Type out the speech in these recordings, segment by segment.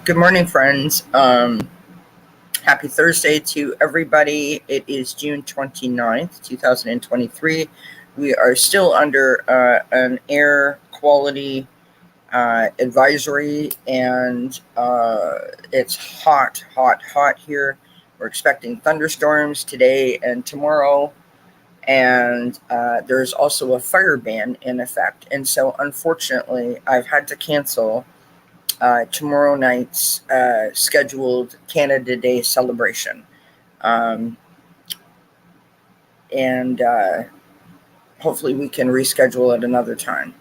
Good morning, friends. Happy Thursday to everybody. It is June 29th, 2023. We are still under an air quality advisory, and it's hot here. We're expecting thunderstorms today and tomorrow, and there's also a fire ban in effect. And so, unfortunately, I've had to cancel tomorrow night's scheduled Canada Day celebration. And hopefully we can reschedule at another time.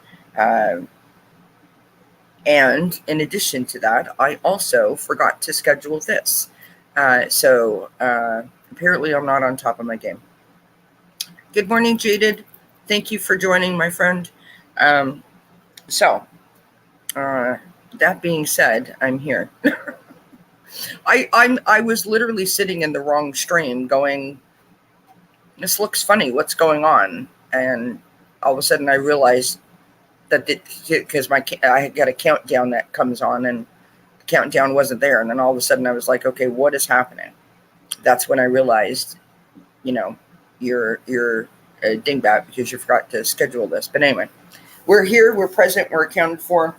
And in addition to that, I also forgot to schedule this. So apparently I'm not on top of my game. Good morning, Jaded. Thank you for joining, my friend. That being said, I'm here. I was literally sitting in the wrong stream going, this looks funny, what's going on? And all of a sudden I realized that because I got a countdown that comes on, and the countdown wasn't there. And then all of a sudden I was like, okay, what is happening? That's when I realized, you're a dingbat because you forgot to schedule this. But anyway, we're here, we're present, we're accounted for.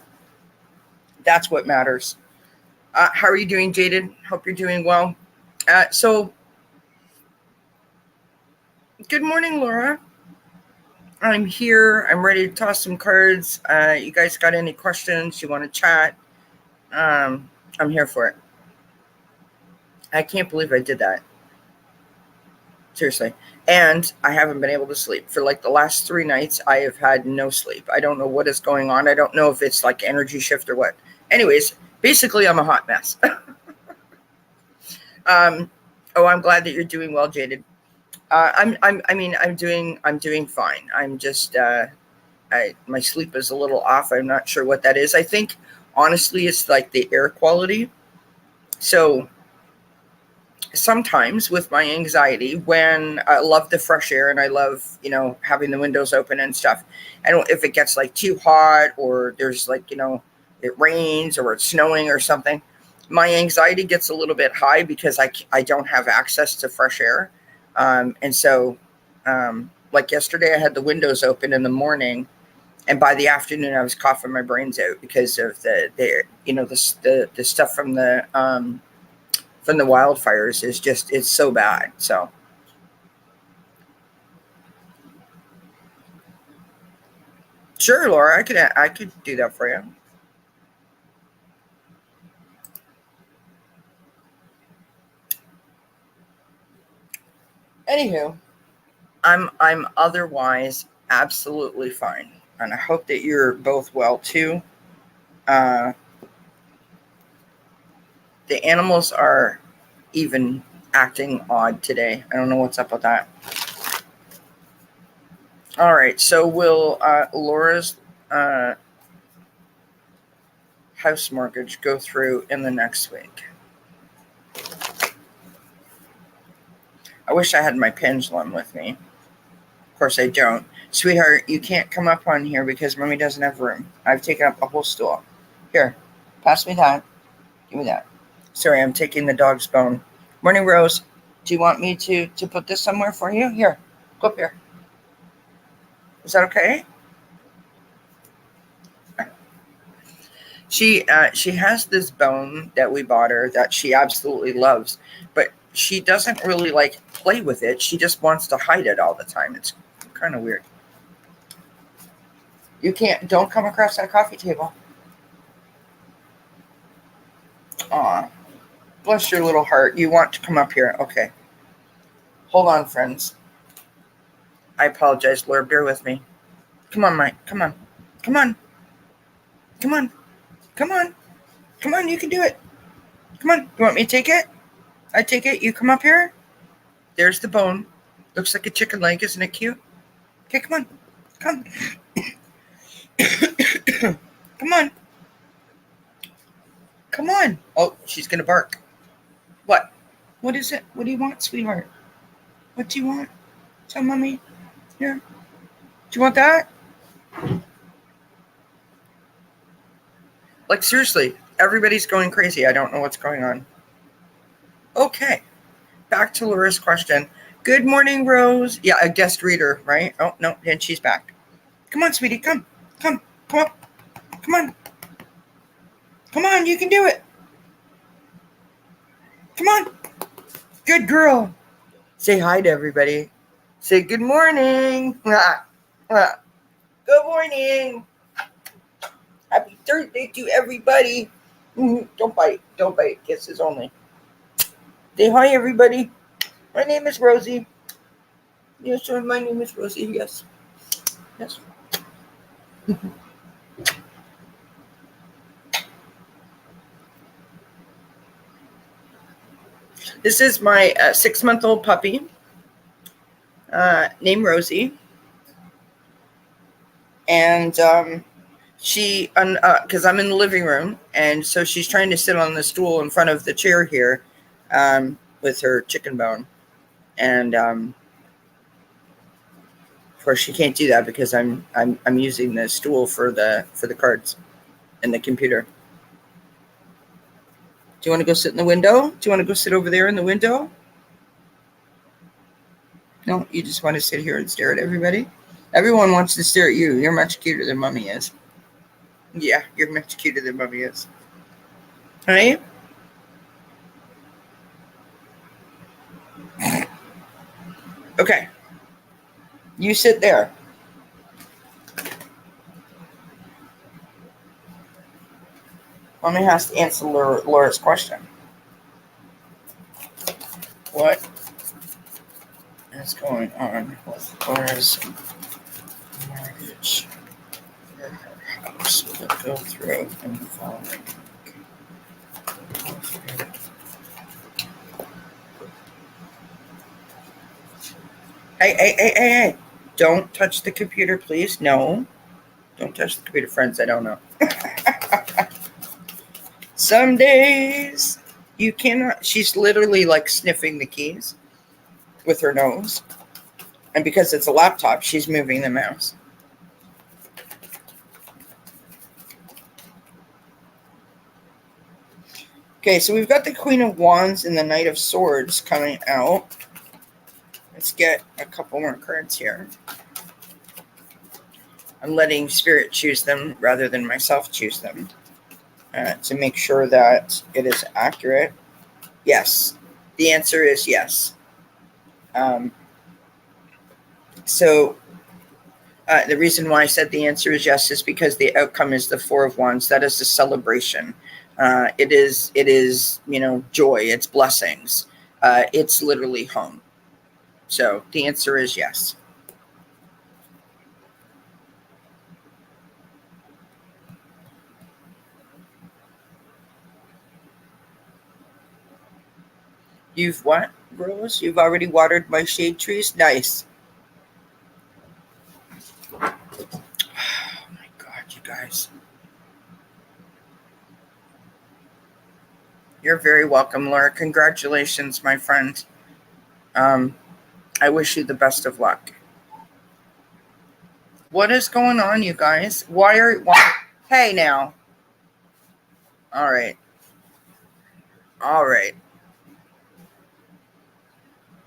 That's what matters. How are you doing, Jaded? Hope you're doing well. So, good morning, Laura. I'm here. I'm ready to toss some cards. You guys got any questions? You want to chat? I'm here for it. I can't believe I did that. Seriously. And I haven't been able to sleep. For like the last 3 nights, I have had no sleep. I don't know what is going on. I don't know if it's like energy shift or what. Anyways, basically, I'm a hot mess. I'm glad that you're doing well, Jaded. I'm doing fine. I'm just, my sleep is a little off. I'm not sure what that is. I think, honestly, it's like the air quality. So sometimes with my anxiety, when I love the fresh air and I love, having the windows open and stuff, if it gets like too hot or there's like, it rains or it's snowing or something, my anxiety gets a little bit high because I don't have access to fresh air. And so, like yesterday, I had the windows open in the morning, and by the afternoon, I was coughing my brains out because of the stuff from the wildfires is just, it's so bad. So, sure, Laura, I could do that for you. Anywho, I'm otherwise absolutely fine, and I hope that you're both well too. The animals are even acting odd today. I don't know what's up with that. All right, so will Laura's house mortgage go through in the next week? I wish I had my pendulum with me. Of course I don't. Sweetheart, you can't come up on here because Mommy doesn't have room. I've taken up a whole stool. Here, pass me that. Give me that. Sorry, I'm taking the dog's bone. Morning, Rose. Do you want me to put this somewhere for you? Here, go up here. Is that okay? She has this bone that we bought her that she absolutely loves, but she doesn't really like play with it. She just wants to hide it all the time. It's kind of weird. Don't come across that coffee table. Aw, bless your little heart. You want to come up here. Okay. Hold on, friends. I apologize, Laura. Bear with me. Come on, Mike. Come on. Come on. Come on. Come on. Come on. You can do it. Come on. You want me to take it? I take it. You come up here. There's the bone. Looks like a chicken leg. Isn't it cute? Okay, come on. Come. Come on. Come on. Oh, she's going to bark. What? What is it? What do you want, sweetheart? What do you want? Tell Mommy. Here. Do you want that? Like, seriously, Everybody's going crazy. I don't know what's going on. Okay, back to Laura's question. Good morning, Rose. Yeah, a guest reader, right? Oh, no, and she's back. Come on, sweetie, come up. Come on, you can do it. Come on. Good girl. Say hi to everybody. Say good morning. Good morning. Happy Thursday to everybody. Don't bite. Kisses only. Say hi, everybody. My name is Rosie. Yes, sir, my name is Rosie. Yes. This is my 6-month-old puppy named Rosie. And she, because I'm in the living room, and so she's trying to sit on the stool in front of the chair here with her chicken bone. And of course, she can't do that because I'm using the stool for the cards and the computer. Do you want to go sit in the window? Do you want to go sit over there in the window? No, you just want to sit here and stare at everybody? Everyone wants to stare at you. You're much cuter than Mommy is. Yeah, you're much cuter than Mommy is. Right? Okay. You sit there. Mommy has to answer Laura's question. What is going on with Laura's mortgage for her house? Will it go through in the following? Hey. Don't touch the computer, please. No. Don't touch the computer, friends. I don't know. Some days you cannot. She's literally like sniffing the keys with her nose. And because it's a laptop, she's moving the mouse. Okay, so we've got the Queen of Wands and the Knight of Swords coming out. Let's get a couple more cards here. I'm letting Spirit choose them rather than myself choose them to make sure that it is accurate. Yes, the answer is yes. So the reason why I said the answer is yes is because the outcome is the Four of Wands. That is the celebration. It is, joy. It's blessings. It's literally home. So the answer is yes. You've what, Rose? You've already watered my shade trees? Nice. Oh my God, you guys. You're very welcome, Laura. Congratulations, my friend. I wish you the best of luck. What is going on, you guys? Why? Hey, now. All right.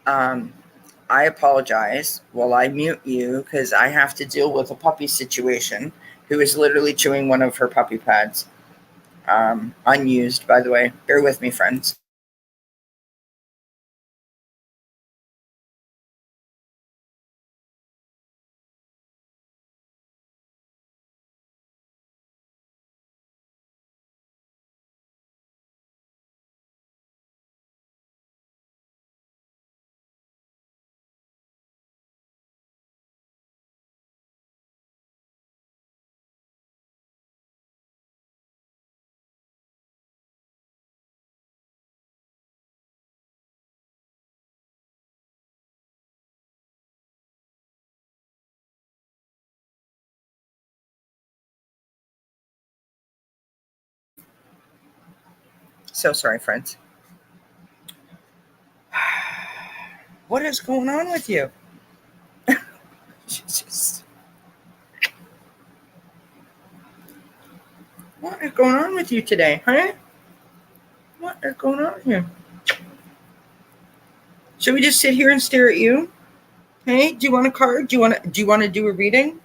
I apologize while I mute you because I have to deal with a puppy situation who is literally chewing one of her puppy pads. Unused, by the way. Bear with me, friends. So sorry, friends. What is going on with you? Jesus. What is going on with you today, huh? What is going on here? Should we just sit here and stare at you? Hey, do you want a card? Do you want to do a reading?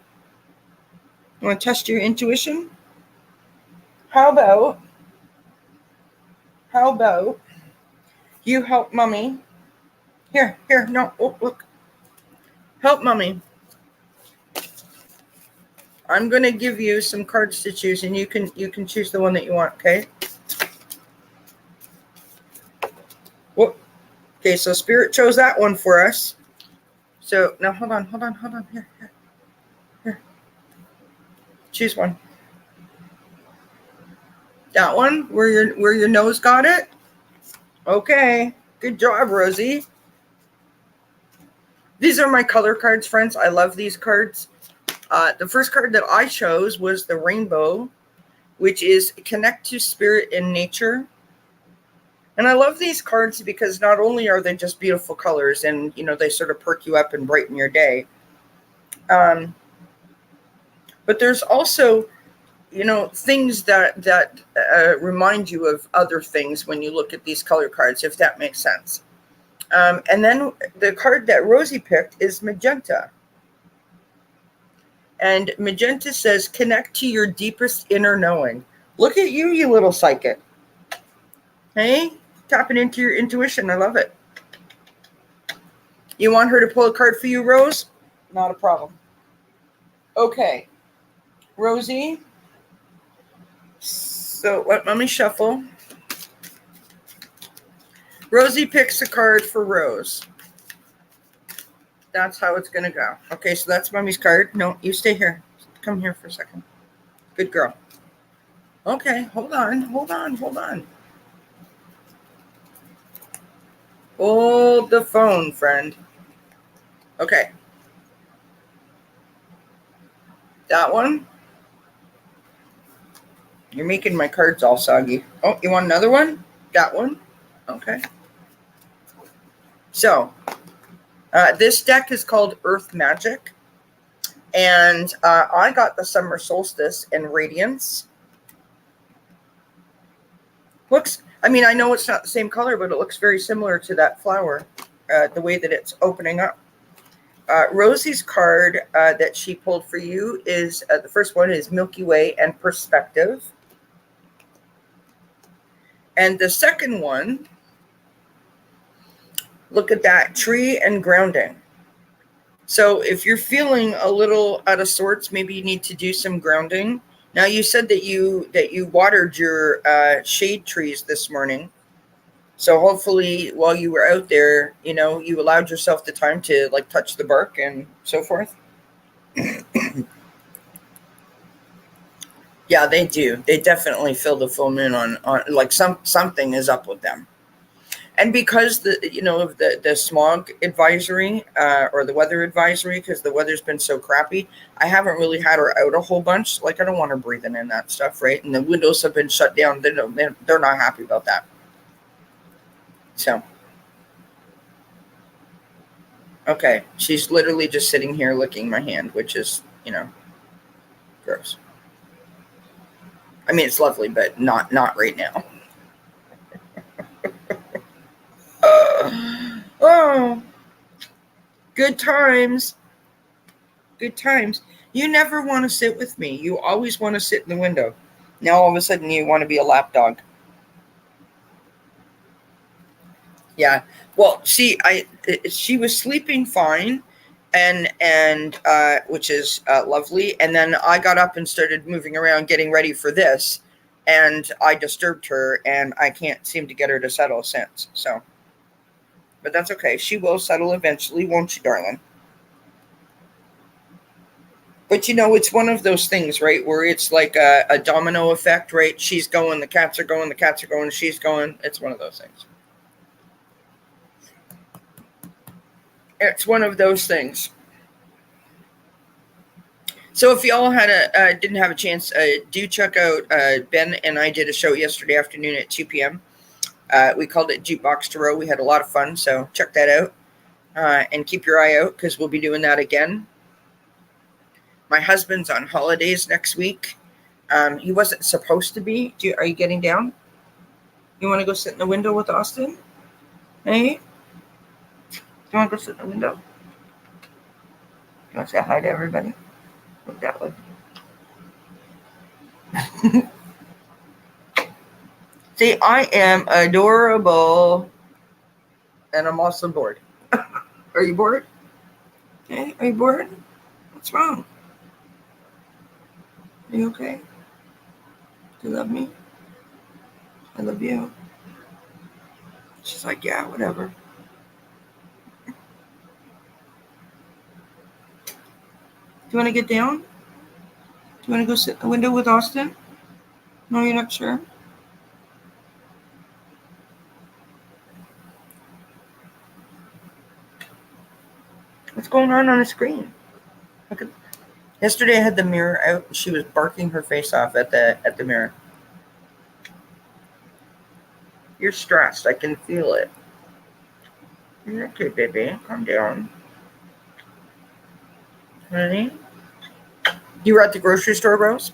You want to test your intuition? How about you help mommy? Here, no, oh, look. Help mommy. I'm going to give you some cards to choose, and you can choose the one that you want, okay? Whoop. Okay, so Spirit chose that one for us. So now hold on. Here. Choose one. That one where your nose got it? Okay. Good job, Rosie. These are my color cards, friends. I love these cards. The first card that I chose was the rainbow, which is connect to spirit and nature. And I love these cards because not only are they just beautiful colors and, they sort of perk you up and brighten your day. But there's also, things that remind you of other things when you look at these color cards, if that makes sense. And then the card that Rosie picked is magenta. And magenta says, connect to your deepest inner knowing. Look at you, you little psychic. Hey, tapping into your intuition. I love it. You want her to pull a card for you, Rose? Not a problem. Okay. Rosie. So let me shuffle. Rosie picks a card for Rose. That's how it's going to go. Okay, so that's Mommy's card. No, you stay here. Come here for a second. Good girl. Okay, hold on. Hold the phone, friend. Okay. That one. You're making my cards all soggy. Oh, you want another one? That one? Okay. So, this deck is called Earth Magic. And I got the Summer Solstice and Radiance. I know it's not the same color, but it looks very similar to that flower, the way that it's opening up. Rosie's card that she pulled for you is, the first one is Milky Way and Perspective. And the second one, look at that, Tree and Grounding. So if you're feeling a little out of sorts, maybe you need to do some grounding. Now, you said that you watered your shade trees this morning. So hopefully while you were out there, you allowed yourself the time to touch the bark and so forth. Yeah, they do. They definitely feel the full moon on something is up with them. And because the smog advisory or the weather advisory, because the weather's been so crappy, I haven't really had her out a whole bunch. I don't want her breathing in that stuff, right? And the windows have been shut down. They're not happy about that. So, okay, she's literally just sitting here licking my hand, which is, gross. It's lovely, but not right now. Oh, good times. Good times. You never want to sit with me. You always want to sit in the window. Now all of a sudden you want to be a lapdog. Yeah. Well, she was sleeping fine, and which is lovely. And then I got up and started moving around, getting ready for this, and I disturbed her, and I can't seem to get her to settle since. So. But that's okay. She will settle eventually, won't you, darling? But it's one of those things, right, where it's like a domino effect, right? She's going, the cats are going, she's going. It's one of those things. It's one of those things. So if y'all didn't have a chance, do check out Ben and I did a show yesterday afternoon at 2 p.m. We called it Jukebox Tarot. We had a lot of fun, so check that out. And keep your eye out because we'll be doing that again. My husband's on holidays next week. He wasn't supposed to be. Are you getting down? You want to go sit in the window with Austin? Hey? You want to go sit in the window? You want to say hi to everybody? Look that way. See, I am adorable. And I'm also bored. Are you bored? Okay, are you bored? What's wrong? Are you okay? Do you love me? I love you. She's like, yeah, whatever. Do you want to get down? Do you want to go sit in the window with Austin? No, you're not sure? What's going on the screen? Look at. Yesterday I had the mirror out. She was barking her face off at the mirror. You're stressed. I can feel it. You're okay, baby. Calm down. Honey? You were at the grocery store, Rose?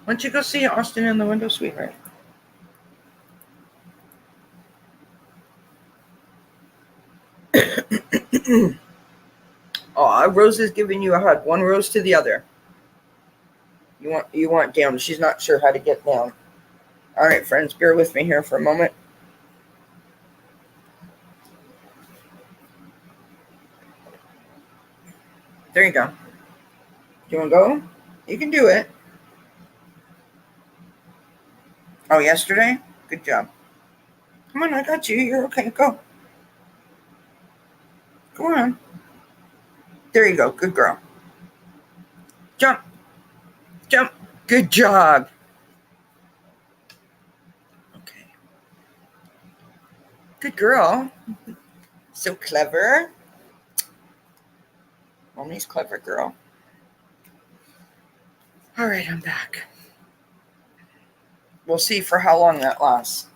Why don't you go see Austin in the window, sweetheart? Oh, Rose is giving you a hug. One rose to the other. You want down. She's not sure how to get down. All right, friends, bear with me here for a moment. There you go. Do you want to go? You can do it. Oh, yesterday? Good job. Come on, I got you. You're okay. Go. Come on. There you go. Good girl. Jump. Jump. Good job. Okay. Good girl. So clever. Mommy's clever girl. All right, I'm back. We'll see for how long that lasts.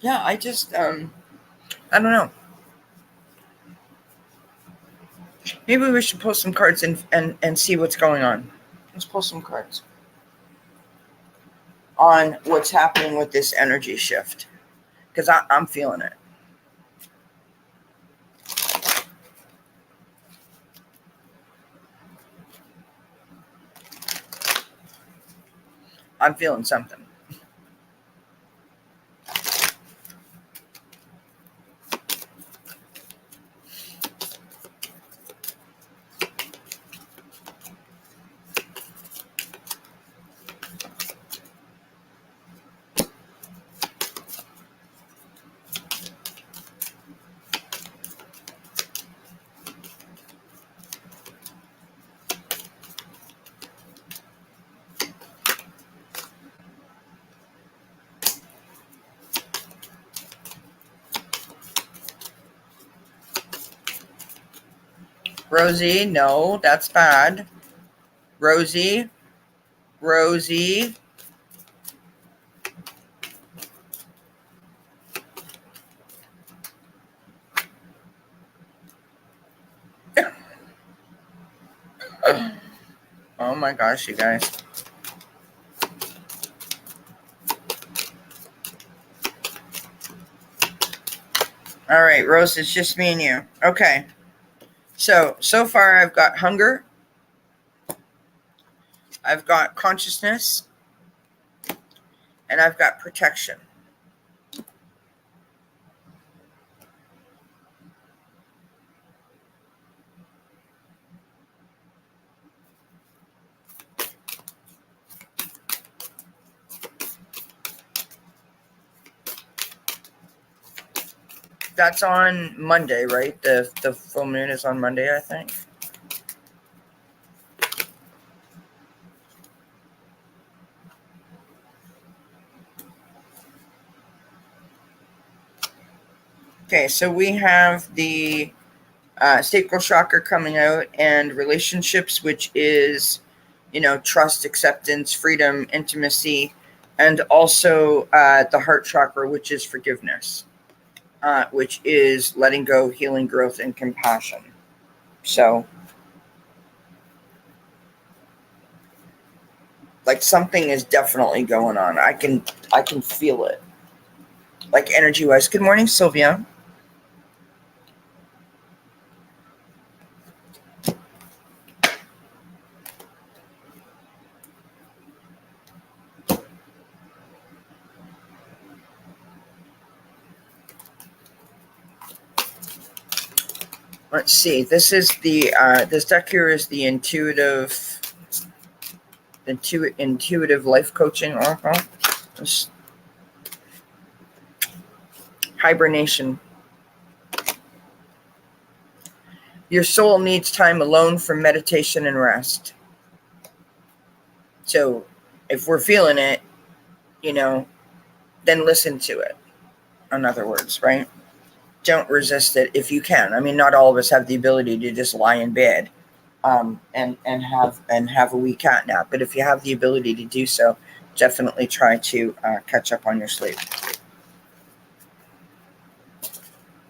Yeah, I just, I don't know. Maybe we should pull some cards and see what's going on. Let's pull some cards on what's happening with this energy shift, because I'm feeling it. I'm feeling something. Rosie, no, that's bad. Rosie. Oh my gosh, you guys. All right, Rose, it's just me and you. Okay. So far I've got hunger. I've got consciousness. And I've got protection. That's on Monday, right? The full moon is on Monday, I think. Okay, so we have the sacral chakra coming out, and relationships, which is, trust, acceptance, freedom, intimacy, and also the heart chakra, which is forgiveness. which is letting go, healing, growth, and compassion. So, like, something is definitely going on. I can feel it, like, energy wise. Good morning, Sylvia. Let's see. This is the this deck here is the intuitive life coaching oracle. Hibernation. Your soul needs time alone for meditation and rest. So if we're feeling it, then listen to it. In other words, right? Don't resist it if you can. I mean, not all of us have the ability to just lie in bed and have a wee cat nap. But if you have the ability to do so, definitely try to catch up on your sleep.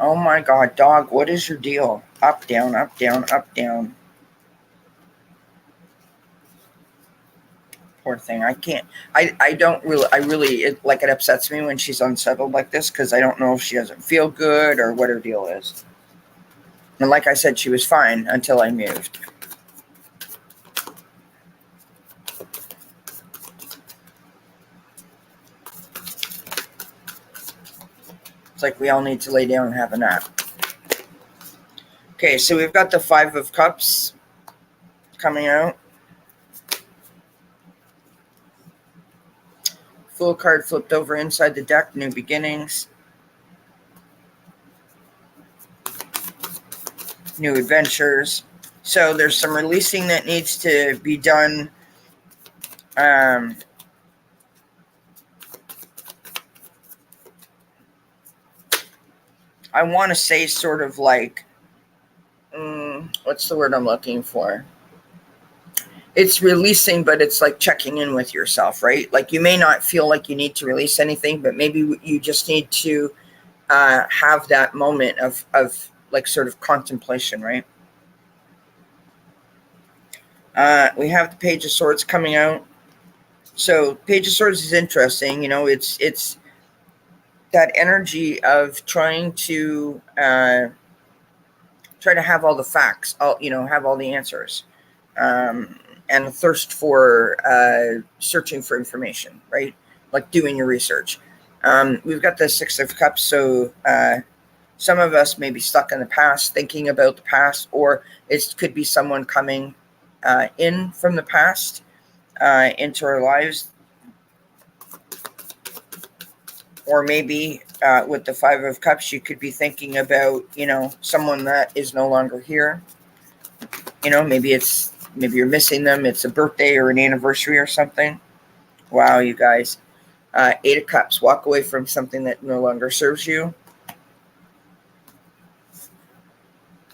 Oh my God, dog, what is your deal? Up, down, up, down, up, down. Poor thing. I can't. I don't really. It upsets me when she's unsettled like this because I don't know if she doesn't feel good or what her deal is. And like I said, she was fine until I moved. It's like we all need to lay down and have a nap. Okay, so we've got the Five of Cups coming out. Fool card flipped over inside the deck. New beginnings. New adventures. So there's some releasing that needs to be done. I want to say sort of like, what's the word I'm looking for? It's releasing, but it's like checking in with yourself, right? Like you may not feel like you need to release anything, but maybe you just need to have that moment of like sort of contemplation, right? We have the Page of Swords coming out. So Page of Swords is interesting. It's that energy of trying to have all the facts, have all the answers, and a thirst for searching for information, right? Like doing your research. We've got the Six of Cups, so some of us may be stuck in the past, thinking about the past, or it could be someone coming in from the past into our lives. Or maybe with the Five of Cups, you could be thinking about, someone that is no longer here. Maybe you're missing them. It's a birthday or an anniversary or something. Wow, you guys. Eight of Cups. Walk away from something that no longer serves you.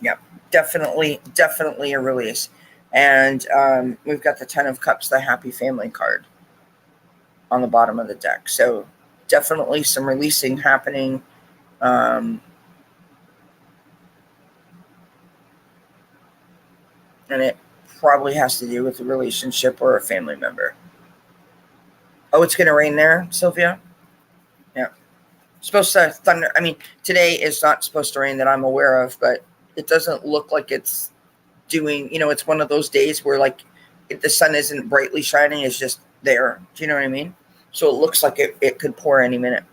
Yep, definitely a release. And we've got the Ten of Cups, the Happy Family card on the bottom of the deck. So definitely some releasing happening. And it probably has to do with a relationship or a family member. Oh, it's going to rain there, Sylvia? Yeah. Supposed to thunder. I mean, today is not supposed to rain that I'm aware of, but it doesn't look like it's doing, it's one of those days where like the sun isn't brightly shining, it's just there. Do you know what I mean? So it looks like it could pour any minute.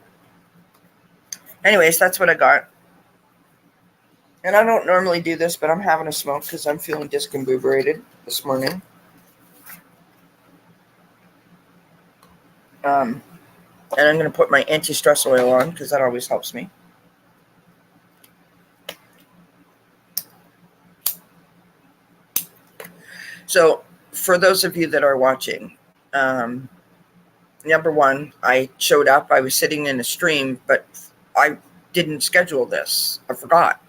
Anyways, that's what I got. And I don't normally do this, but I'm having a smoke because I'm feeling discombobulated this morning. And I'm going to put my anti-stress oil on because that always helps me. So for those of you that are watching, number one, I showed up. I was sitting in a stream, but I didn't schedule this. I forgot.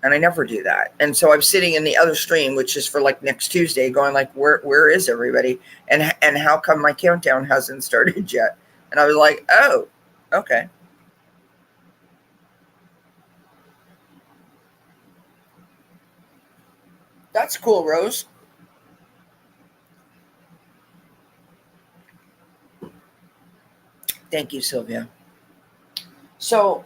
And I never do that. And so I'm sitting in the other stream, which is for like next Tuesday, going like, where is everybody? And how come my countdown hasn't started yet? And I was like, oh, okay. That's cool, Rose. Thank you, Sylvia. So,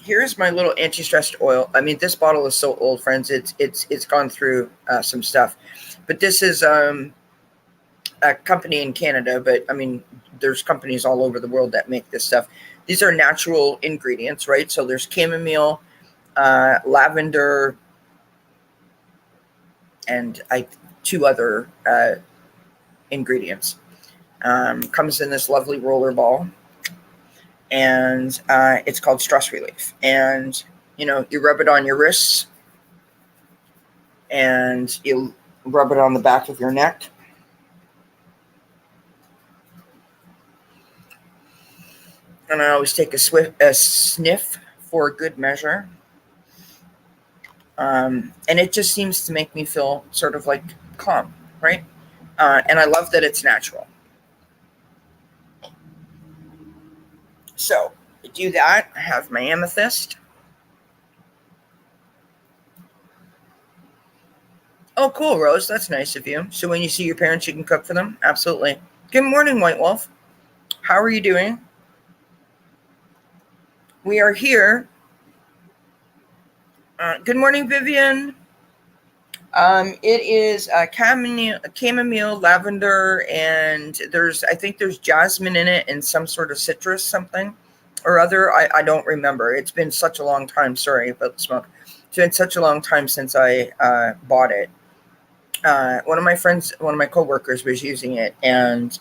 here's my little anti-stress oil. I mean, this bottle is so old, friends. It's gone through some stuff, but this is a company in Canada. But I mean, there's companies all over the world that make this stuff. These are natural ingredients, right? So there's chamomile, lavender, and two other ingredients. Comes in this lovely roller ball, and it's called Stress Relief. And you rub it on your wrists, and you rub it on the back of your neck. And I always take a sniff for good measure. And it just seems to make me feel sort of like calm, right? And I love that it's natural. So I do that. I have my amethyst. Oh, cool, Rose. That's nice of you. So when you see your parents, you can cook for them? Absolutely. Good morning, White Wolf. How are you doing? We are here. Good morning, Vivian. It is chamomile, lavender, and I think there's jasmine in it and some sort of citrus something or other. I don't remember. It's been such a long time. Sorry about the smoke. It's been such a long time since I bought it. One of my coworkers was using it, and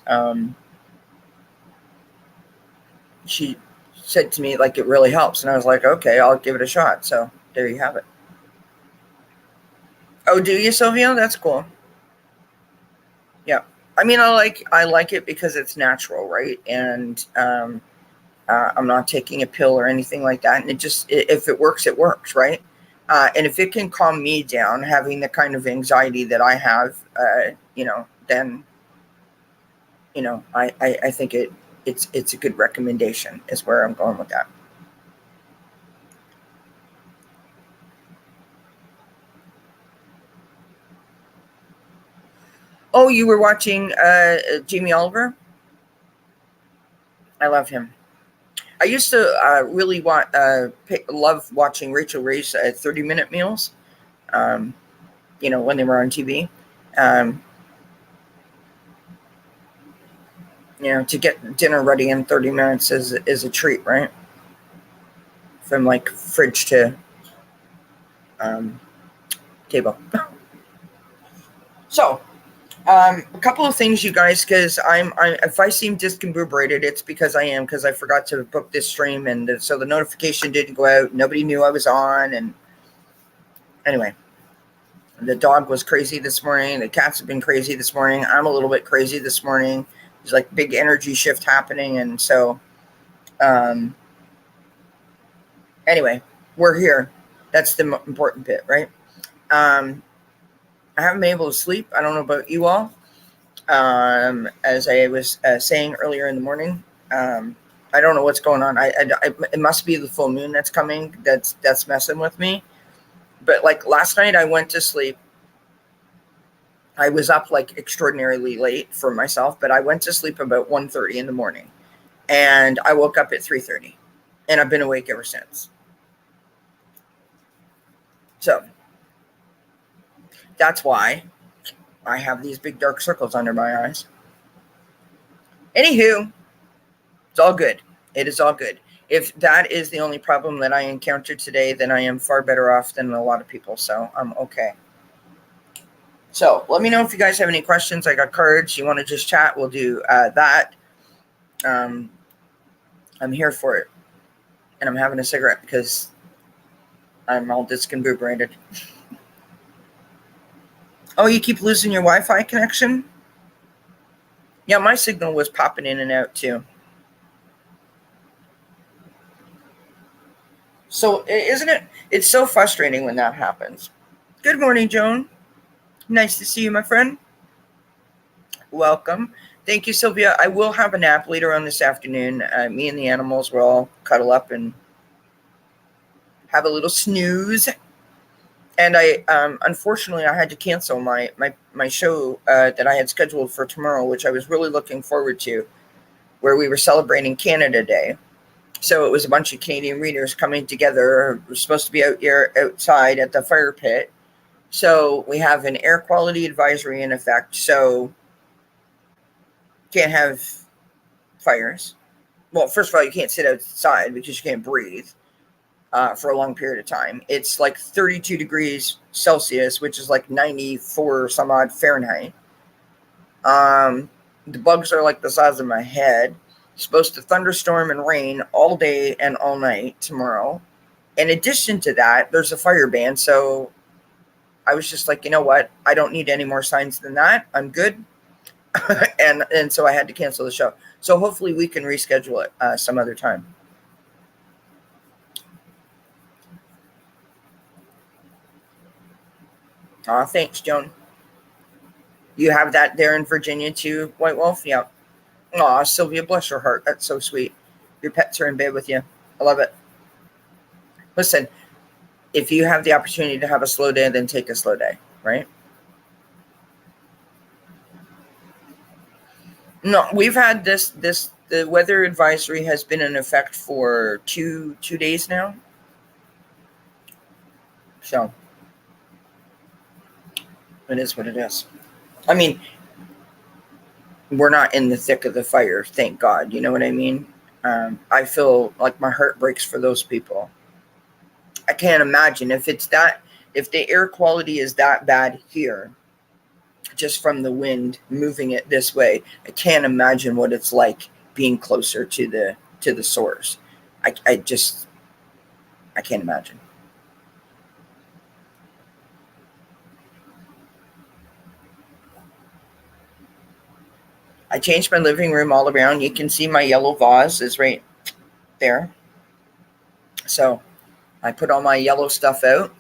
she said to me, like, it really helps. And I was like, okay, I'll give it a shot. So there you have it. Oh, do you, Sylvia? That's cool. Yeah. I mean, I like it because it's natural, right? And I'm not taking a pill or anything like that. And if it works, it works, right? And if it can calm me down, having the kind of anxiety that I have, then, I think it's a good recommendation is where I'm going with that. Oh, you were watching Jamie Oliver? I love him. I used to really love watching Rachel Ray's 30-minute meals, when they were on TV. To get dinner ready in 30 minutes is a treat, right? From like fridge to table. So, a couple of things, you guys, because if I seem discombobulated, it's because I am, because I forgot to book this stream, and so the notification didn't go out. Nobody knew I was on, and anyway, the dog was crazy this morning. The cats have been crazy this morning. I'm a little bit crazy this morning. There's like big energy shift happening, and so, anyway, we're here. That's the important bit, right? I haven't been able to sleep. I don't know about you all. As I was saying earlier in the morning, I don't know what's going on. It must be the full moon that's coming. That's messing with me. But like last night, I went to sleep. I was up like extraordinarily late for myself, but I went to sleep about 1:30 in the morning, and I woke up at 3:30, and I've been awake ever since. So that's why I have these big dark circles under my eyes. Anywho, it's all good. It is all good. If that is the only problem that I encountered today, then I am far better off than a lot of people. So I'm okay. So let me know if you guys have any questions. I got cards. You want to just chat? We'll do that. I'm here for it. And I'm having a cigarette because I'm all discombobulated. Oh, you keep losing your Wi-Fi connection? Yeah, my signal was popping in and out too. So isn't it? It's so frustrating when that happens. Good morning, Joan. Nice to see you, my friend. Welcome. Thank you, Sylvia. I will have a nap later on this afternoon. Me and the animals will all cuddle up and have a little snooze. And I unfortunately I had to cancel my show that I had scheduled for tomorrow, which I was really looking forward to, where we were celebrating Canada Day. So it was a bunch of Canadian readers coming together. We're supposed to be out here outside at the fire pit. So we have an air quality advisory in effect. So can't have fires. Well, first of all, you can't sit outside because you can't breathe for a long period of time. It's like 32 degrees Celsius, which is like 94 some odd Fahrenheit. The bugs are like the size of my head. Supposed to thunderstorm and rain all day and all night tomorrow. In addition to that, there's a fire ban. So I was just like, you know what? I don't need any more signs than that. I'm good. and so I had to cancel the show. So hopefully we can reschedule it some other time. Thanks, Joan. You have that there in Virginia too, White Wolf? Yeah. Aw, Sylvia, bless your heart. That's so sweet. Your pets are in bed with you. I love it. Listen, if you have the opportunity to have a slow day, then take a slow day, right? No, we've had the weather advisory has been in effect for two days now. So it is what it is. I mean, we're not in the thick of the fire, thank God. You know what I mean? I feel like my heart breaks for those people. I can't imagine if the air quality is that bad here, just from the wind moving it this way. I can't imagine what it's like being closer to the source. I can't imagine. I changed my living room all around. You can see my yellow vase is right there. So I put all my yellow stuff out.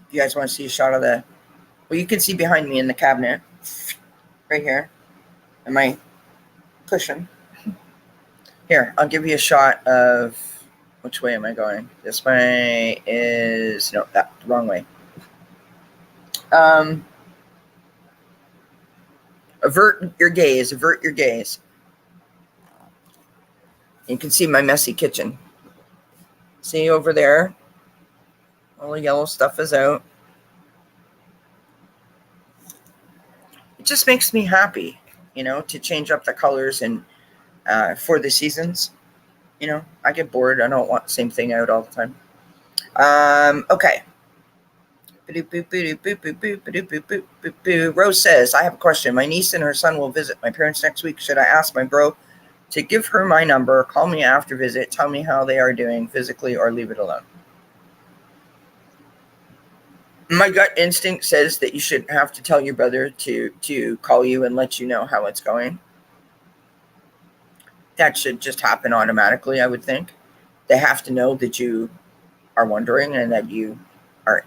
You guys want to see a shot of the... Well, you can see behind me in the cabinet, right here, and my cushion. Here, I'll give you a shot of... Which way am I going? This way is... No, that, the wrong way. Avert your gaze. Avert your gaze. You can see my messy kitchen. See over there? All the yellow stuff is out. It just makes me happy, to change up the colors and for the seasons. I get bored. I don't want the same thing out all the time. Okay. Rose says, I have a question. My niece and her son will visit my parents next week. Should I ask my bro to give her my number, call me after visit, tell me how they are doing physically, or leave it alone? My gut instinct says that you should have to tell your brother to call you and let you know how it's going. That should just happen automatically, I would think. They have to know that you are wondering and that you are,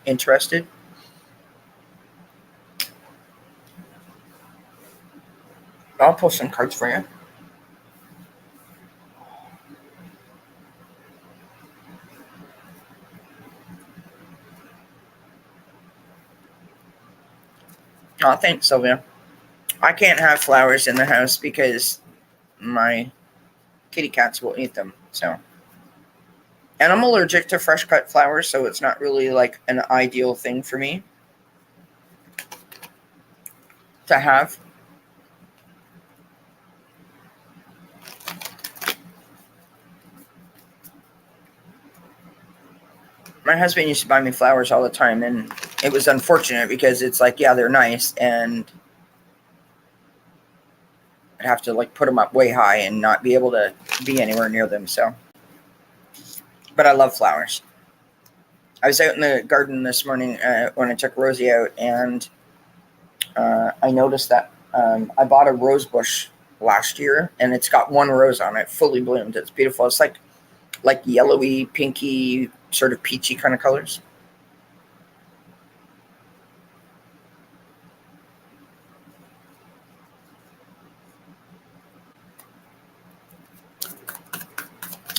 interested. I'll pull some cards for you. Oh, thanks, Sylvia. I can't have flowers in the house because my kitty cats will eat them. So, and I'm allergic to fresh cut flowers, so it's not really like an ideal thing for me to have. My husband used to buy me flowers all the time, and it was unfortunate because it's like, yeah, they're nice, and I'd have to like put them up way high and not be able to be anywhere near them. So, but I love flowers. I was out in the garden this morning when I took Rosie out, and I noticed that I bought a rose bush last year, and it's got one rose on it, fully bloomed. It's beautiful. It's like yellowy, pinky, sort of peachy kind of colors.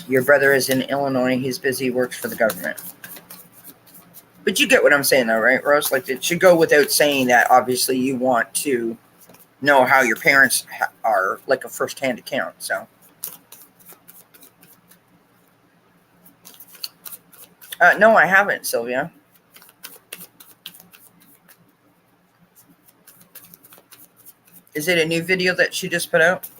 Your brother is in Illinois. He's busy, works for the government. But you get what I'm saying, though, right, Rose? Like, it should go without saying that obviously you want to know how your parents are, like a first-hand account. So, no, I haven't, Sylvia. Is it a new video that she just put out?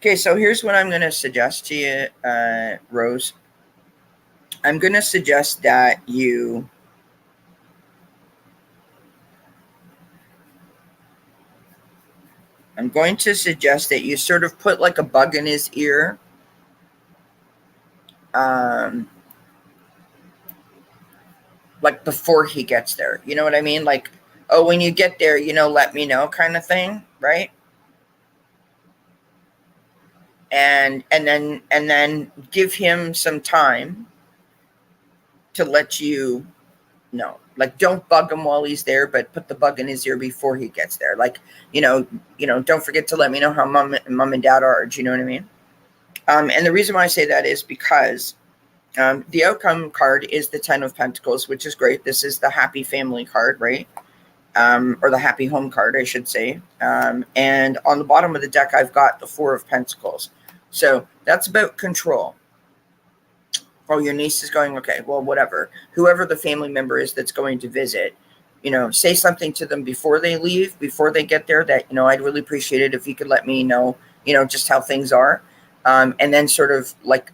Okay, so here's what I'm going to suggest to you, Rose. I'm going to suggest that I'm going to suggest that you sort of put like a bug in his ear. Like before he gets there. You know what I mean? Like, oh, when you get there, let me know kind of thing, right? And then give him some time to let you know. Like, don't bug him while he's there, but put the bug in his ear before he gets there. Like, don't forget to let me know how mom and dad are. Do you know what I mean? And the reason why I say that is because the outcome card is the 10 of Pentacles, which is great. This is the happy family card, right? Or the happy home card, I should say. And on the bottom of the deck, I've got the 4 of Pentacles. So that's about control. Oh, your niece is going, okay, well, whatever. Whoever the family member is that's going to visit, say something to them before they leave, before they get there, that, I'd really appreciate it if you could let me know, just how things are. And then sort of like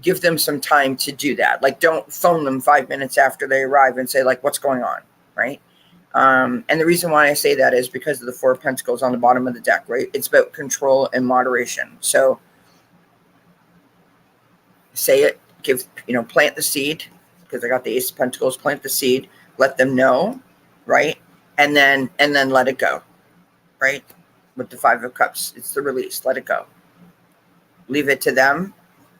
give them some time to do that. Like, don't phone them 5 minutes after they arrive and say, like, what's going on, right? And the reason why I say that is because of the 4 of Pentacles on the bottom of the deck, right? It's about control and moderation. So say it, plant the seed, because I got the Ace of Pentacles, plant the seed, let them know, right? And then let it go, right? With the 5 of Cups, it's the release, let it go. Leave it to them.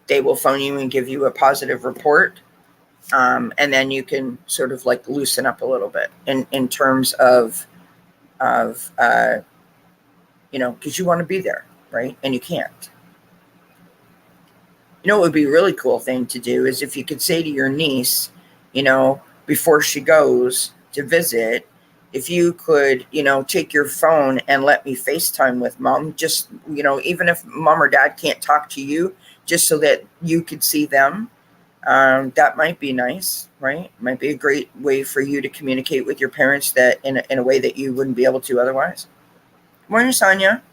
They will phone you and give you a positive report. And then you can sort of like loosen up a little bit in terms of because you want to be there, right? And you can't. What would be a really cool thing to do is if you could say to your niece, before she goes to visit, if you could, take your phone and let me FaceTime with mom, just, even if mom or dad can't talk to you, just so that you could see them. That might be nice, right? Might be a great way for you to communicate with your parents that in a way that you wouldn't be able to otherwise. Morning, Sonia.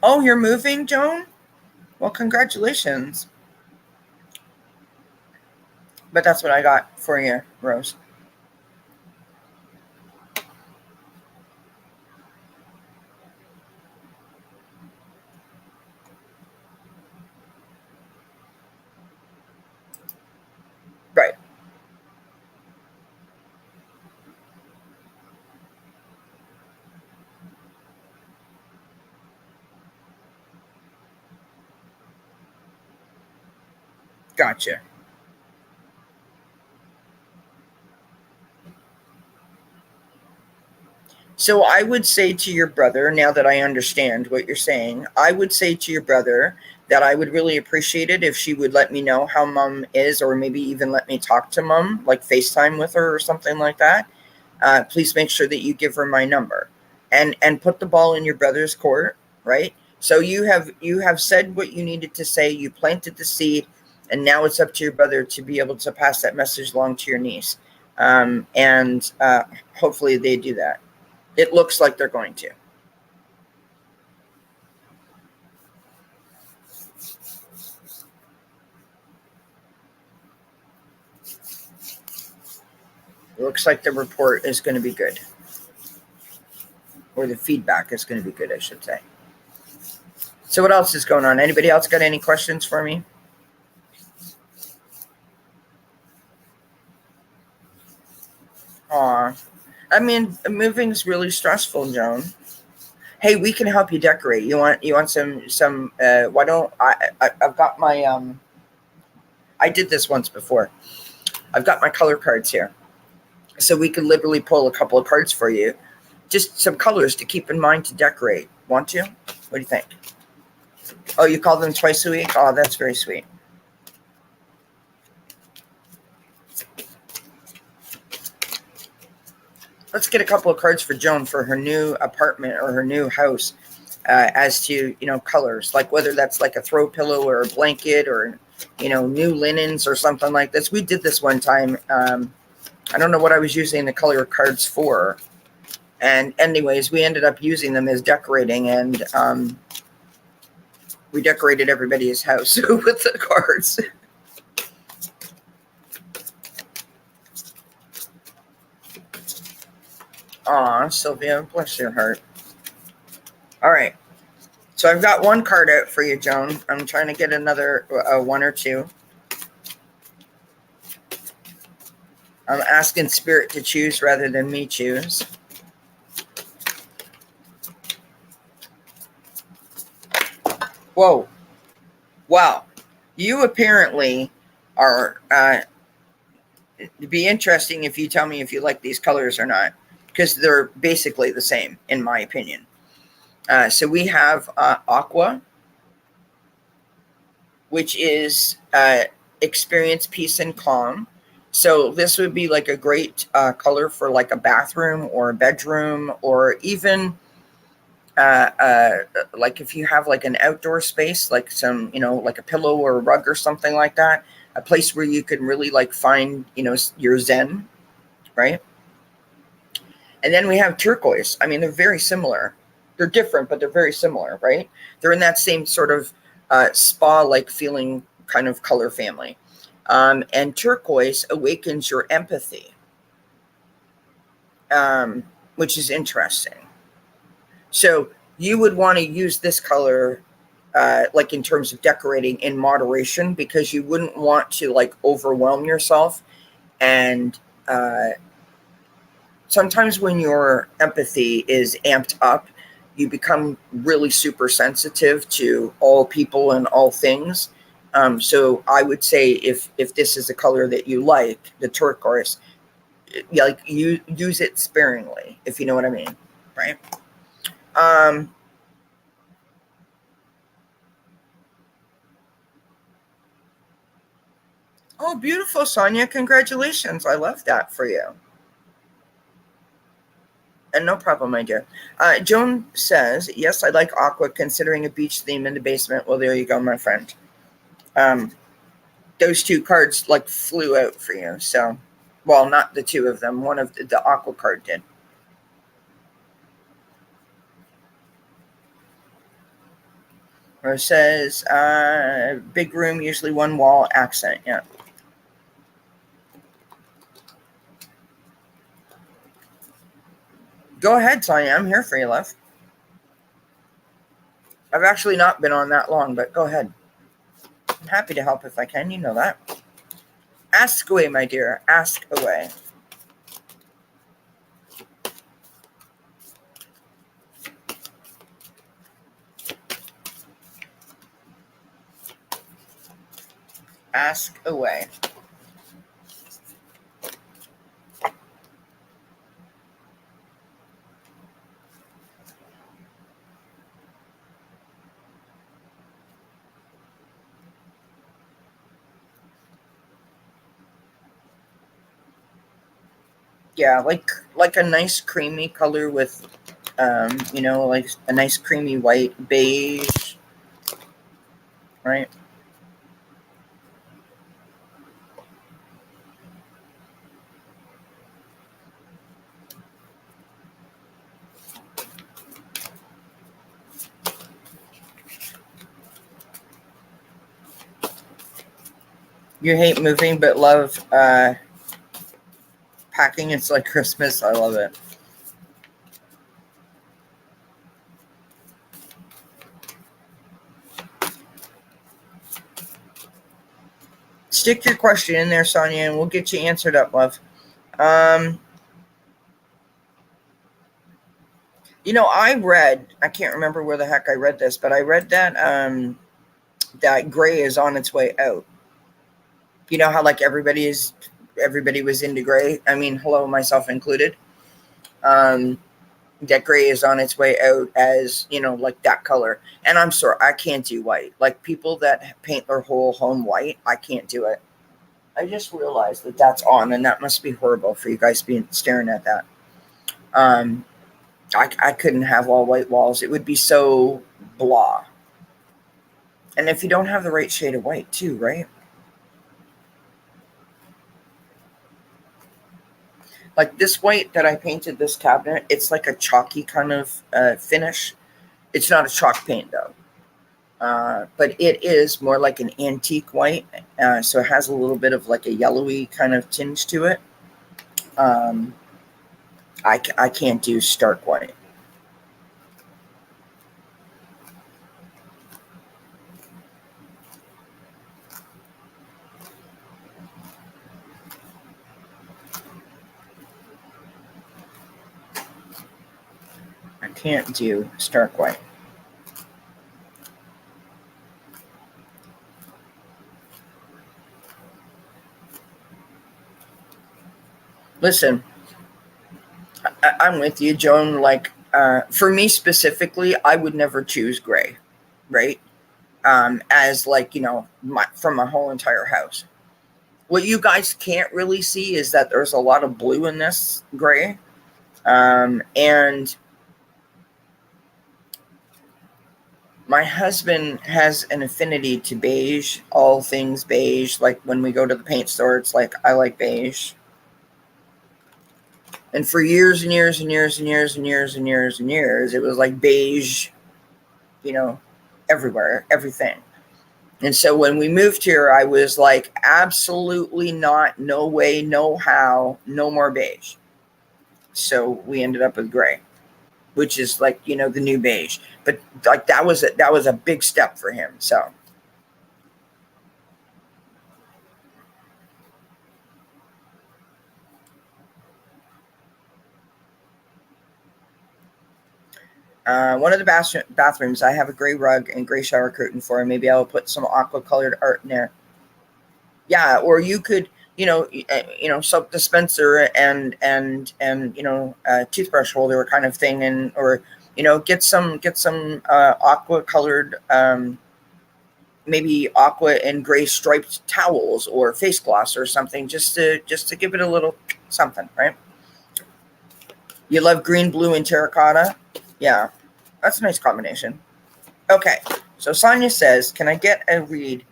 Oh, you're moving, Joan? Well, congratulations. But that's what I got for you, Rose. Right. Gotcha. So I would say to your brother, now that I understand what you're saying, I would say to your brother that I would really appreciate it if she would let me know how mom is, or maybe even let me talk to mom, like FaceTime with her or something like that. Please make sure that you give her my number and put the ball in your brother's court, right? So you have said what you needed to say, you planted the seed, and now it's up to your brother to be able to pass that message along to your niece. And hopefully they do that. It looks like they're going to. It looks like the report is going to be good. Or the feedback is going to be good, I should say. So what else is going on? Anybody else got any questions for me? Aw. I mean, moving's really stressful, Joan. Hey, we can help you decorate. You want some why don't I've got my I did this once before. I've got my color cards here. So we could literally pull a couple of cards for you. Just some colors to keep in mind to decorate. Want to? What do you think? Oh, you call them twice a week? Oh, that's very sweet. Let's get a couple of cards for Joan for her new apartment or her new house, as to, colors, like whether that's like a throw pillow or a blanket or, new linens or something like this. We did this one time. I don't know what I was using the color cards for. And anyways, we ended up using them as decorating, and we decorated everybody's house with the cards. Aw, Sylvia, bless your heart. All right. So I've got one card out for you, Joan. I'm trying to get another one or two. I'm asking Spirit to choose rather than me choose. Whoa. Wow. You apparently are... it'd be interesting if you tell me if you like these colors or not, because they're basically the same, in my opinion. So we have aqua, which is experience peace and calm. So this would be like a great color for like a bathroom or a bedroom, or even like if you have like an outdoor space, like some, like a pillow or a rug or something like that, a place where you can really like find, your zen, right? And then we have turquoise. I mean, they're very similar. They're different, but they're very similar, right? They're in that same sort of spa-like feeling kind of color family. And turquoise awakens your empathy, which is interesting. So you would want to use this color, like in terms of decorating, in moderation, because you wouldn't want to like overwhelm yourself. And sometimes when your empathy is amped up, you become really super sensitive to all people and all things. So I would say if this is a color that you like, the turquoise, like you use it sparingly, if you know what I mean, right? Oh, beautiful, Sonia! Congratulations! I love that for you. And no problem, my dear. Joan says, yes, I like aqua, considering a beach theme in the basement. Well, there you go, my friend. Those two cards like flew out for you. So, well, not the two of them. One of the aqua card did. Rose says, big room, usually one wall, accent. Yeah. Go ahead, Sonia. I'm here for you, love. I've actually not been on that long, but go ahead. I'm happy to help if I can. You know that. Ask away, my dear. Ask away. Ask away. Yeah, like a nice creamy color with, like a nice creamy white beige, right? You hate moving but love packing. It's like Christmas. I love it. Stick your question in there, Sonia, and we'll get you answered up, love. I can't remember where the heck I read this, but I read that that gray is on its way out. You know how like everybody was into gray. I mean, hello, myself included. Um, that gray is on its way out as like that color. And I'm sorry, I can't do white. Like people that paint their whole home white, I can't do it. I just realized that that's on, and that must be horrible for you guys being staring at that. Um, I couldn't have all white walls. It would be so blah. And if you don't have the right shade of white, too, right? Like this white that I painted this cabinet, it's like a chalky kind of finish. It's not a chalk paint though, but it is more like an antique white. So it has a little bit of like a yellowy kind of tinge to it. Um, I can't do stark white. I can't do stark white. Listen, I'm with you, Joan. Like, for me specifically, I would never choose gray, right? As like, from my whole entire house. What you guys can't really see is that there's a lot of blue in this gray. And my husband has an affinity to beige, all things beige. Like when we go to the paint store, it's like, I like beige. And for years and years and years and years and years and years and years, it was like beige, everywhere, everything. And so when we moved here, I was like, absolutely not, no way, no how, no more beige. So we ended up with gray, which is like, the new beige. But like that was a big step for him. So one of the bathrooms, I have a gray rug and gray shower curtain for, and maybe I'll put some aqua colored art in there. Yeah, or you could, soap dispenser and toothbrush holder kind of thing, and or get some aqua colored, maybe aqua and gray striped towels or face gloss or something, just to give it a little something, right? You love green, blue, and terracotta. Yeah, that's a nice combination. Okay, so Sonia says, can I get a read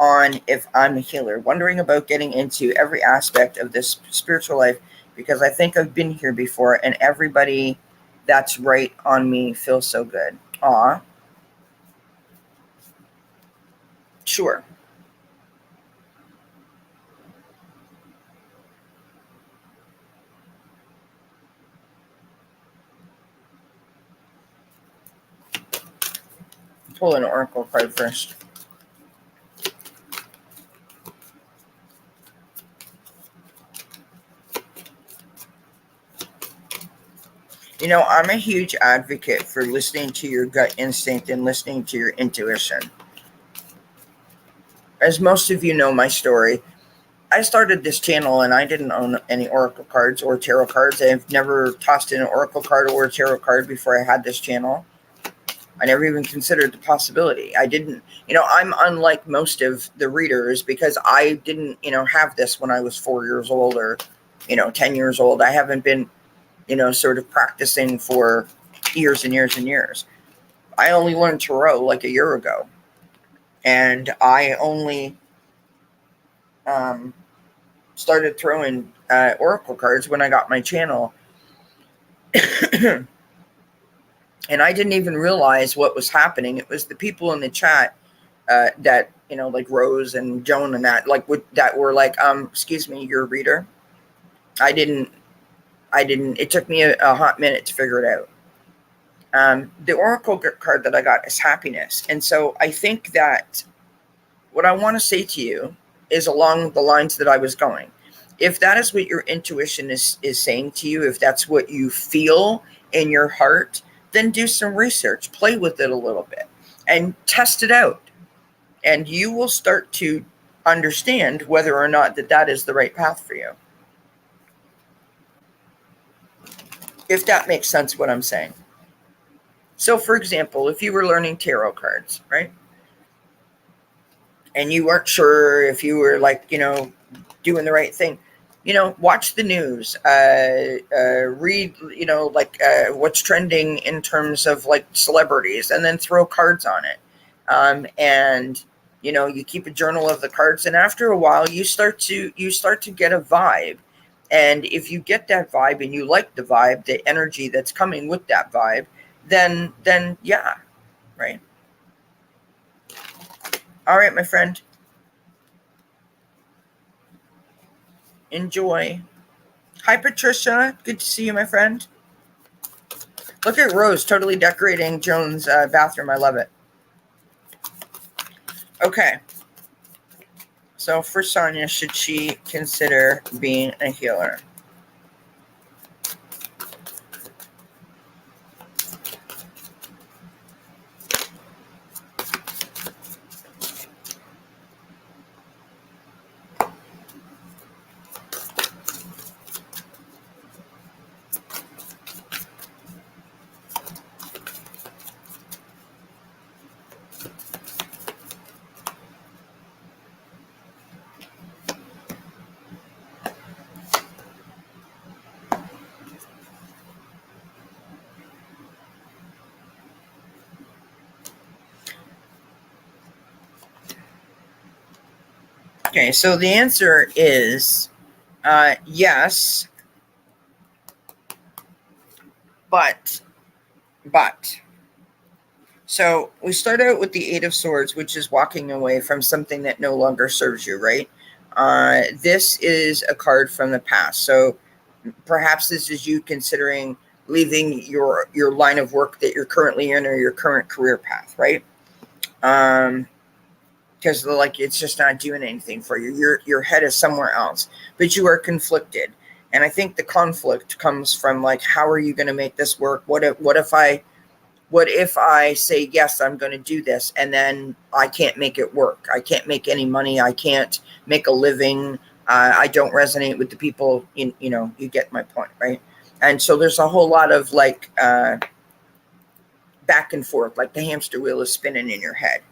on if I'm a healer? Wondering about getting into every aspect of this spiritual life because I think I've been here before and everybody that's right on me feels so good. Aw, sure. Pull an oracle card first. I'm a huge advocate for listening to your gut instinct and listening to your intuition. As most of you know my story, I started this channel and I didn't own any oracle cards or tarot cards. I've never tossed in an oracle card or a tarot card before I had this channel. I never even considered the possibility. I didn't, I'm unlike most of the readers because I didn't, have this when I was 4 years old or, 10 years old. I haven't been, sort of practicing for years and years and years. I only learned tarot like a year ago. And I only started throwing oracle cards when I got my channel. And I didn't even realize what was happening. It was the people in the chat that, like Rose and Joan and that, that were like, excuse me, you're a reader. I didn't, it took me a hot minute to figure it out. The oracle card that I got is happiness. And so I think that what I want to say to you is along the lines that I was going. If that is what your intuition is saying to you, if that's what you feel in your heart, then do some research, play with it a little bit, and test it out. And you will start to understand whether or not that is the right path for you. If that makes sense, what I'm saying. So, for example, if you were learning tarot cards, right? And you weren't sure if you were doing the right thing, watch the news, read, what's trending in terms of like celebrities, and then throw cards on it. And you keep a journal of the cards, and after a while you start to get a vibe. And if you get that vibe and you like the vibe, the energy that's coming with that vibe, then yeah, right? All right, my friend. Enjoy. Hi, Patricia. Good to see you, my friend. Look at Rose totally decorating Joan's bathroom. I love it. Okay. So for Sonia, should she consider being a healer? Okay, so the answer is yes, but. So we start out with the Eight of Swords, which is walking away from something that no longer serves you, right? This is a card from the past. So perhaps this is you considering leaving your line of work that you're currently in, or your current career path, right? Because it's just not doing anything for you. Your head is somewhere else, but you are conflicted. And I think the conflict comes from how are you going to make this work? What if I say, yes, I'm going to do this, and then I can't make it work? I can't make any money. I can't make a living. I don't resonate with the people. You get my point, right? And so there's a whole lot of back and forth, like the hamster wheel is spinning in your head.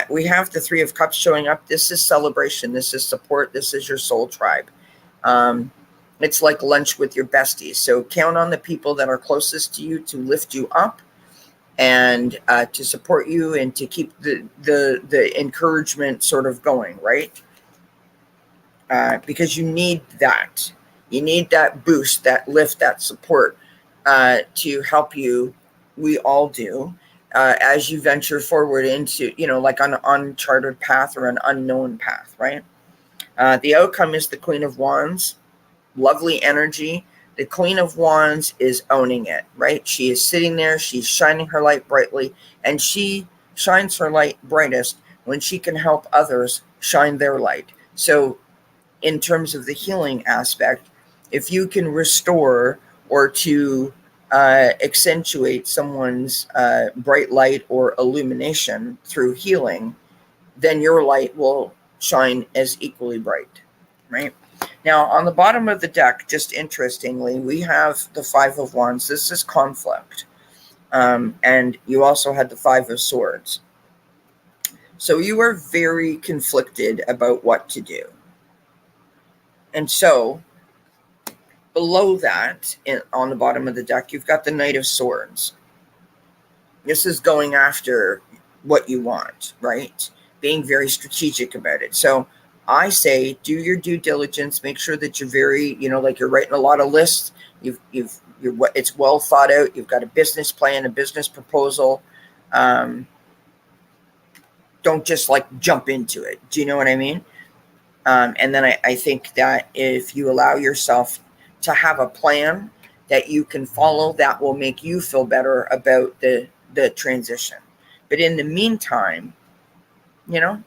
We have the Three of Cups showing up. This is celebration. This is support. This is your soul tribe. It's like lunch with your besties. So count on the people that are closest to you to lift you up, and to support you, and to keep the encouragement sort of going, right? Because you need that. You need that boost, that lift, that support to help you. We all do. As you venture forward into, an uncharted path or an unknown path, right? The outcome is the Queen of Wands. Lovely energy. The Queen of Wands is owning it, right? She is sitting there. She's shining her light brightly, and she shines her light brightest when she can help others shine their light. So in terms of the healing aspect, if you can restore or to accentuate someone's bright light or illumination through healing, then your light will shine as equally bright, right? Now, on the bottom of the deck, just interestingly, we have the Five of Wands. This is conflict. And you also had the Five of Swords. So you are very conflicted about what to do. And so below that, on the bottom of the deck, you've got the Knight of Swords. This is going after what you want, right? Being very strategic about it. So I say, do your due diligence. Make sure that you're very, you're writing a lot of lists. It's well thought out. You've got a business plan, a business proposal. Don't just jump into it. Do you know what I mean? And then I think that if you allow yourself to have a plan that you can follow, that will make you feel better about the transition. But in the meantime,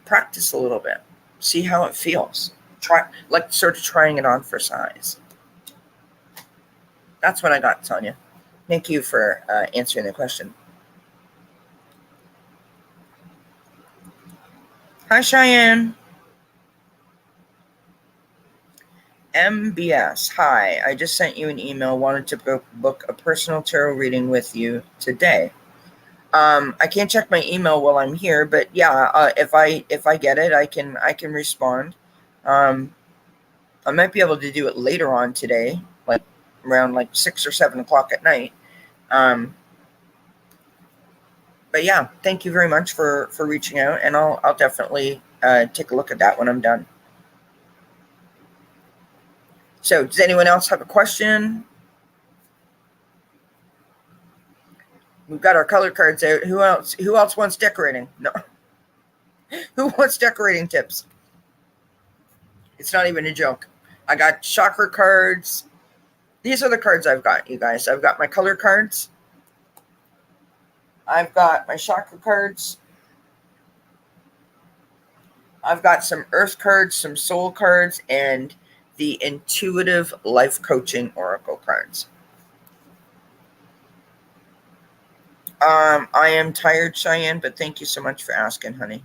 practice a little bit. See how it feels. Try, sort of trying it on for size. That's what I got, Sonia. Thank you for answering the question. Hi, Cheyenne. MBS. Hi, I just sent you an email. Wanted to book a personal tarot reading with you today. I can't check my email while I'm here, but yeah, if I get it, I can respond. I might be able to do it later on today, like around like 6 or 7 o'clock at night. But yeah, thank you very much for reaching out, and I'll definitely take a look at that when I'm done. So, does anyone else have a question? We've got our color cards out. Who else wants decorating? No. Who wants decorating tips? It's not even a joke. I got chakra cards. These are the cards I've got, you guys. I've got my color cards. I've got my chakra cards. I've got some earth cards, some soul cards, and the intuitive life coaching oracle cards. I am tired, Cheyenne, but thank you so much for asking, honey.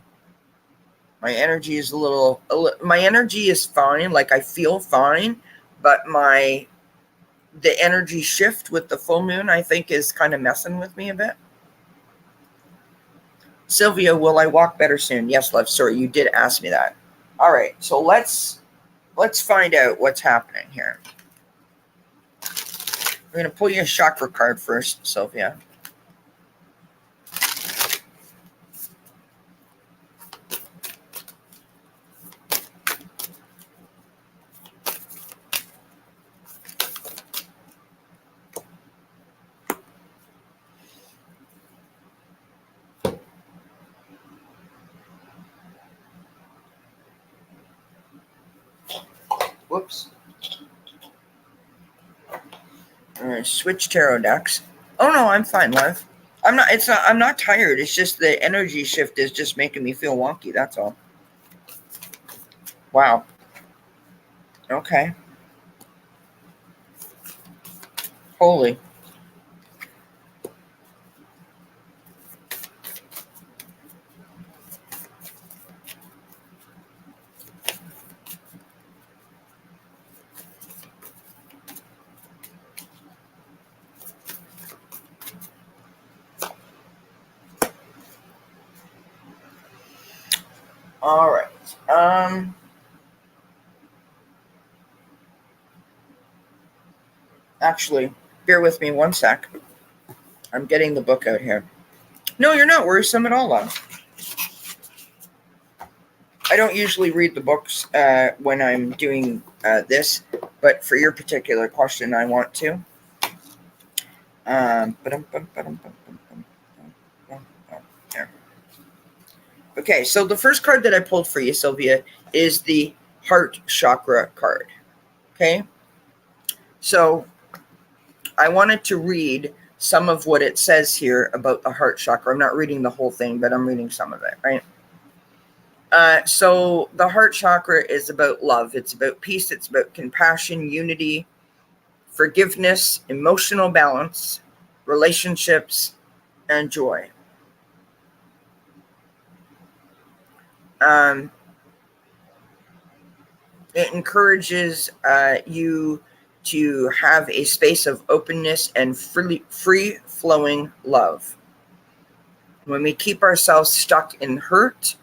My energy is my energy is fine. Like, I feel fine, but the energy shift with the full moon, I think, is kind of messing with me a bit. Sylvia, will I walk better soon? Yes, love. Sorry, you did ask me that. All right, so let's find out what's happening here. We're going to pull you a chakra card first, Sylvia. Whoops. All right, switch tarot decks. Oh no, I'm fine, love. I'm not tired. It's just the energy shift is just making me feel wonky, that's all. Wow. Okay. Holy. All right. Actually, bear with me one sec. I'm getting the book out here. No, you're not worrisome at all, love. I don't usually read the books when I'm doing this, but for your particular question, I want to. Okay, so the first card that I pulled for you, Sylvia, is the heart chakra card. Okay, so I wanted to read some of what it says here about the heart chakra. I'm not reading the whole thing, but I'm reading some of it, right? So the heart chakra is about love. It's about peace. It's about compassion, unity, forgiveness, emotional balance, relationships, and joy. It encourages you to have a space of openness and free-flowing love. When we keep ourselves stuck in hurt,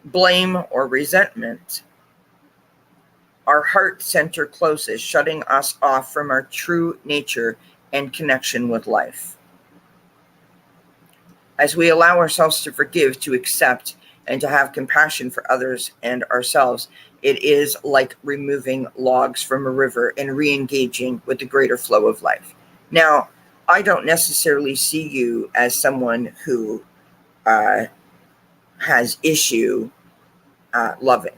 blame, or resentment, our heart center closes, shutting us off from our true nature and connection with life. As we allow ourselves to forgive, to accept, and to have compassion for others and ourselves, it is like removing logs from a river and re-engaging with the greater flow of life. Now, I don't necessarily see you as someone who has issue loving.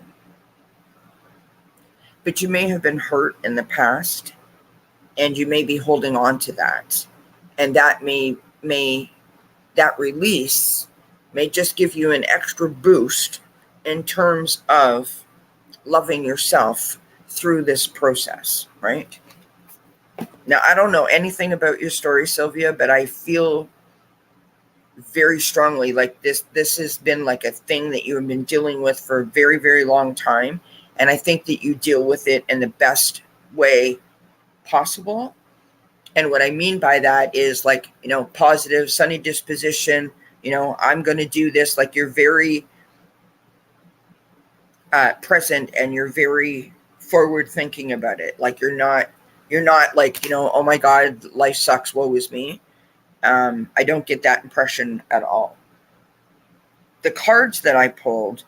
But you may have been hurt in the past, and you may be holding on to that. And that that release may just give you an extra boost in terms of loving yourself through this process, right? Now, I don't know anything about your story, Sylvia, but I feel very strongly like this has been like a thing that you have been dealing with for a very, very long time. And I think that you deal with it in the best way possible. And what I mean by that is like, positive, sunny disposition, I'm going to do this. Like you're very present and you're very forward thinking about it. Like you're not like, oh my God, life sucks, woe is me. I don't get that impression at all. The cards that I pulled,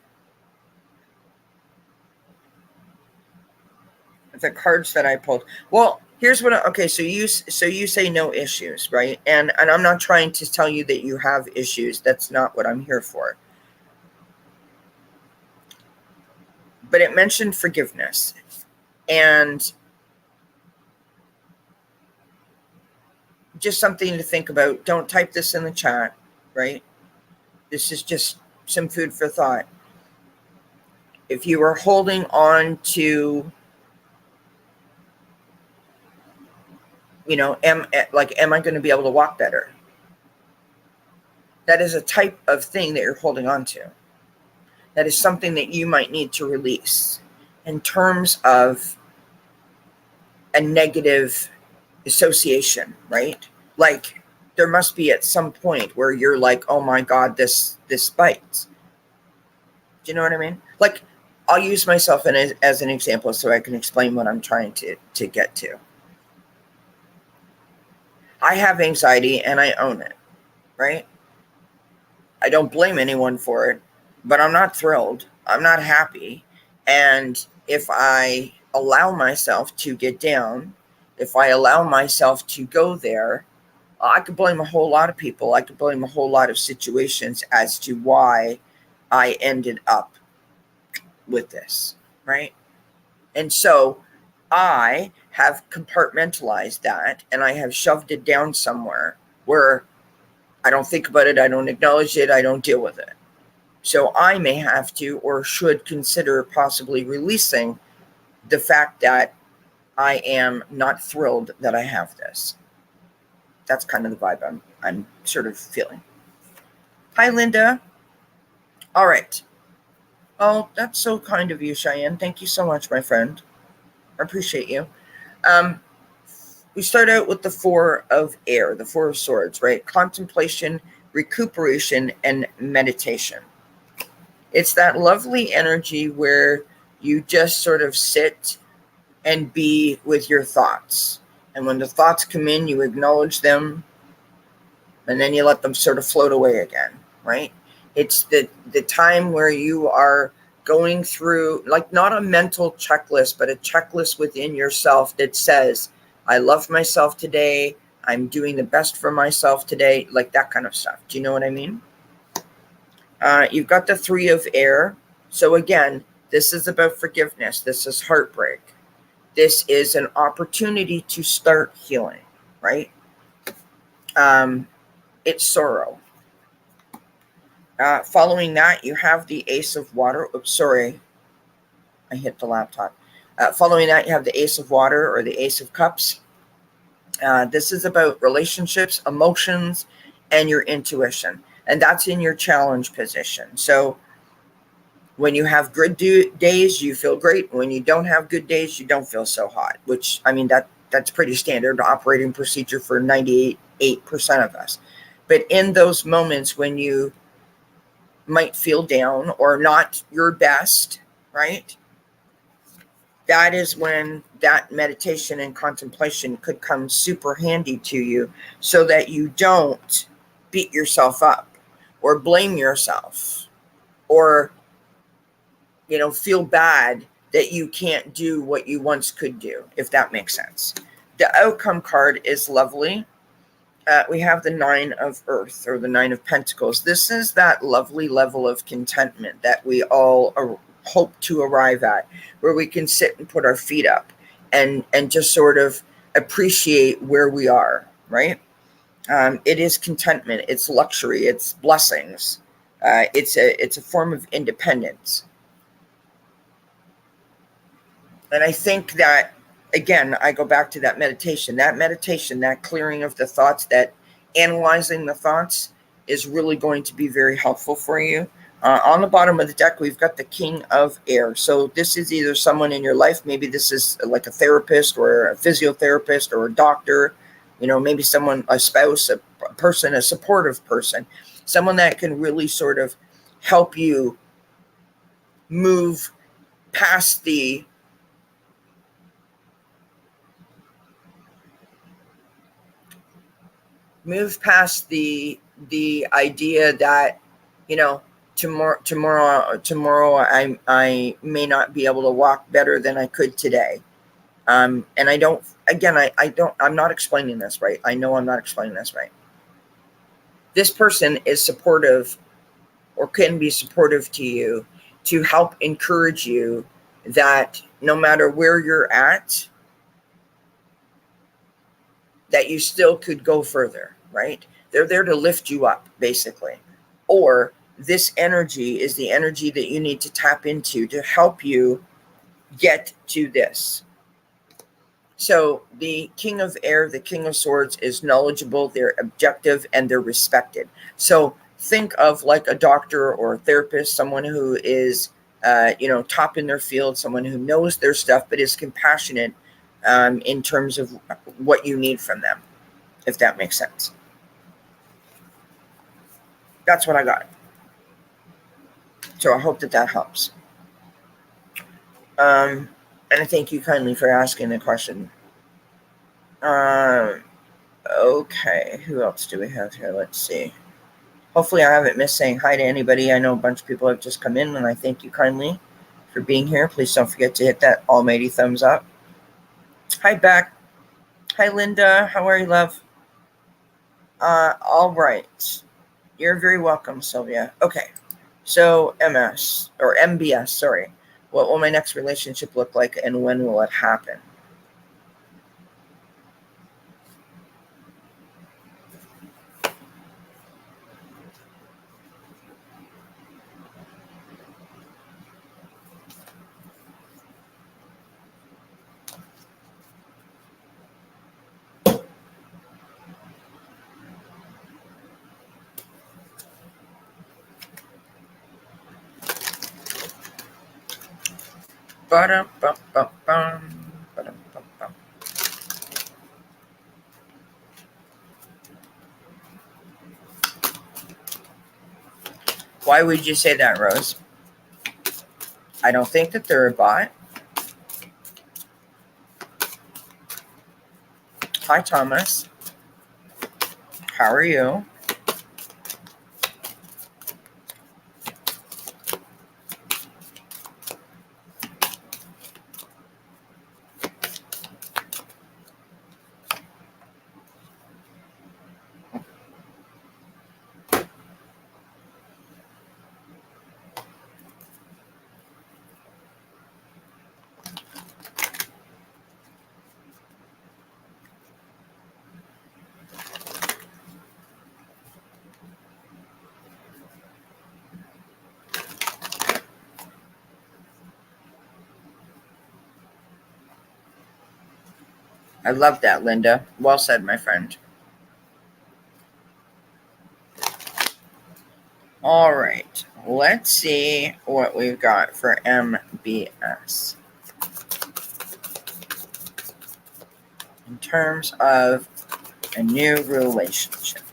well, here's what, okay, so you say no issues, right? And I'm not trying to tell you that you have issues. That's not what I'm here for. But it mentioned forgiveness. And just something to think about. Don't type this in the chat, right? This is just some food for thought. If you are holding on to, am I going to be able to walk better? That is a type of thing that you're holding on to. That is something that you might need to release in terms of a negative association, right? Like there must be at some point where you're like, oh my God, this bites. Do you know what I mean? Like I'll use myself as an example so I can explain what I'm trying to get to. I have anxiety and I own it, right? I don't blame anyone for it, but I'm not thrilled. I'm not happy. And if I allow myself to get down, if I allow myself to go there, I could blame a whole lot of people. I could blame a whole lot of situations as to why I ended up with this, right? And so I have compartmentalized that and I have shoved it down somewhere where I don't think about it, I don't acknowledge it, I don't deal with it. So I may have to or should consider possibly releasing the fact that I am not thrilled that I have this. That's kind of the vibe I'm sort of feeling. Hi, Linda. All right. Oh, that's so kind of you, Cheyenne. Thank you so much, my friend. I appreciate you. We start out with the Four of Air, the Four of Swords, right? Contemplation, recuperation, and meditation. It's that lovely energy where you just sort of sit and be with your thoughts. And when the thoughts come in, you acknowledge them, and then you let them sort of float away again, right? It's the time where you are going through, like not a mental checklist, but a checklist within yourself that says, I love myself today. I'm doing the best for myself today, like that kind of stuff. Do you know what I mean? You've got the Three of Air. So again, this is about forgiveness. This is heartbreak. This is an opportunity to start healing, right? It's sorrow. Following that, you have the Ace of Water. Oops, sorry. I hit the laptop. Following that, you have the Ace of Water or the Ace of Cups. This is about relationships, emotions, and your intuition. And that's in your challenge position. So when you have good days, you feel great. When you don't have good days, you don't feel so hot, which, I mean, that's pretty standard operating procedure for 98% of us. But in those moments when you might feel down or not your best, right? That is when that meditation and contemplation could come super handy to you so that you don't beat yourself up or blame yourself or, feel bad that you can't do what you once could do, if that makes sense. The outcome card is lovely. We have the Nine of Earth or the Nine of Pentacles. This is that lovely level of contentment that we all hope to arrive at, where we can sit and put our feet up and just sort of appreciate where we are, right? It is contentment. It's luxury. It's blessings. It's a form of independence. And I think that again, I go back to that meditation, that clearing of the thoughts, that analyzing the thoughts is really going to be very helpful for you. On the bottom of the deck, we've got the King of Air. So this is either someone in your life, maybe this is like a therapist or a physiotherapist or a doctor, maybe someone, a spouse, a person, a supportive person, someone that can really sort of help you move past the idea that, tomorrow I may not be able to walk better than I could today. And I don't, again, I'm not explaining this right. I know I'm not explaining this right. This person is supportive, or can be supportive to you, to help encourage you that no matter where you're at, that you still could go further, right? They're there to lift you up, basically. Or this energy is the energy that you need to tap into to help you get to this. So the King of Air, the King of Swords, is knowledgeable, they're objective, and they're respected. So think of like a doctor or a therapist, someone who is, top in their field, someone who knows their stuff, but is compassionate in terms of what you need from them, if that makes sense. That's what I got. So I hope that helps. And I thank you kindly for asking the question. Okay, who else do we have here? Let's see. Hopefully I haven't missed saying hi to anybody. I know a bunch of people have just come in, and I thank you kindly for being here. Please don't forget to hit that almighty thumbs up. Hi, Beck. Hi, Linda. How are you, love? All right. You're very welcome, Sylvia. Okay. So MS, or MBS, sorry. What will my next relationship look like, and when will it happen? Why would you say that, Rose? I don't think that they're a bot. Hi, Thomas. How are you? I love that, Linda. Well said, my friend. All right. Let's see what we've got for MBS. In terms of a new relationship,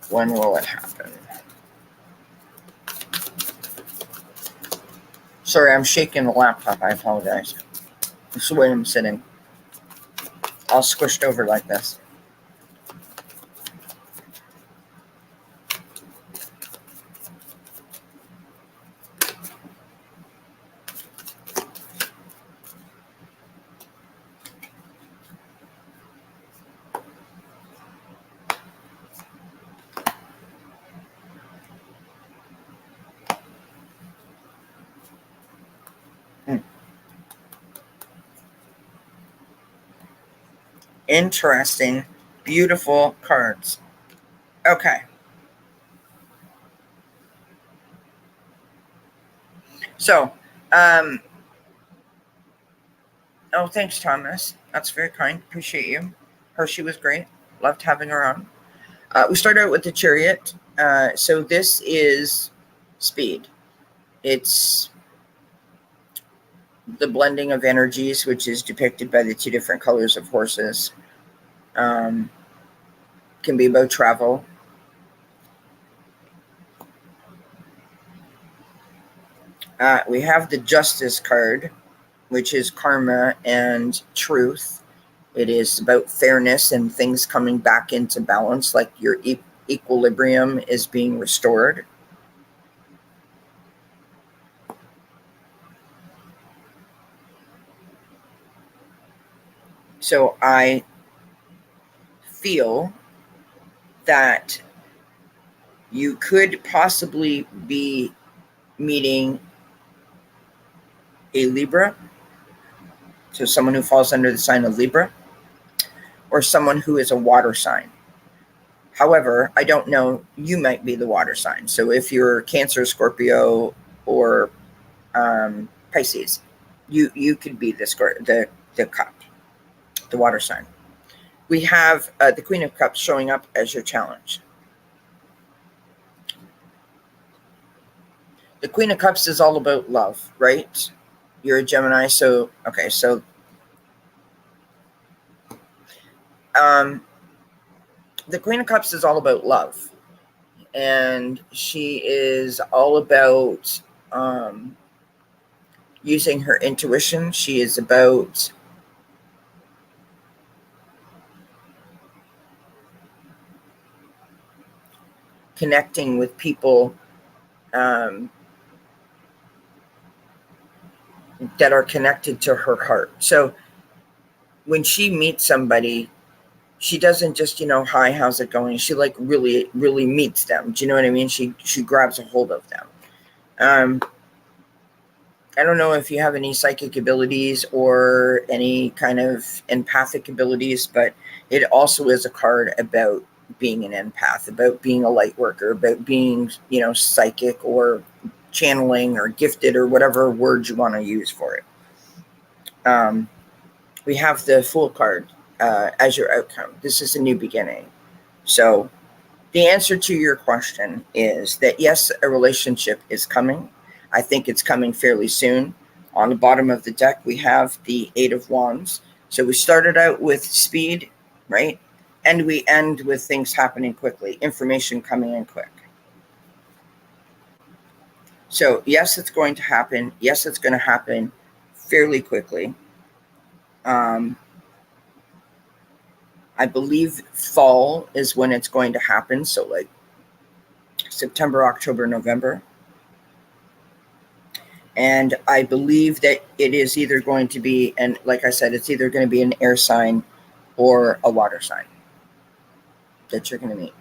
when will it happen? Sorry, I'm shaking the laptop. I apologize. This is the way I'm sitting. All squished over like this. Interesting, beautiful cards. Okay. So, Oh, thanks, Thomas. That's very kind. Appreciate you. Hershey was great. Loved having her on. We start out with the Chariot. So this is speed. It's the blending of energies, which is depicted by the two different colors of horses. Can be about travel. We have the Justice card, which is karma and truth. It is about fairness and things coming back into balance, like your equilibrium is being restored. So I feel that you could possibly be meeting a Libra, so someone who falls under the sign of Libra, or someone who is a water sign. However, I don't know, you might be the water sign. So if you're Cancer, Scorpio, or Pisces, you could be the cup, the water sign. We have the Queen of Cups showing up as your challenge. The Queen of Cups is all about love, right? You're a Gemini, so okay, so the Queen of Cups is all about love, and she is all about using her intuition. She is about connecting with people that are connected to her heart. So when she meets somebody, she doesn't just, hi, how's it going? She like really, really meets them. Do you know what I mean? She grabs a hold of them. I don't know if you have any psychic abilities or any kind of empathic abilities, but it also is a card about being an empath, about being a light worker, about being, psychic or channeling or gifted or whatever word you want to use for it. We have the Fool card as your outcome. This is a new beginning. So the answer to your question is that yes, a relationship is coming. I think it's coming fairly soon. On the bottom of the deck, we have the Eight of Wands. So we started out with speed, right? And we end with things happening quickly, information coming in quick. So yes, it's going to happen. Yes, it's going to happen fairly quickly. I believe fall is when it's going to happen. So like September, October, November. And I believe that it is either going to be, and like I said, it's either going to be an air sign or a water sign that you're going to meet.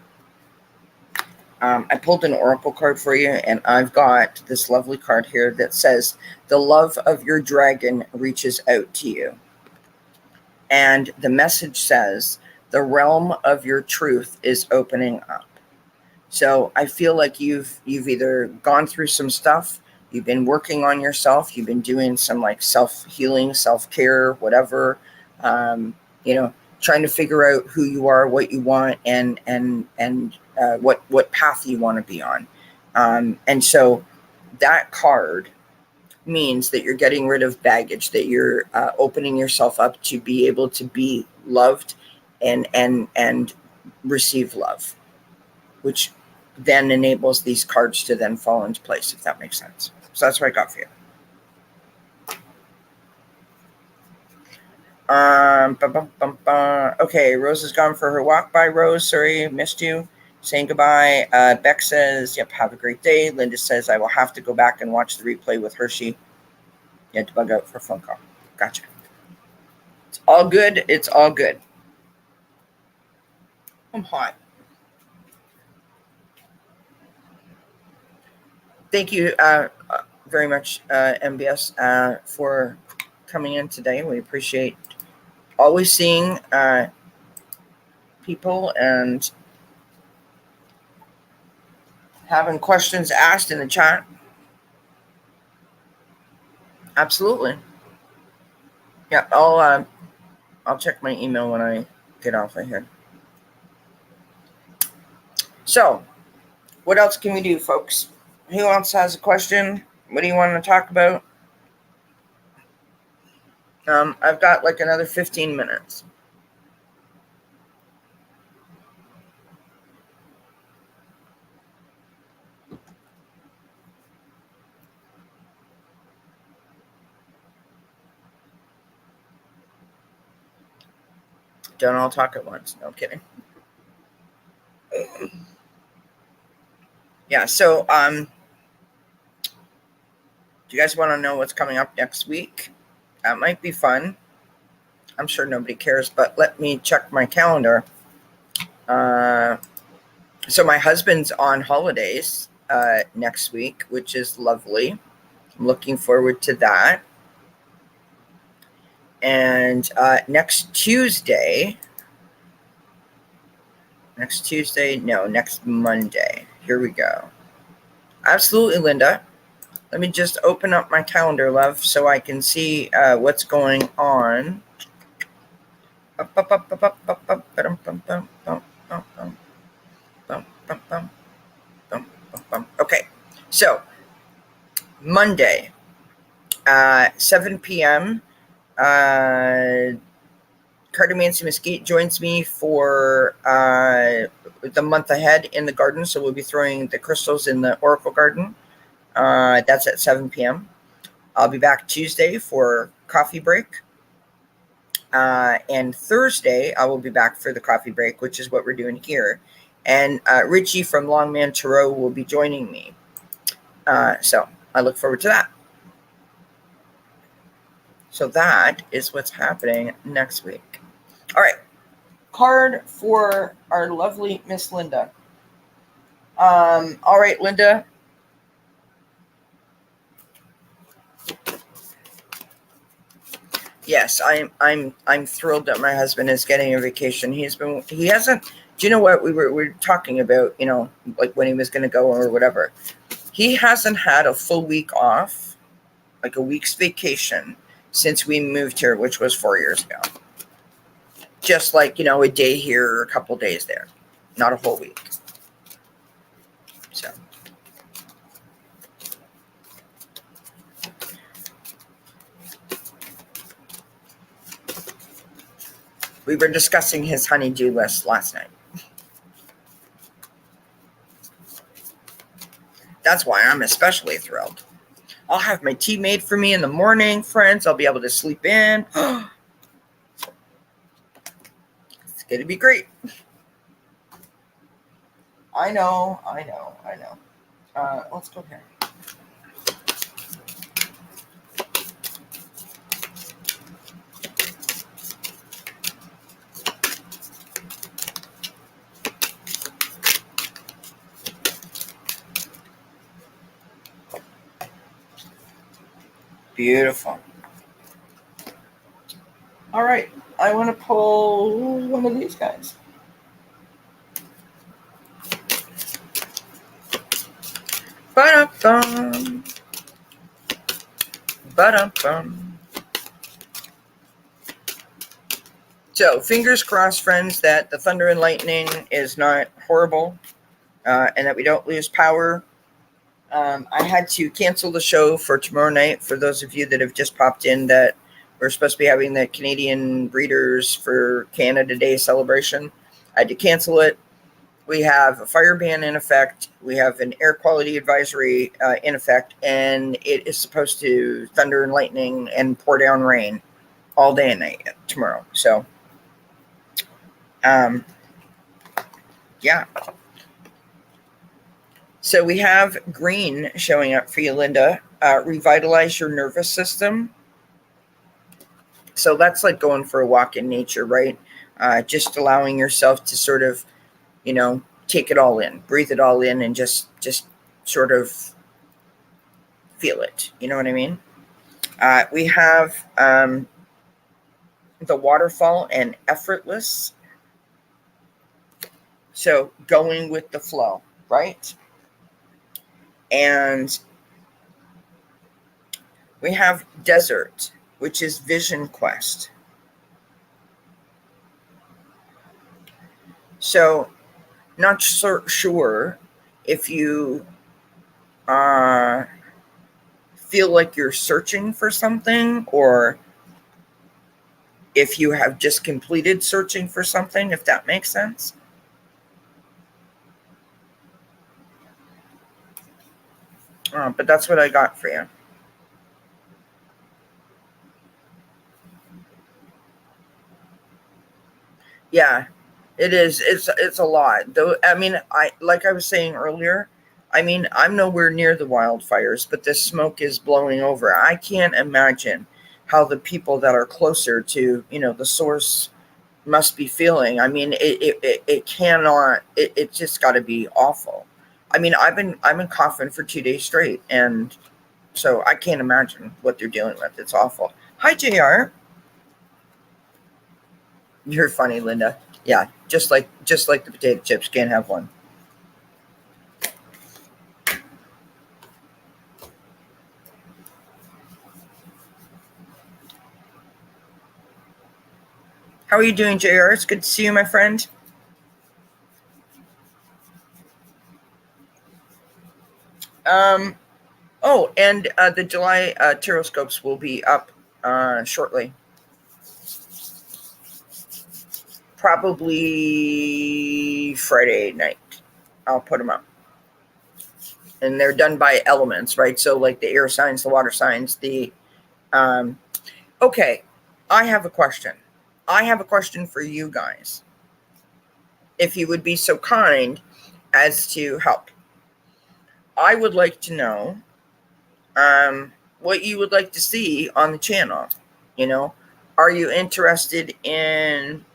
I pulled an oracle card for you, and I've got this lovely card here that says, the love of your dragon reaches out to you. And the message says, the realm of your truth is opening up. So I feel like you've either gone through some stuff, you've been working on yourself, you've been doing some like self-healing, self-care, whatever, trying to figure out who you are, what you want, and what path you want to be on. And so that card means that you're getting rid of baggage, that you're opening yourself up to be able to be loved and receive love, which then enables these cards to then fall into place, if that makes sense. So that's what I got for you. Okay, Rose is gone for her walk. Bye, Rose. Sorry, missed you. Saying goodbye. Beck says, yep, have a great day. Linda says, I will have to go back and watch the replay with Hershey. You had to bug out for a phone call. Gotcha. It's all good. It's all good. I'm hot. Thank you very much, MBS, for coming in today. We appreciate always seeing people and having questions asked in the chat. Absolutely. Yeah, I'll check my email when I get off of here. So, what else can we do, folks? Who else has a question? What do you want to talk about? I've got like another 15 minutes. Don't all talk at once. No, I'm kidding. Yeah, so do you guys want to know what's coming up next week? That might be fun. I'm sure nobody cares, but let me check my calendar. So my husband's on holidays next week, which is lovely. I'm looking forward to that. And next Monday. Here we go. Absolutely, Linda. Let me just open up my calendar, love, so I can see what's going on. Okay, so Monday, 7 p.m., Cartomancy Mesquite joins me for the month ahead in the garden. So we'll be throwing the crystals in the Oracle Garden. That's at 7 p.m. I'll be back Tuesday for coffee break. And Thursday, I will be back for the coffee break, which is what we're doing here. And Richie from Longman Tarot will be joining me. So I look forward to that. So that is what's happening next week. All right. Card for our lovely Miss Linda. All right, Linda. Yes, I'm thrilled that my husband is getting a vacation. He hasn't. Do you know what we were talking about? You know, like when he was going to go or whatever. He hasn't had a full week off, like a week's vacation, since we moved here, which was 4 years ago. Just like, you know, a day here or a couple days there, not a whole week. So. We were discussing his honey-do list last night. That's why I'm especially thrilled. I'll have my tea made for me in the morning, friends. I'll be able to sleep in. It's going to be great. I know. Let's go here. Beautiful. All right. I want to pull one of these guys. Ba-dum-bum. Ba-dum-bum. So, fingers crossed, friends, that the thunder and lightning is not horrible and that we don't lose power. I had to cancel the show for tomorrow night for those of you that have just popped in that we're supposed to be having the Canadian Breeders for Canada Day celebration. I had to cancel it. We have a fire ban in effect. We have an air quality advisory in effect, and it is supposed to thunder and lightning and pour down rain all day and night tomorrow. So, yeah. So we have green showing up for you, Linda. Revitalize your nervous system. So that's like going for a walk in nature, right? Just allowing yourself to sort of, you know, take it all in, breathe it all in, and just sort of feel it. You know what I mean? We have the waterfall and effortless. So going with the flow, right? And we have desert. which is Vision Quest. So, not sure if you feel like you're searching for something, or if you have just completed searching for something, if that makes sense. But that's what I got for you. Yeah, it is. It's a lot. Though I mean, like I was saying earlier, I mean, I'm nowhere near the wildfires, but the smoke is blowing over. I can't imagine how the people that are closer to, the source must be feeling. I mean, it cannot. It just got to be awful. I mean, I've been coughing for 2 days straight, and so I can't imagine what they're dealing with. It's awful. Hi, Jr. You're funny, Linda. Yeah, just like the potato chips, can't have one. How are you doing, JR? It's good to see you, my friend. Um, oh, and the July Teroscopes will be up shortly. Probably Friday night. I'll put them up. And they're done by elements, right? So, like the air signs, the water signs, the. Okay, I have a question. I have a question for you guys. If you would be so kind as to help. I would like to know what you would like to see on the channel. You know, are you interested in,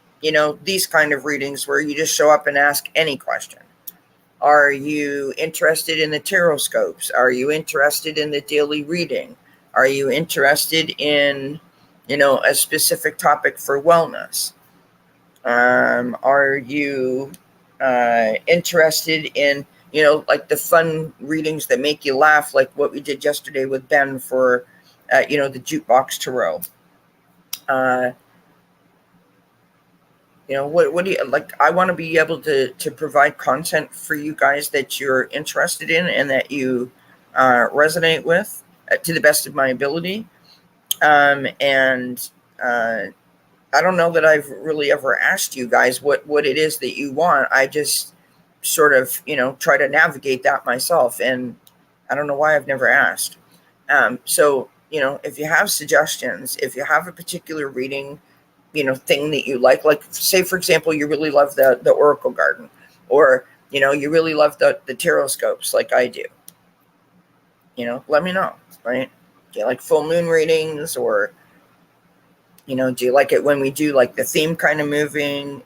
these kind of readings where you just show up and ask any question? Are you interested in the tarot scopes? Are you interested in the daily reading? Are you interested in, a specific topic for wellness? Are you interested in, like the fun readings that make you laugh, like what we did yesterday with Ben for, the jukebox tarot? What do you like? I want to be able to provide content for you guys that you're interested in and that you resonate with to the best of my ability. And I don't know that I've really ever asked you guys what it is that you want. I just sort of, try to navigate that myself. And I don't know why I've never asked. So, if you have suggestions, if you have a particular reading, thing that you like say, for example, you really love the Oracle Garden, or, you really love the tarot scopes like I do, let me know, right? Do you like full moon readings, or, do you like it when we do like the theme kind of moving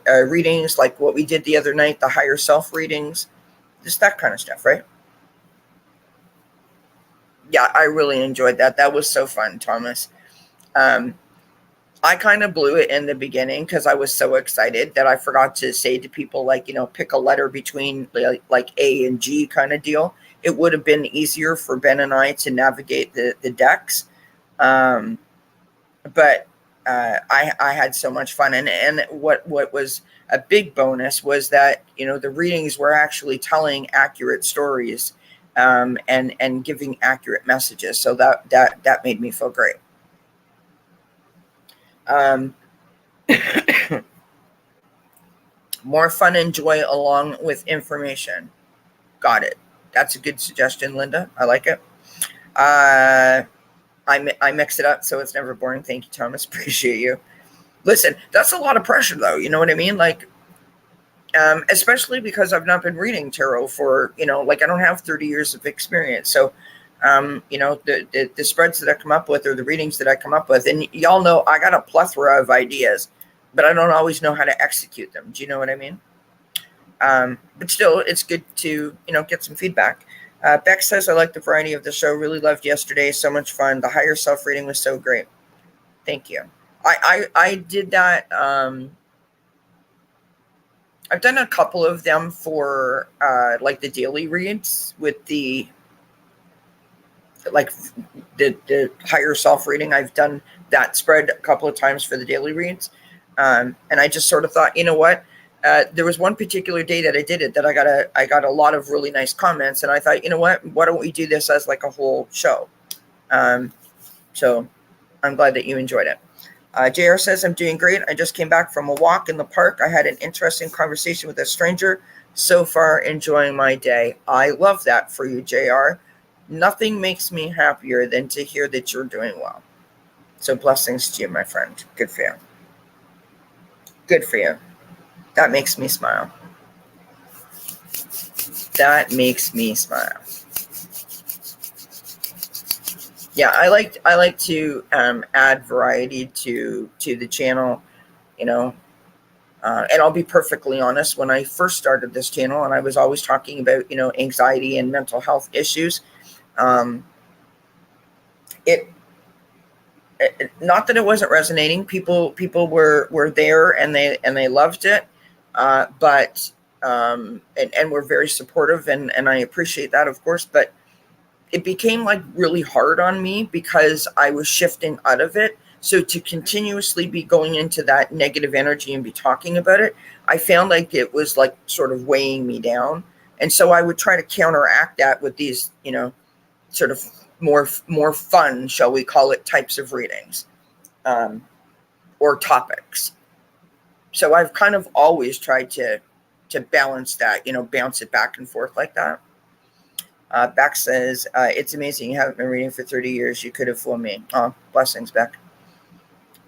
readings, like what we did the other night, the higher self readings, just that kind of stuff, right? Yeah, I really enjoyed that. That was so fun, Thomas. Um, I kind of blew it in the beginning because I was so excited that I forgot to say to people, like, pick a letter between like A and G kind of deal. It would have been easier for Ben and I to navigate the decks. Um, but I had so much fun. And what was a big bonus was that, the readings were actually telling accurate stories, and giving accurate messages. So that made me feel great. Um, More fun and joy along with information. Got it. That's a good suggestion, Linda. I like it. I mix it up so it's never boring. Thank you, Thomas. Appreciate you. Listen, that's a lot of pressure, though. You know what I mean? Like, especially because I've not been reading tarot for, like I don't have 30 years of experience. So, the spreads that I come up with, or the readings that I come up with, and y'all know I got a plethora of ideas, but I don't always know how to execute them. Do you know what I mean? But still, it's good to, get some feedback. Beck says, I like the variety of the show. Really loved yesterday. So much fun. The higher self reading was so great. Thank you. I did that. I've done a couple of them for like the daily reads with the like the higher self reading. I've done that spread a couple of times for the daily reads. And I just sort of thought, you know what? There was one particular day that I did it that I got a lot of really nice comments, and I thought, you know what? Why don't we do this as like a whole show? So I'm glad that you enjoyed it. JR says, I'm doing great. I just came back from a walk in the park. I had an interesting conversation with a stranger. So far, enjoying my day. I love that for you, JR. Nothing makes me happier than to hear that you're doing well. So blessings to you, my friend. Good for you. Good for you. That makes me smile. That makes me smile. Yeah, I like to add variety to the channel, you know. And I'll be perfectly honest, when I first started this channel and I was always talking about, you know, anxiety and mental health issues, it not that it wasn't resonating. People were there and they loved it, but and were very supportive, and I appreciate that, of course. But it became like really hard on me because I was shifting out of it. So to continuously be going into that negative energy and be talking about it, I found like it was like sort of weighing me down. And so I would try to counteract that with these, you know, sort of more fun, shall we call it, types of readings, or topics. So I've kind of always tried to balance that, you know, bounce it back and forth like that. Beck says, it's amazing. You haven't been reading for 30 years. You could have fooled me. Oh, blessings, Beck.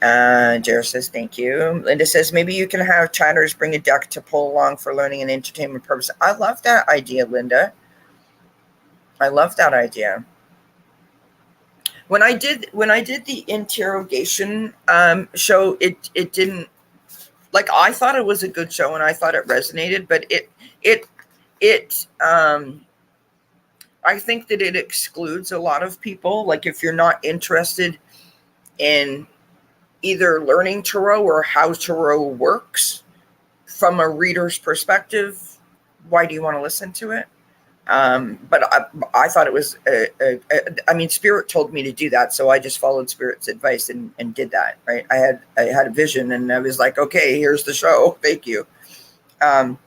Jared says, thank you. Linda says, maybe you can have chatters bring a deck to pull along for learning and entertainment purposes. I love that idea, Linda. I love that idea. When I did the interrogation show, it didn't, like, I thought it was a good show and I thought it resonated, but it I think that it excludes a lot of people. Like, if you're not interested in either learning tarot or how tarot works from a reader's perspective, why do you want to listen to it? But I thought it was, I mean, Spirit told me to do that, so I just followed Spirit's advice and did that, right? I had a vision, and I was like, okay, here's the show. Thank you. But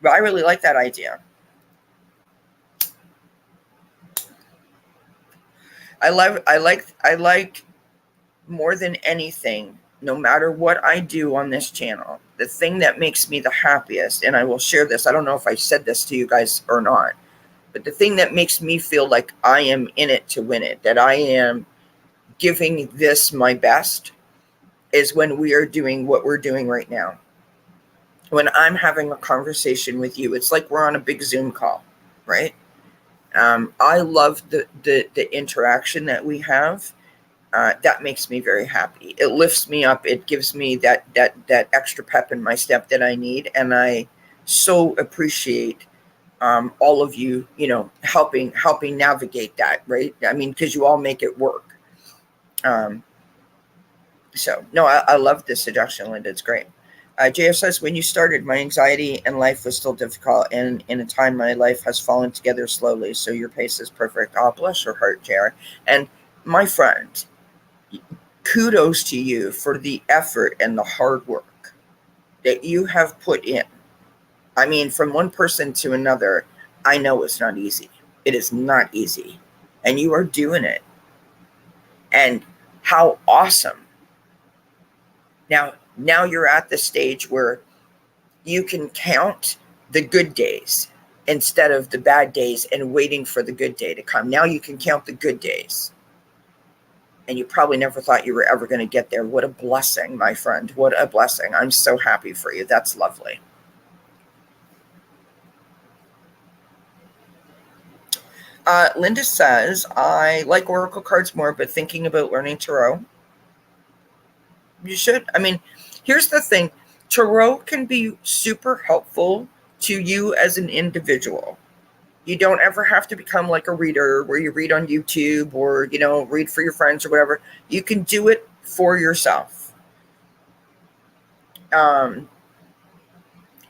I really like that idea. I like more than anything, no matter what I do on this channel, the thing that makes me the happiest, and I will share this, I don't know if I said this to you guys or not, but the thing that makes me feel like I am in it to win it, that I am giving this my best, is when we are doing what we're doing right now. When I'm having a conversation with you, it's like we're on a big Zoom call, right? I love the interaction that we have. That makes me very happy. It lifts me up. It gives me that extra pep in my step that I need, and I so appreciate all of you, you know, helping navigate that, right? I mean, because you all make it work. So no, I love this seduction, Linda. It's great. JF says, when you started, my anxiety and life was still difficult, and in a time my life has fallen together slowly. So your pace is perfect. Oh, bless your heart, JR. And my friend, kudos to you for the effort and the hard work that you have put in. I mean, from one person to another, I know it's not easy. It is not easy. And you are doing it. And how awesome. Now you're at the stage where you can count the good days instead of the bad days and waiting for the good day to come. Now you can count the good days. And you probably never thought you were ever going to get there. What a blessing, my friend. What a blessing. I'm so happy for you. That's lovely. Linda says, I like Oracle cards more, but thinking about learning Tarot. You should. I mean, here's the thing. Tarot can be super helpful to you as an individual. You don't ever have to become like a reader where you read on YouTube or, you know, read for your friends or whatever. You can do it for yourself.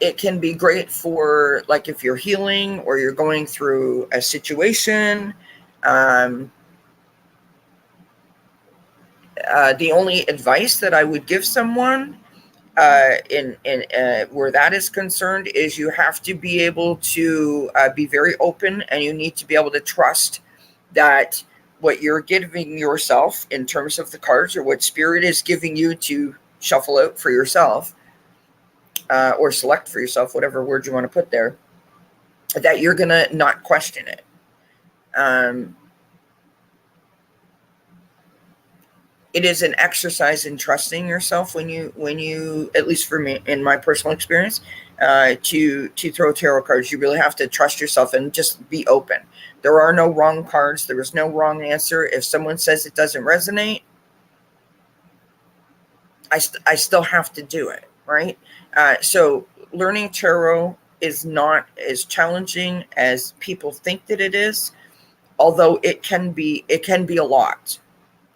It can be great for, like, if you're healing or you're going through a situation. The only advice that I would give someone in where that is concerned is you have to be able to be very open, and you need to be able to trust that what you're giving yourself in terms of the cards, or what spirit is giving you to shuffle out for yourself, or select for yourself, whatever word you want to put there, that you're going to not question it. It is an exercise in trusting yourself when you, at least for me, in my personal experience, to throw tarot cards. You really have to trust yourself and just be open. There are no wrong cards. There is no wrong answer. If someone says it doesn't resonate, I still have to do it, right? So learning tarot is not as challenging as people think that it is, although it can be a lot,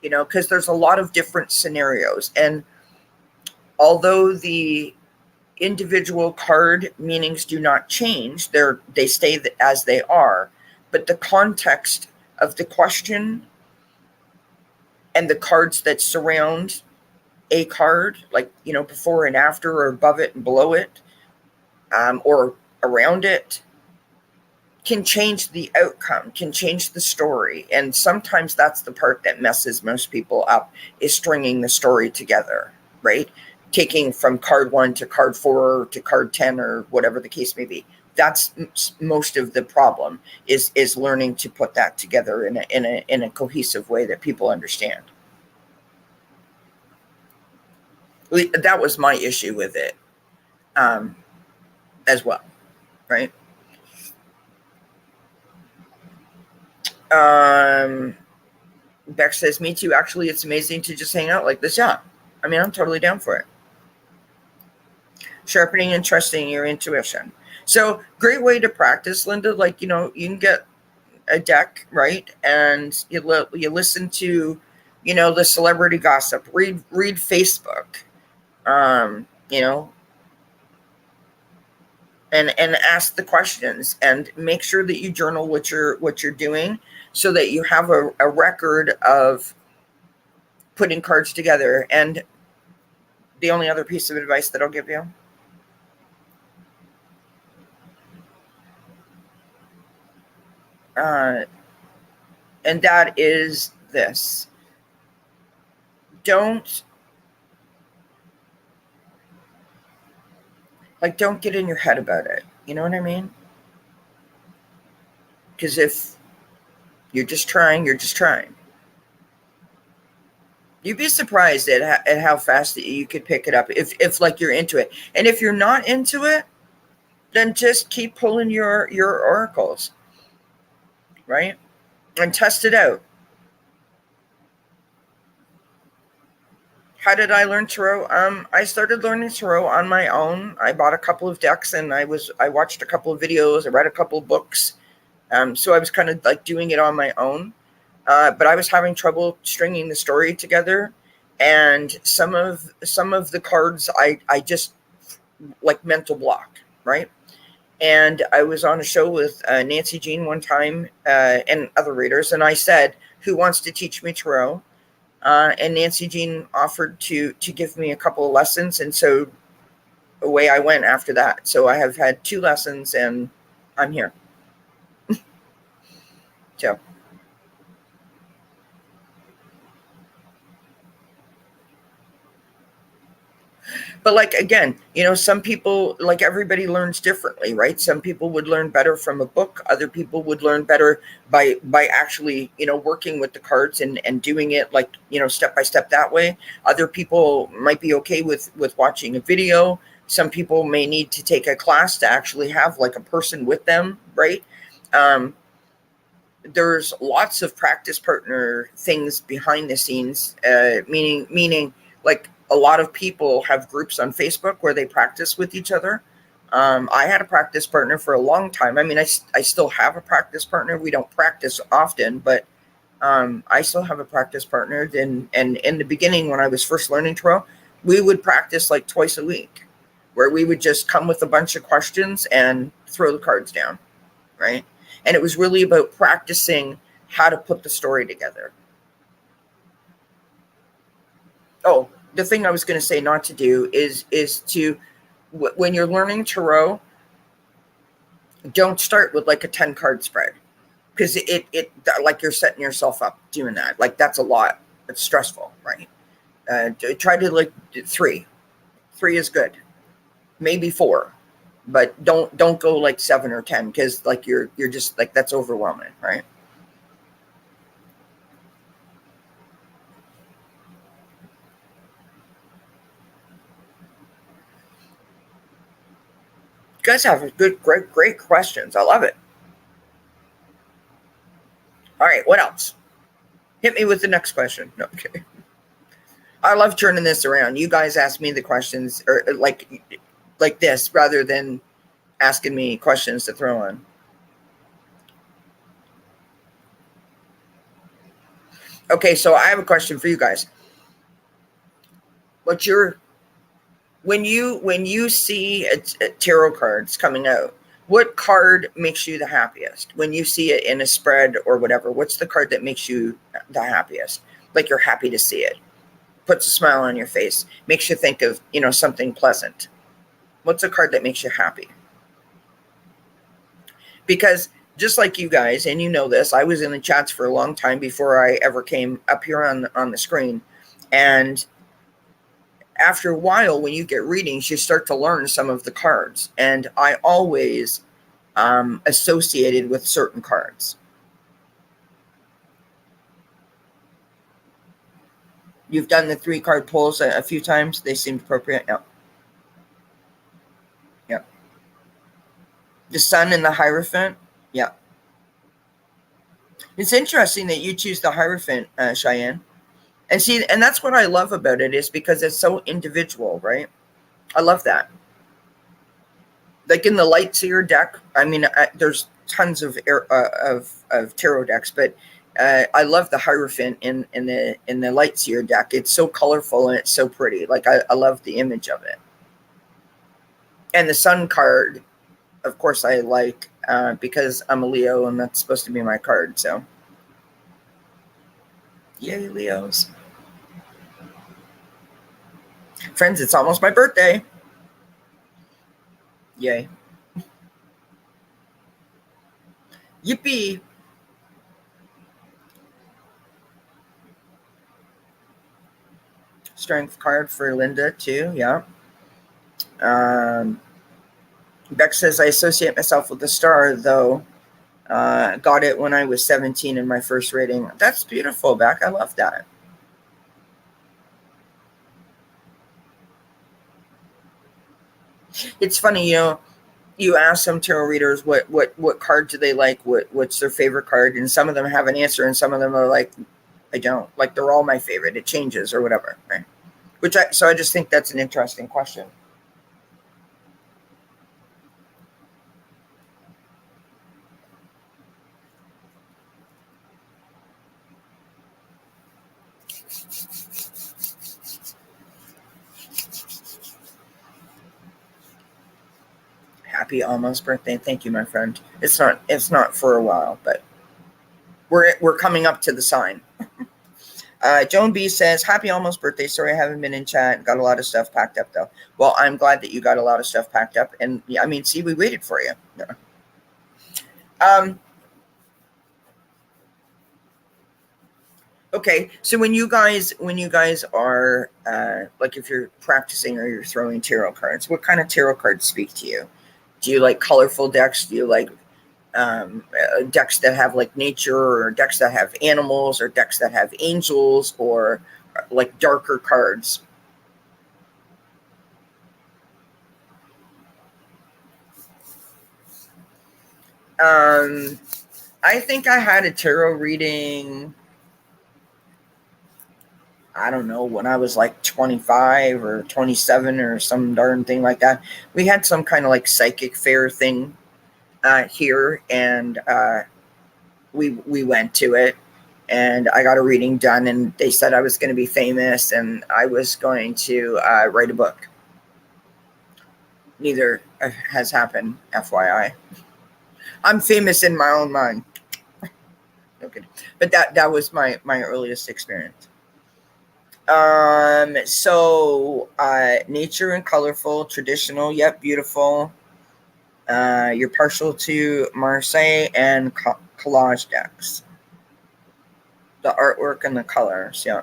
because there's a lot of different scenarios. And although the individual card meanings do not change, they stay as they are, but the context of the question and the cards that surround a card, like, before and after, or above it and below it, or around it, can change the outcome, can change the story. And sometimes that's the part that messes most people up, is stringing the story together, right? Taking from card 1 to card 4 to card 10, or whatever the case may be. That's most of the problem, is learning to put that together in a cohesive way that people understand. That was my issue with it, as well, right? Beck says, me too. Actually, it's amazing to just hang out like this. Yeah, I mean, I'm totally down for it. Sharpening and trusting your intuition. So, great way to practice, Linda. Like, you can get a deck, right? And you listen to, the celebrity gossip. Read Facebook. And ask the questions, and make sure that you journal what you're doing, so that you have a record of putting cards together. And the only other piece of advice that I'll give you, and that is this: don't get in your head about it. You know what I mean? Because if you're just trying, you're just trying. You'd be surprised at how fast that you could pick it up if like you're into it. And if you're not into it, then just keep pulling your oracles, right? And test it out. How did I learn tarot? I started learning tarot on my own. I bought a couple of decks, and I watched a couple of videos. I read a couple of books. So I was kind of like doing it on my own. But I was having trouble stringing the story together, and some of the cards I just like mental block, right? And I was on a show with Nancy Jean one time, and other readers, and I said, "Who wants to teach me tarot?" And Nancy Jean offered to give me a couple of lessons, and so away I went after that. So I have had 2 lessons, and I'm here. So. But like, again, some people, like, everybody learns differently, right? Some people would learn better from a book. Other people would learn better by actually, working with the cards and doing it like, step by step that way. Other people might be okay with watching a video. Some people may need to take a class to actually have like a person with them, right? There's lots of practice partner things behind the scenes, meaning like, a lot of people have groups on Facebook where they practice with each other. I had a practice partner for a long time. I mean, I still have a practice partner. We don't practice often, but I still have a practice partner. And in the beginning, when I was first learning tarot, we would practice like twice a week, where we would just come with a bunch of questions and throw the cards down, right? And it was really about practicing how to put the story together. Oh, the thing I was going to say not to do is to, when you're learning tarot, don't start with like a 10 card spread, because it like you're setting yourself up doing that. Like that's a lot. It's stressful, right? Try to like three is good, maybe 4, but don't go like 7 or 10, because like you're just like, that's overwhelming, right? You guys have great questions. I love it. All right, what else? Hit me with the next question. No, okay. I love turning this around. You guys ask me the questions, or like this, rather than asking me questions to throw on. Okay, so I have a question for you guys. What's your, when you see tarot cards coming out, what card makes you the happiest when you see it in a spread or whatever? What's the card that makes you the happiest? Like you're happy to see it, puts a smile on your face, makes you think of, something pleasant. What's a card that makes you happy? Because just like you guys, and you know this, I was in the chats for a long time before I ever came up here on the screen. And after a while, when you get readings, you start to learn some of the cards. And I always associated with certain cards. You've done the 3 card pulls a few times. They seemed appropriate. Yep. Yep. The Sun and the Hierophant. Yep. It's interesting that you choose the Hierophant, Cheyenne. And see, and that's what I love about it, is because it's so individual, right? I love that. Like in the Lightseer deck, I mean, there's tons of tarot decks, but I love the Hierophant in the Lightseer deck. It's so colorful and it's so pretty. Like I love the image of it. And the Sun card, of course, I like because I'm a Leo and that's supposed to be my card. So, yay, Leos. Friends, it's almost my birthday. Yay. Yippee. Strength card for Linda, too. Yeah. Beck says, I associate myself with the star, though. Got it when I was 17 in my first reading. That's beautiful, Beck. I love that. It's funny, you ask some tarot readers what card do they like, what's their favorite card, and some of them have an answer, and some of them are like, I don't. Like, they're all my favorite. It changes or whatever, right? So I just think that's an interesting question. Happy almost birthday. Thank you, my friend. It's not for a while, but we're coming up to the sign. Joan B says, happy almost birthday. Sorry I haven't been in chat. Got a lot of stuff packed up, though. Well, I'm glad that you got a lot of stuff packed up. And I mean, see, we waited for you. Yeah. Okay, so when you guys are like, if you're practicing or you're throwing tarot cards, what kind of tarot cards speak to you? Do you like colorful decks? Do you like decks that have like nature, or decks that have animals, or decks that have angels, or like darker cards? I think I had a tarot reading, I don't know, when I was like 25 or 27 or some darn thing like that. We had some kind of like psychic fair thing here, and we went to it, and I got a reading done, and they said I was going to be famous and I was going to write a book. Neither has happened, FYI. I'm famous in my own mind. no good. But that was my earliest experience. So nature and colorful, traditional yet beautiful. You're partial to Marseille and collage decks. The artwork and the colors, yeah.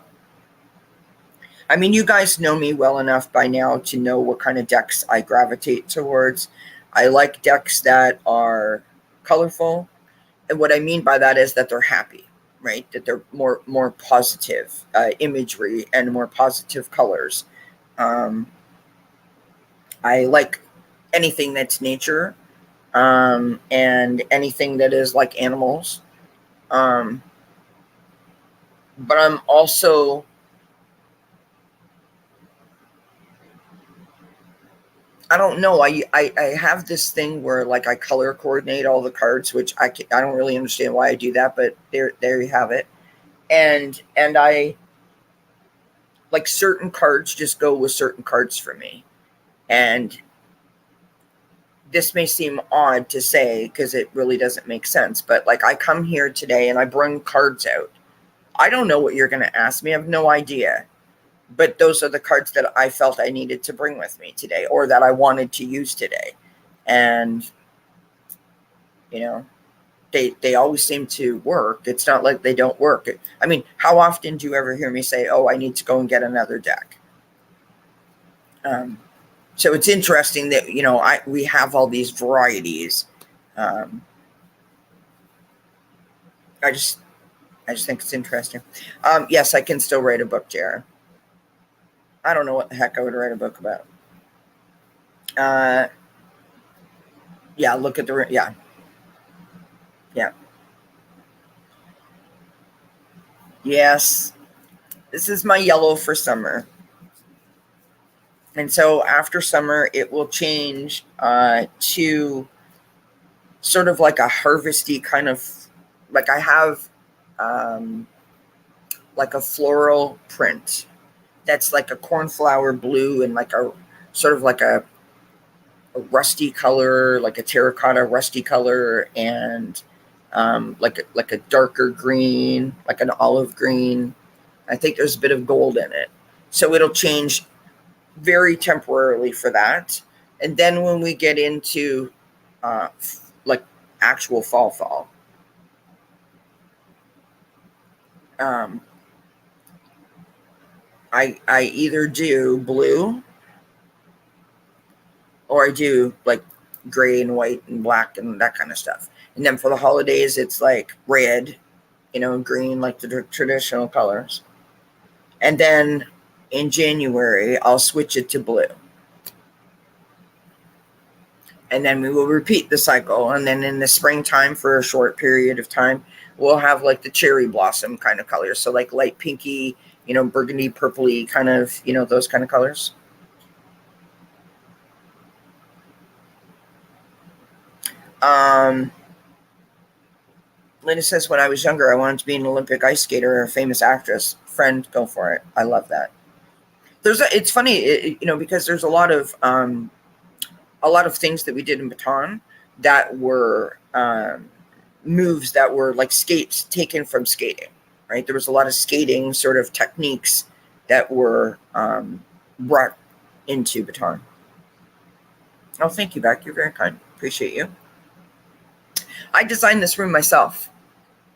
I mean, you guys know me well enough by now to know what kind of decks I gravitate towards. I like decks that are colorful, and what I mean by that is that they're happy, right? That they're more positive imagery and more positive colors. Um, I like anything that's nature, and anything that is like animals. Um, but I'm also, I don't know. I have this thing where like I color coordinate all the cards, which I don't really understand why I do that, but there you have it. And I like certain cards just go with certain cards for me. And this may seem odd to say because it really doesn't make sense, but like I come here today and I bring cards out. I don't know what you're going to ask me. I have no idea. But those are the cards that I felt I needed to bring with me today or that I wanted to use today. And, you know, they always seem to work. It's not like they don't work. I mean, how often do you ever hear me say, oh, I need to go and get another deck? So it's interesting that, you know, we have all these varieties. I just think it's interesting. Yes, I can still write a book, Jared. I don't know what the heck I would write a book about. Yeah, look at the, yeah. Yes, this is my yellow for summer. And so after summer, it will change to sort of like a harvesty kind of, like I have like a floral print that's like a cornflower blue and like a sort of like a rusty color, like a terracotta rusty color, and like a darker green, like an olive green. I think there's a bit of gold in it. So it'll change very temporarily for that. And then when we get into like actual fall, I either do blue or I do like gray and white and black and that kind of stuff. And then for the holidays, it's like red, you know, green, like the traditional colors. And then in January, I'll switch it to blue. And then we will repeat the cycle. And then in the springtime, for a short period of time, we'll have like the cherry blossom kind of colors. So like light pinky, you know, burgundy, purpley kind of, you know, those kind of colors. Linda says, when I was younger, I wanted to be an Olympic ice skater or a famous actress. Friend, go for it. I love that. It's funny, you know, because there's a lot of things that we did in Baton that were moves that were like skates taken from skating, right? There was a lot of skating sort of techniques that were brought into Baton. Oh, thank you, Beck. You're very kind. Appreciate you. I designed this room myself.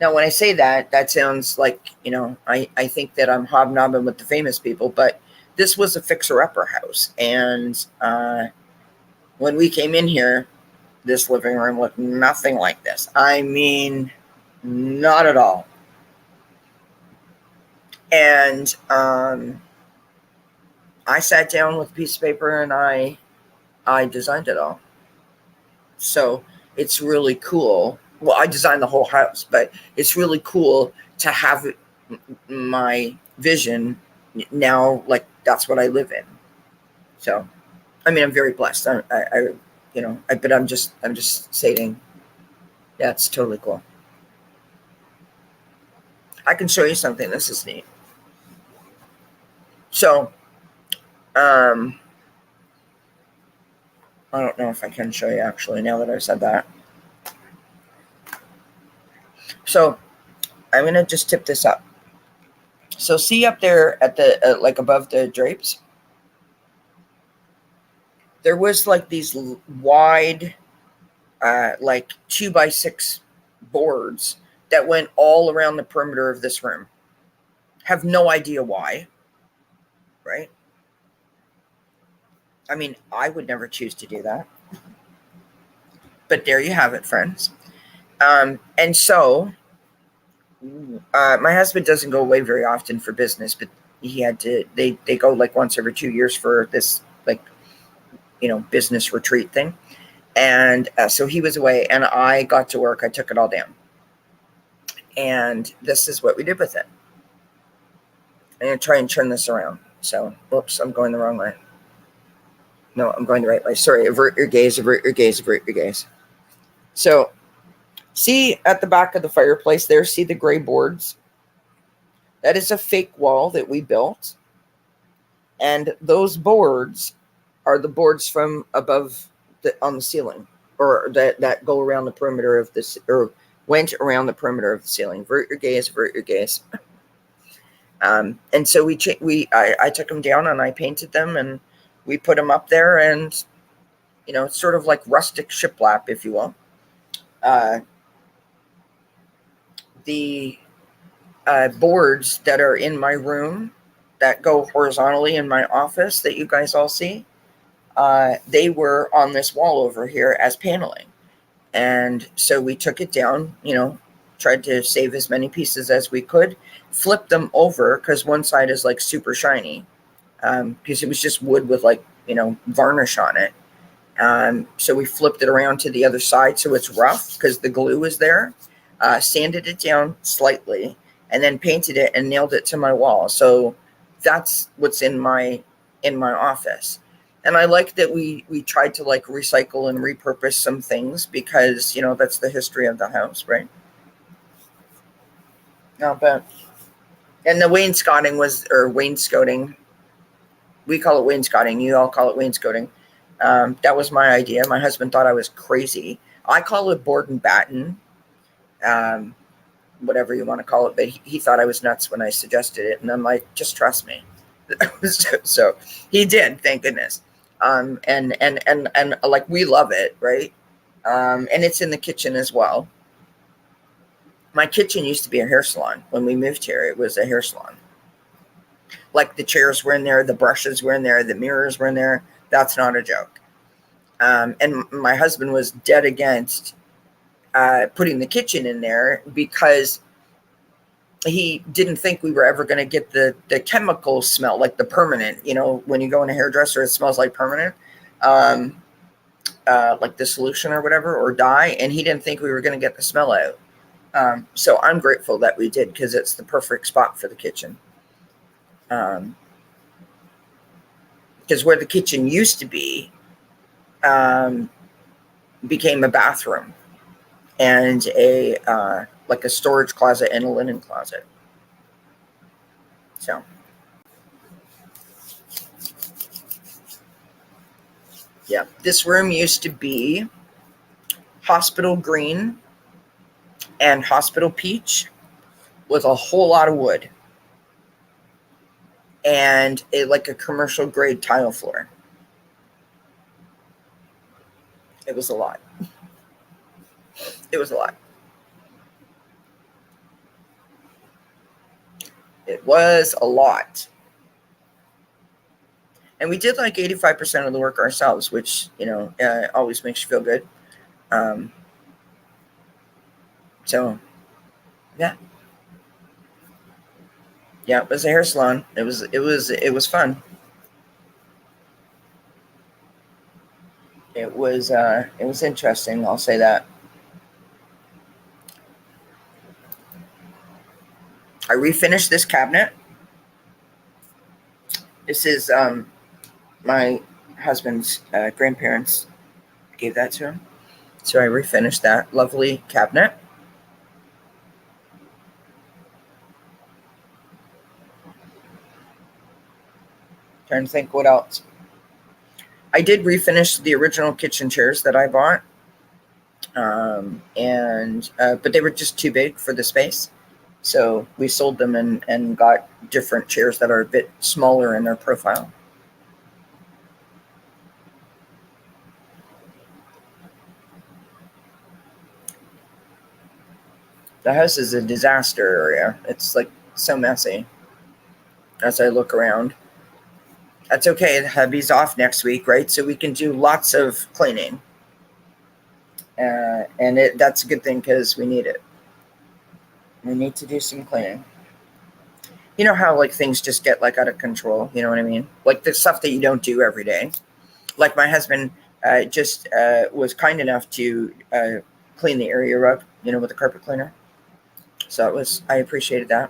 Now, when I say that, that sounds like, you know, I think that I'm hobnobbing with the famous people, but this was a fixer-upper house. And when we came in here, this living room looked nothing like this. I mean, not at all. And I sat down with a piece of paper and I designed it all. So it's really cool. Well, I designed the whole house, but it's really cool to have my vision now. Like that's what I live in. So, I mean, I'm very blessed. You know, but I'm just stating. Yeah, it's totally cool. I can show you something. This is neat. So, I don't know if I can show you actually now that I said that. So I'm going to just tip this up. So see up there at the, like above the drapes, there was like these wide, like 2x6 boards that went all around the perimeter of this room. Have no idea why, right? I mean, I would never choose to do that. But there you have it, friends. And so my husband doesn't go away very often for business, but he had to, they go like once every 2 years for this, like, business retreat thing. And so he was away and I got to work. I took it all down. And this is what we did with it. I'm going to try and turn this around. So, whoops, I'm going the wrong way. No, I'm going the right way. Sorry, avert your gaze, avert your gaze, avert your gaze. So, see at the back of the fireplace there, see the gray boards? That is a fake wall that we built. And those boards are the boards from above on the ceiling, or that go around the perimeter of this, or went around the perimeter of the ceiling. Avert your gaze, avert your gaze. And so I took them down and I painted them and we put them up there, and it's sort of like rustic shiplap, if you will. The boards that are in my room that go horizontally in my office that you guys all see, they were on this wall over here as paneling. And so we took it down, tried to save as many pieces as we could, flipped them over because one side is like super shiny, because it was just wood with like, varnish on it. So we flipped it around to the other side so it's rough because the glue is there, sanded it down slightly, and then painted it and nailed it to my wall. So that's what's in my office. And I like that we tried to like recycle and repurpose some things because, that's the history of the house, right? No, but, and the wainscoting wainscoting, we call it wainscoting, you all call it wainscoting. That was my idea. My husband thought I was crazy. I call it board and batten, whatever you want to call it, but he thought I was nuts when I suggested it. And I'm like, just trust me. So he did, thank goodness. And like, we love it, right? And it's in the kitchen as well. My kitchen used to be a hair salon. When we moved here, it was a hair salon. Like the chairs were in there, the brushes were in there, the mirrors were in there. That's not a joke. And my husband was dead against putting the kitchen in there because he didn't think we were ever going to get the chemical smell, like the permanent, when you go in a hairdresser, it smells like permanent, like the solution or whatever, or dye. And he didn't think we were going to get the smell out. So I'm grateful that we did, because it's the perfect spot for the kitchen. Because where the kitchen used to be, became a bathroom and like a storage closet and a linen closet. So, yeah, this room used to be hospital green and hospital peach with a whole lot of wood and like a commercial grade tile floor. It was a lot. It was a lot. It was a lot. And we did like 85% of the work ourselves, which, always makes you feel good. So, yeah. Yeah, it was a hair salon. It was fun. It was interesting, I'll say that. I refinished this cabinet. This is my husband's grandparents gave that to him. So I refinished that lovely cabinet. Trying to think what else. I did refinish the original kitchen chairs that I bought. But they were just too big for the space. So we sold them and got different chairs that are a bit smaller in their profile. The house is a disaster area. It's like so messy as I look around. That's okay. The hubby's off next week, right? So we can do lots of cleaning. And that's a good thing because we need it. We need to do some cleaning. You know how like things just get like out of control? You know what I mean? Like the stuff that you don't do every day. Like my husband just was kind enough to clean the area up, with a carpet cleaner. So I appreciated that.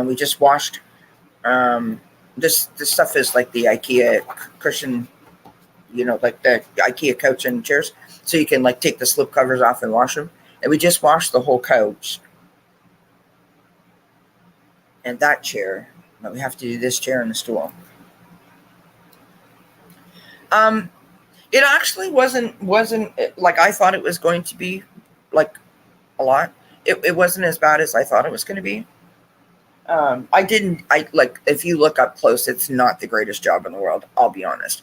We just washed. This stuff is like the IKEA cushion, like the IKEA couch and chairs. So you can like take the slip covers off and wash them. And we just washed the whole couch and that chair. But we have to do this chair and the stool. It actually wasn't like I thought it was going to be, like a lot. It wasn't as bad as I thought it was going to be. If you look up close, it's not the greatest job in the world, I'll be honest.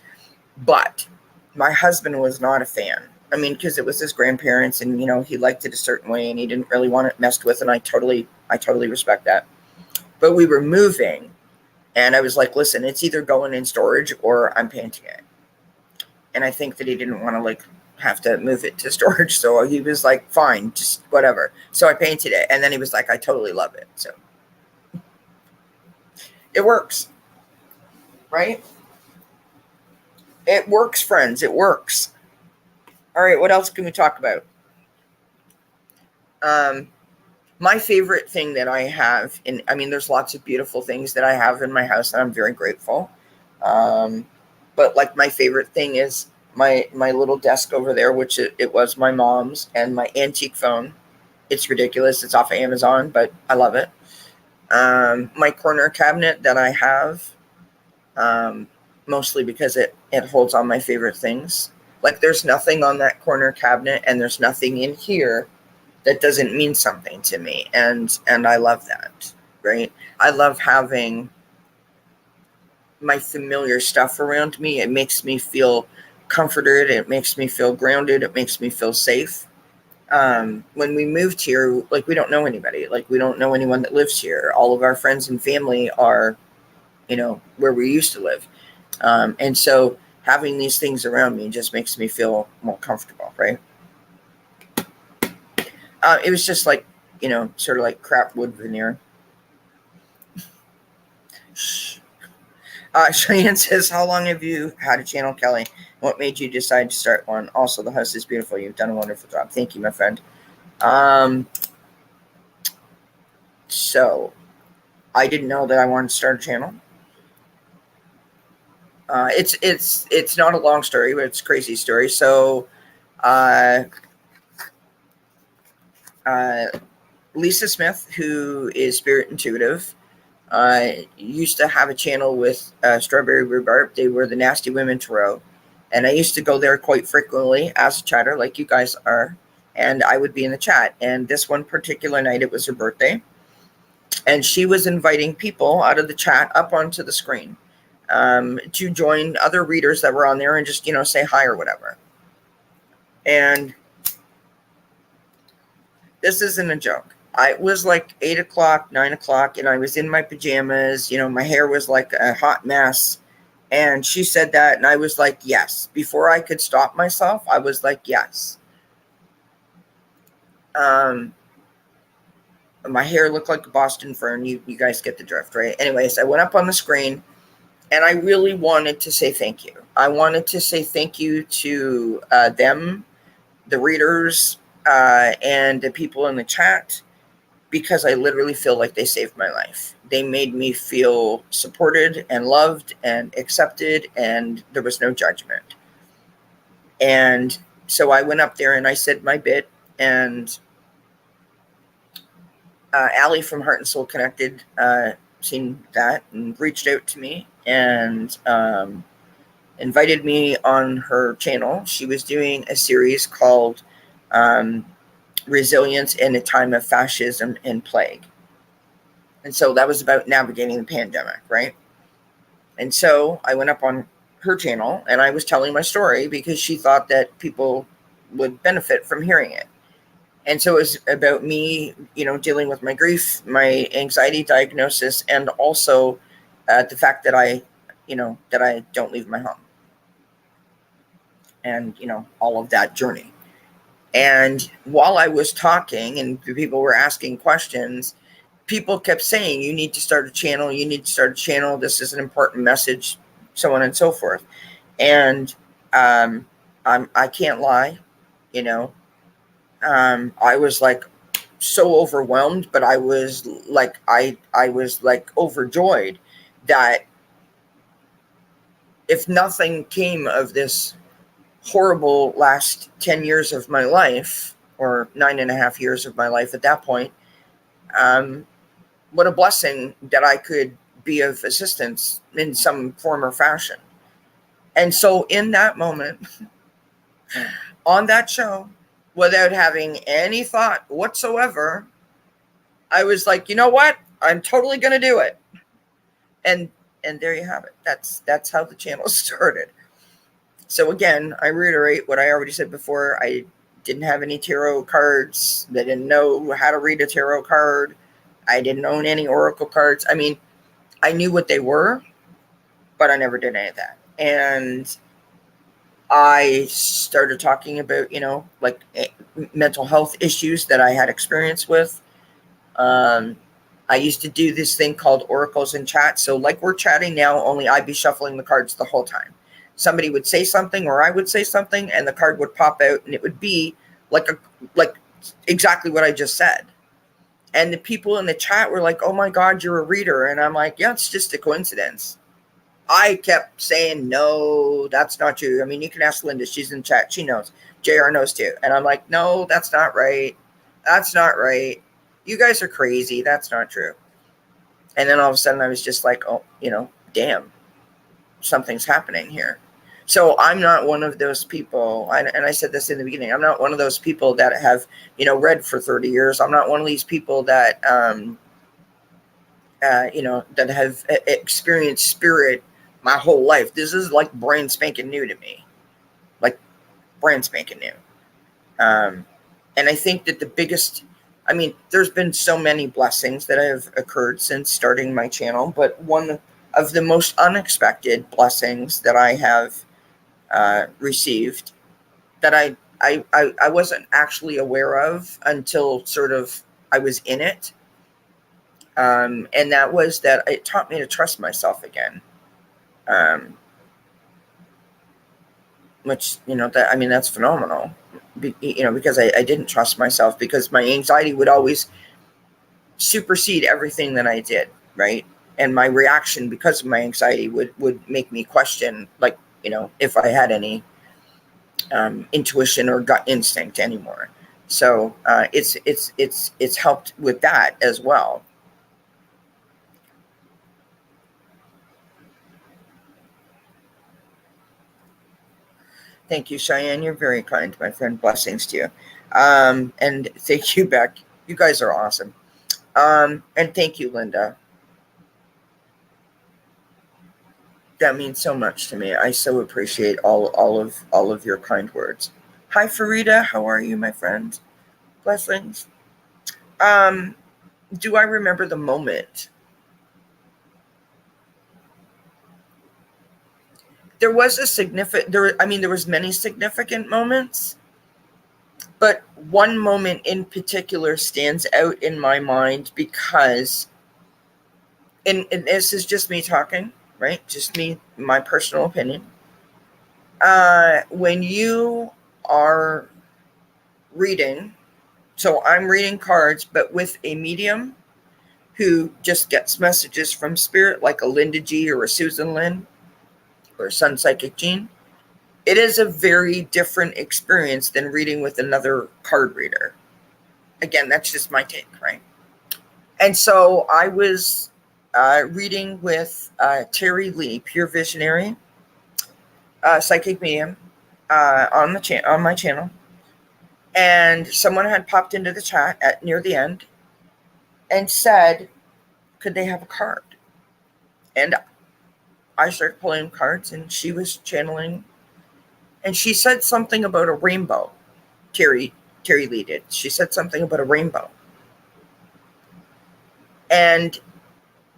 But my husband was not a fan. I mean, because it was his grandparents and, he liked it a certain way and he didn't really want it messed with. And I totally respect that. But we were moving and I was like, listen, it's either going in storage or I'm painting it. And I think that he didn't want to like have to move it to storage. So he was like, fine, just whatever. So I painted it. And then he was like, I totally love it. So it works, right? It works, friends. It works. All right. What else can we talk about? My favorite thing that I have, there's lots of beautiful things that I have in my house, and I'm very grateful. But like my favorite thing is my little desk over there, which it was my mom's, and my antique phone. It's ridiculous. It's off of Amazon, but I love it. My corner cabinet that I have, mostly because it holds all my favorite things. Like there's nothing on that corner cabinet and there's nothing in here that doesn't mean something to me. And I love that, right? I love having my familiar stuff around me. It makes me feel comforted. It makes me feel grounded. It makes me feel safe. When we moved here, like we don't know anybody, like we don't know anyone that lives here. All of our friends and family are, where we used to live. And so having these things around me just makes me feel more comfortable, right? It was just like, sort of like crap wood veneer. Cheyenne says, how long have you had a channel, Kelly? What made you decide to start one? Also, the house is beautiful. You've done a wonderful job. Thank you, my friend. So I didn't know that I wanted to start a channel. It's not a long story, but it's a crazy story. So, Lisa Smith, who is Spirit Intuitive, used to have a channel with Strawberry Rhubarb. They were the Nasty Women Tarot. And I used to go there quite frequently as a chatter, like you guys are. And I would be in the chat. And this one particular night, it was her birthday. And she was inviting people out of the chat up onto the screen to join other readers that were on there and just, say hi or whatever. And this isn't a joke. It was like 8 o'clock, 9 o'clock, and I was in my pajamas. My hair was like a hot mess. And she said that, and I was like, yes. Before I could stop myself, I was like, yes. My hair looked like a Boston fern. You guys get the drift, right? Anyways, I went up on the screen, and I really wanted to say thank you. I wanted to say thank you to them, the readers, and the people in the chat, because I literally feel like they saved my life. They made me feel supported and loved and accepted, and there was no judgment. And so I went up there and I said my bit, and Allie from Heart and Soul Connected seen that and reached out to me and invited me on her channel. She was doing a series called resilience in a time of fascism and plague. And so that was about navigating the pandemic, right? And so I went up on her channel and I was telling my story because she thought that people would benefit from hearing it. And so it was about me, dealing with my grief, my anxiety diagnosis, and also the fact that I don't leave my home, and all of that journey. And while I was talking and people were asking questions, people kept saying, you need to start a channel, this is an important message, so on and so forth. And I can't lie, I was like so overwhelmed, but I was like overjoyed that if nothing came of this horrible last 10 years of my life, or 9.5 years of my life at that point, what a blessing that I could be of assistance in some form or fashion. And so in that moment, on that show, without having any thought whatsoever, I was like, you know what? I'm totally going to do it. And there you have it. That's how the channel started. So again, I reiterate what I already said before. I didn't have any tarot cards. I didn't know how to read a tarot card. I didn't own any oracle cards. I mean, I knew what they were, but I never did any of that. And I started talking about, mental health issues that I had experience with. I used to do this thing called oracles in chat. So like we're chatting now, only I'd be shuffling the cards the whole time. Somebody would say something or I would say something and the card would pop out and it would be like exactly what I just said. And the people in the chat were like, oh my God, you're a reader. And I'm like, yeah, it's just a coincidence. I kept saying, no, that's not true. I mean, you can ask Linda. She's in chat. She knows. JR knows too. And I'm like, no, that's not right. That's not right. You guys are crazy. That's not true. And then all of a sudden I was just like, oh, damn, something's happening here. So I'm not one of those people, and I said this in the beginning, I'm not one of those people that have, read for 30 years. I'm not one of these people that, that have experienced spirit my whole life. This is like brand spanking new to me, like brand spanking new. And I think that the biggest, there's been so many blessings that have occurred since starting my channel, but one of the most unexpected blessings that I have received that I wasn't actually aware of until sort of I was in it. And that was that it taught me to trust myself again. Which, that's phenomenal. Because I didn't trust myself because my anxiety would always supersede everything that I did, right? And my reaction because of my anxiety would make me question, like, if I had any intuition or gut instinct anymore. So it's helped with that as well. Thank you, Cheyenne. You're very kind, my friend. Blessings to you. And thank you, Beck. You guys are awesome. And thank you, Linda. That means so much to me. I so appreciate all of your kind words. Hi, Farida. How are you, my friend? Blessings. Do I remember the moment? There was a significant, there was many significant moments, but one moment in particular stands out in my mind because, and this is just me talking, right? Just me, my personal opinion. When you are reading, so I'm reading cards, but with a medium who just gets messages from spirit, like a Linda G or a Susan Lynn or Sun Psychic Jean, it is a very different experience than reading with another card reader. Again, that's just my take, right? And so I was reading with Terry Lee, Pure Visionary, psychic medium, on my channel. And someone had popped into the chat at near the end and said, could they have a card? And I started pulling cards, and she was channeling, and she said something about a rainbow. Terry Lee did. She said something about a rainbow. And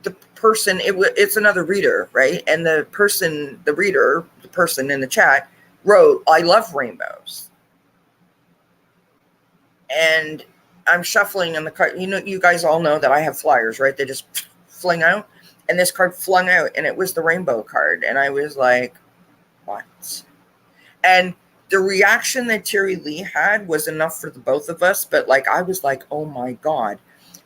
the person, it's another reader, right? And the person in the chat wrote, I love rainbows. And I'm shuffling in the card. You guys all know that I have flyers, right? They just fling out. And this card flung out, and it was the rainbow card. And I was like, what? And the reaction that Terry Lee had was enough for the both of us. But like, I was like, oh my God.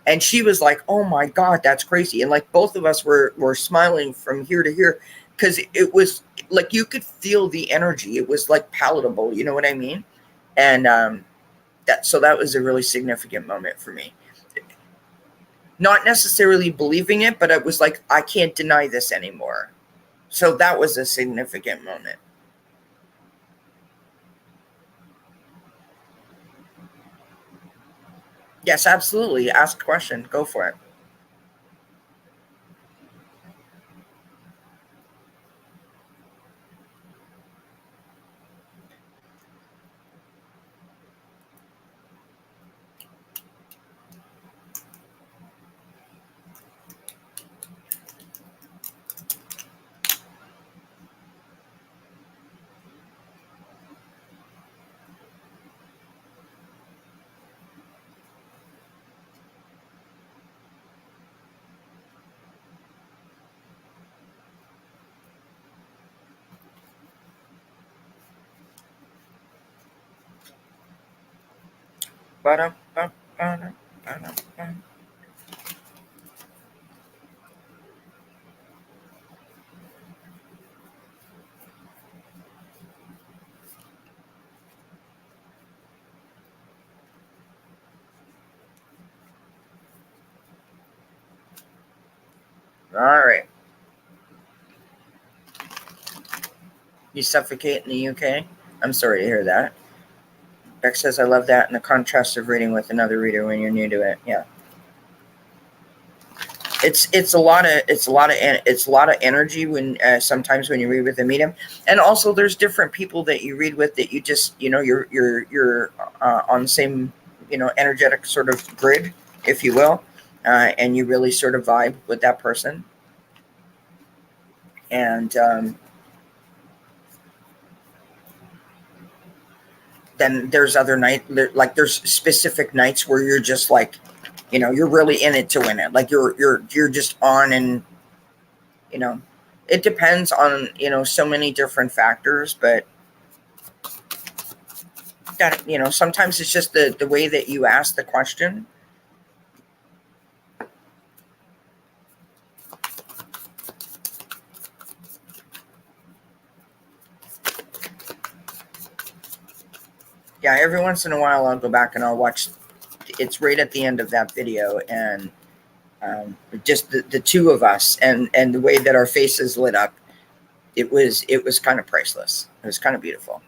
And she was like, oh my God, that's crazy. And like, both of us were smiling from here to here, because it was like, you could feel the energy. It was like palatable. You know what I mean? And that was a really significant moment for me. Not necessarily believing it, but it was like, I can't deny this anymore. So that was a significant moment. Yes, absolutely. Ask a question. Go for it. All right. You suffocate in the UK? I'm sorry to hear that. Beck says, I love that, and the contrast of reading with another reader when you're new to it. Yeah. It's a lot of energy when sometimes when you read with a medium, and also there's different people that you read with that you just you're on the same energetic sort of grid, if you will, and you really sort of vibe with that person. And then there's other there's specific nights where you're just like, you're really in it to win it. Like you're just on, and it depends on so many different factors, but that sometimes it's just the way that you ask the question. Yeah, every once in a while I'll go back and I'll watch. It's right at the end of that video, and just the two of us and the way that our faces lit up, it was kind of priceless. It was kind of beautiful.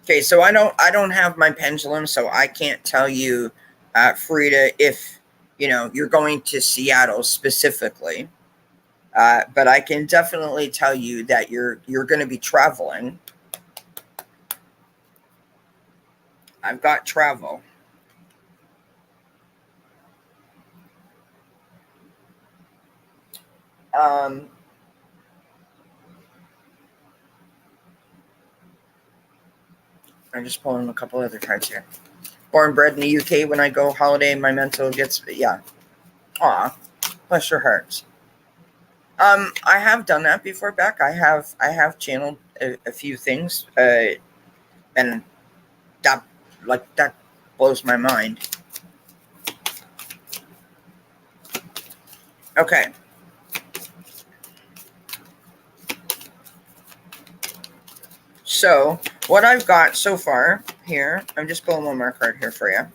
Okay, so I don't have my pendulum, so I can't tell you, Frida, if you're going to Seattle specifically. But I can definitely tell you that you're going to be traveling. I've got travel. I'm just pulling a couple other cards here. Born bred in the UK. When I go holiday, my mental gets Aw, bless your hearts. I have done that before, Beck. I have channeled a few things, and that blows my mind. Okay. So what I've got so far here, I'm just pulling one more card here for you.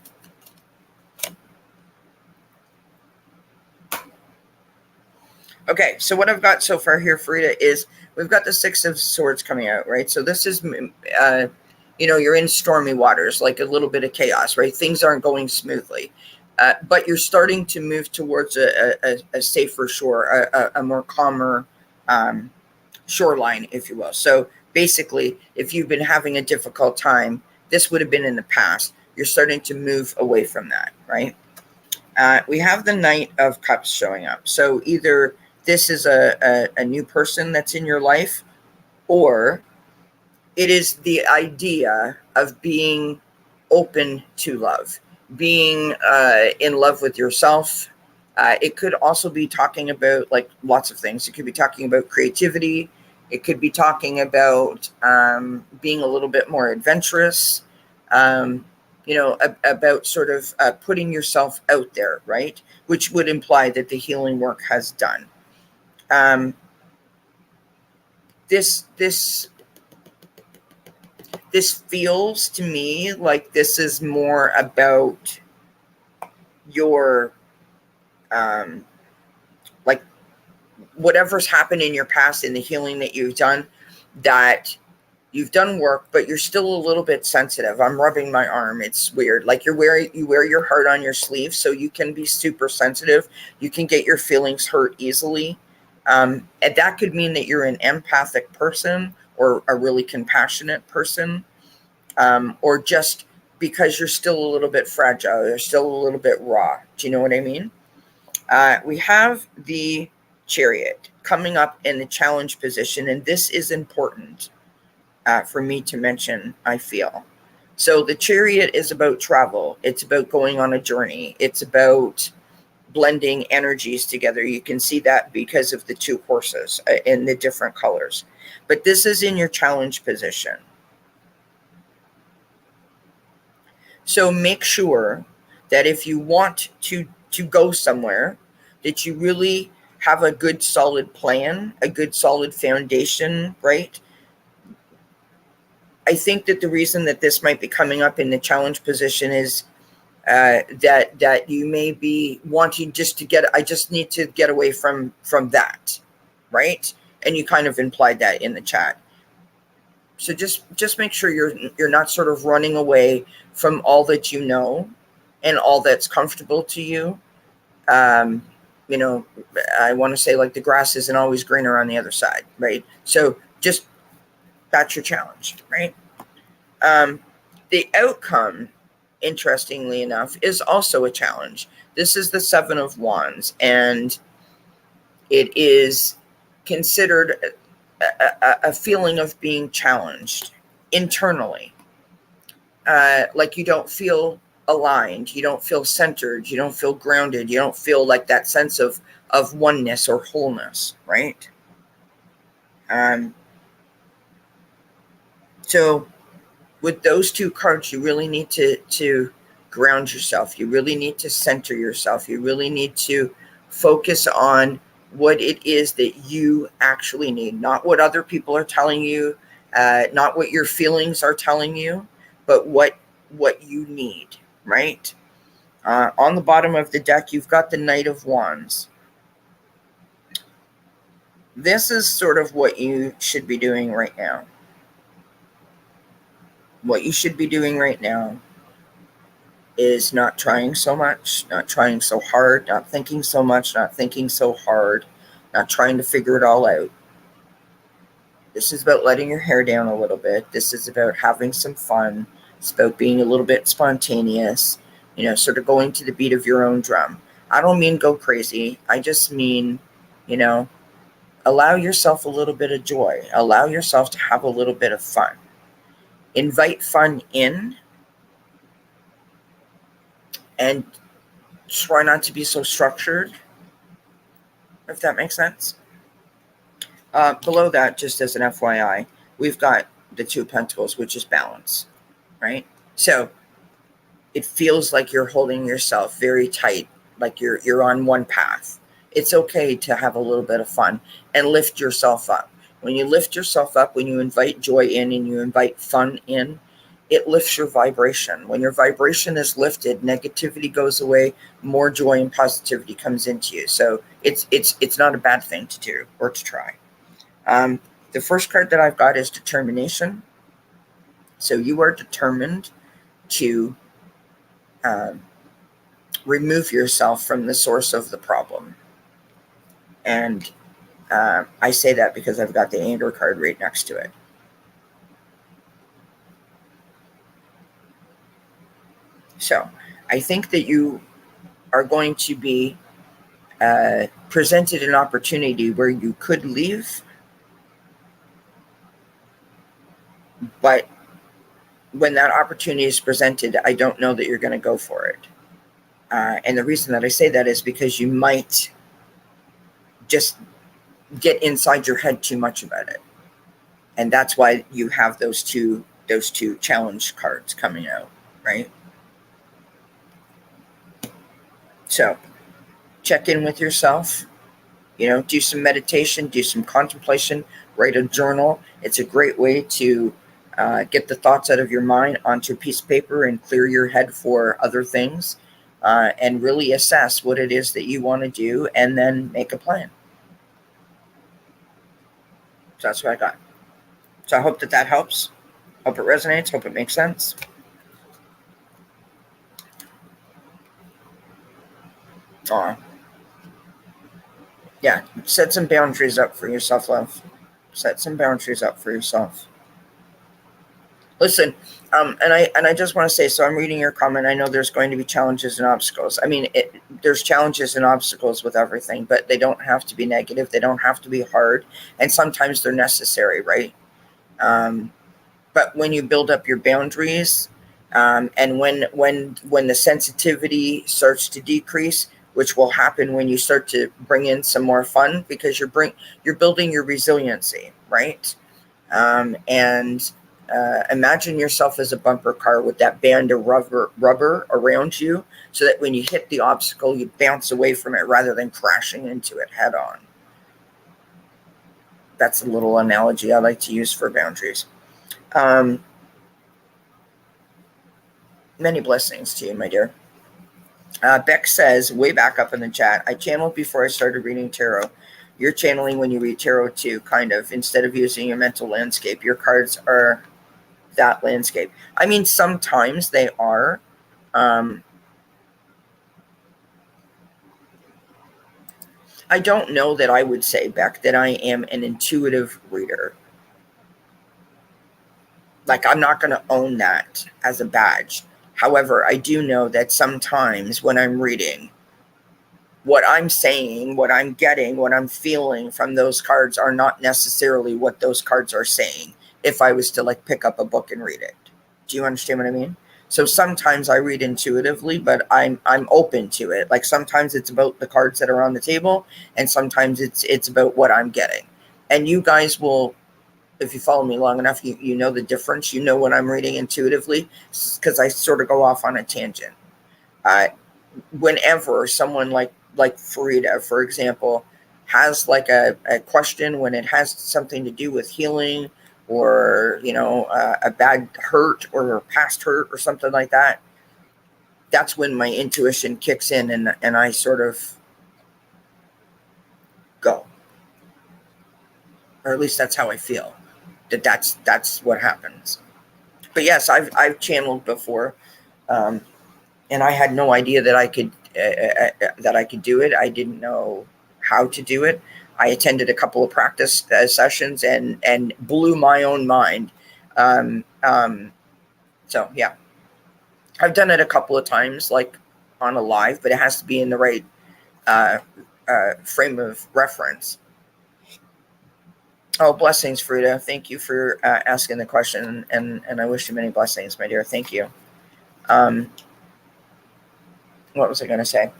Okay, so what I've got so far here, Frida, is we've got the Six of Swords coming out, right? So this is, you're in stormy waters, like a little bit of chaos, right? Things aren't going smoothly, but you're starting to move towards a safer shore, a more calmer shoreline, if you will. So basically, if you've been having a difficult time, this would have been in the past. You're starting to move away from that, right? We have the Knight of Cups showing up. So either this is a new person that's in your life, or it is the idea of being open to love, being in love with yourself. It could also be talking about like lots of things. It could be talking about creativity. It could be talking about being a little bit more adventurous. Um, about sort of putting yourself out there, right? Which would imply that the healing work has done. This feels to me like this is more about your like whatever's happened in your past and the healing that you've done, that you've done work, but you're still a little bit sensitive. I'm rubbing my arm. It's weird. Like you wear your heart on your sleeve, so you can be super sensitive. You can get your feelings hurt easily. And that could mean that you're an empathic person or a really compassionate person, or just because you're still a little bit fragile. You're still a little bit raw. Do you know what I mean? We have the Chariot coming up in the challenge position, and this is important for me to mention, I feel. So the Chariot is about travel. It's about going on a journey. It's about blending energies together. You can see that because of the two horses in the different colors. But this is in your challenge position. So make sure that if you want to go somewhere, that you really have a good solid plan, a good solid foundation, right? I think that the reason that this might be coming up in the challenge position is that you may be wanting I just need to get away from that, right? And you kind of implied that in the chat. So just make sure you're not sort of running away from all that you know and all that's comfortable to you. I want to say like the grass isn't always greener on the other side, right? So just that's your challenge, right? The outcome, interestingly enough, is also a challenge. This is the Seven of Wands, and it is considered a feeling of being challenged internally. Like you don't feel aligned, you don't feel centered, you don't feel grounded, you don't feel like that sense of oneness or wholeness, right? So with those two cards, you really need to ground yourself. You really need to center yourself. You really need to focus on what it is that you actually need, not what other people are telling you, not what your feelings are telling you, but what you need, right? On the bottom of the deck, you've got the Knight of Wands. This is sort of what you should be doing right now. What you should be doing right now is not trying so much, not trying so hard, not thinking so much, not thinking so hard, not trying to figure it all out. This is about letting your hair down a little bit. This is about having some fun. It's about being a little bit spontaneous, sort of going to the beat of your own drum. I don't mean go crazy. I just mean, allow yourself a little bit of joy. Allow yourself to have a little bit of fun. Invite fun in, and try not to be so structured, if that makes sense. Below that, just as an FYI, we've got the Two of Pentacles, which is balance, right? So it feels like you're holding yourself very tight, like you're on one path. It's okay to have a little bit of fun and lift yourself up. When you lift yourself up, when you invite joy in and you invite fun in, it lifts your vibration. When your vibration is lifted, negativity goes away, more joy and positivity comes into you. So it's not a bad thing to do or to try. The first card that I've got is determination. So you are determined to remove yourself from the source of the problem. And I say that because I've got the anger card right next to it. So I think that you are going to be presented an opportunity where you could leave, but when that opportunity is presented, I don't know that you're going to go for it. And the reason that I say that is because you might just get inside your head too much about it. And that's why you have those two challenge cards coming out, right? So check in with yourself, do some meditation, do some contemplation, write a journal. It's a great way to get the thoughts out of your mind onto a piece of paper and clear your head for other things, and really assess what it is that you want to do and then make a plan. So that's what I got. So I hope that helps. Hope it resonates. Hope it makes sense. Yeah, set some boundaries up for yourself, love. Set some boundaries up for yourself. Listen, and I just want to say, so I'm reading your comment. I know there's going to be challenges and obstacles. I mean, there's challenges and obstacles with everything, but they don't have to be negative. They don't have to be hard, and sometimes they're necessary, right? But when you build up your boundaries, and when the sensitivity starts to decrease, which will happen when you start to bring in some more fun, because you're building your resiliency, right? And imagine yourself as a bumper car with that band of rubber around you, so that when you hit the obstacle, you bounce away from it rather than crashing into it head on. That's a little analogy I like to use for boundaries. Many blessings to you, my dear. Beck says, way back up in the chat, I channeled before I started reading tarot. You're channeling when you read tarot too, kind of. Instead of using your mental landscape, your cards are that landscape. I mean, sometimes they are. I don't know that I would say, Beck, that I am an intuitive reader. Like, I'm not going to own that as a badge. However, I do know that sometimes when I'm reading, what I'm saying, what I'm getting, what I'm feeling from those cards are not necessarily what those cards are saying if I was to like pick up a book and read it. Do you understand what I mean? So sometimes I read intuitively, but I'm open to it. Like sometimes it's about the cards that are on the table, and sometimes it's about what I'm getting. And you guys will, if you follow me long enough, you know the difference. You know when I'm reading intuitively, because I sort of go off on a tangent. Whenever someone like Farida, for example, has like a question, when it has something to do with healing or, a bad hurt or a past hurt or something like that, that's when my intuition kicks in and I sort of go. Or at least that's how I feel. That's what happens. But yes, I've channeled before, and I had no idea that I could do it. I didn't know how to do it. I attended a couple of practice sessions and blew my own mind. So yeah, I've done it a couple of times, like on a live, but it has to be in the right frame of reference. Oh, blessings, Frida. Thank you for asking the question, and I wish you many blessings, my dear. Thank you. What was I going to say?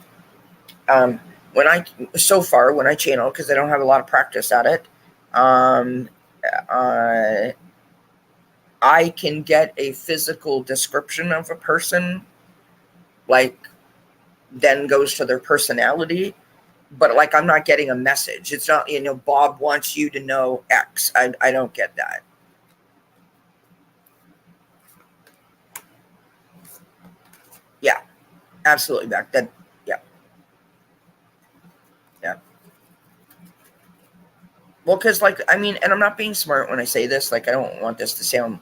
When I channel, because I don't have a lot of practice at it, I can get a physical description of a person, like then goes to their personality, but like I'm not getting a message. It's not, Bob wants you to know X. I don't get that. Absolutely back. That, yeah. Yeah. Well, because, like, I mean, and I'm not being smart when I say this. Like, I don't want this to sound,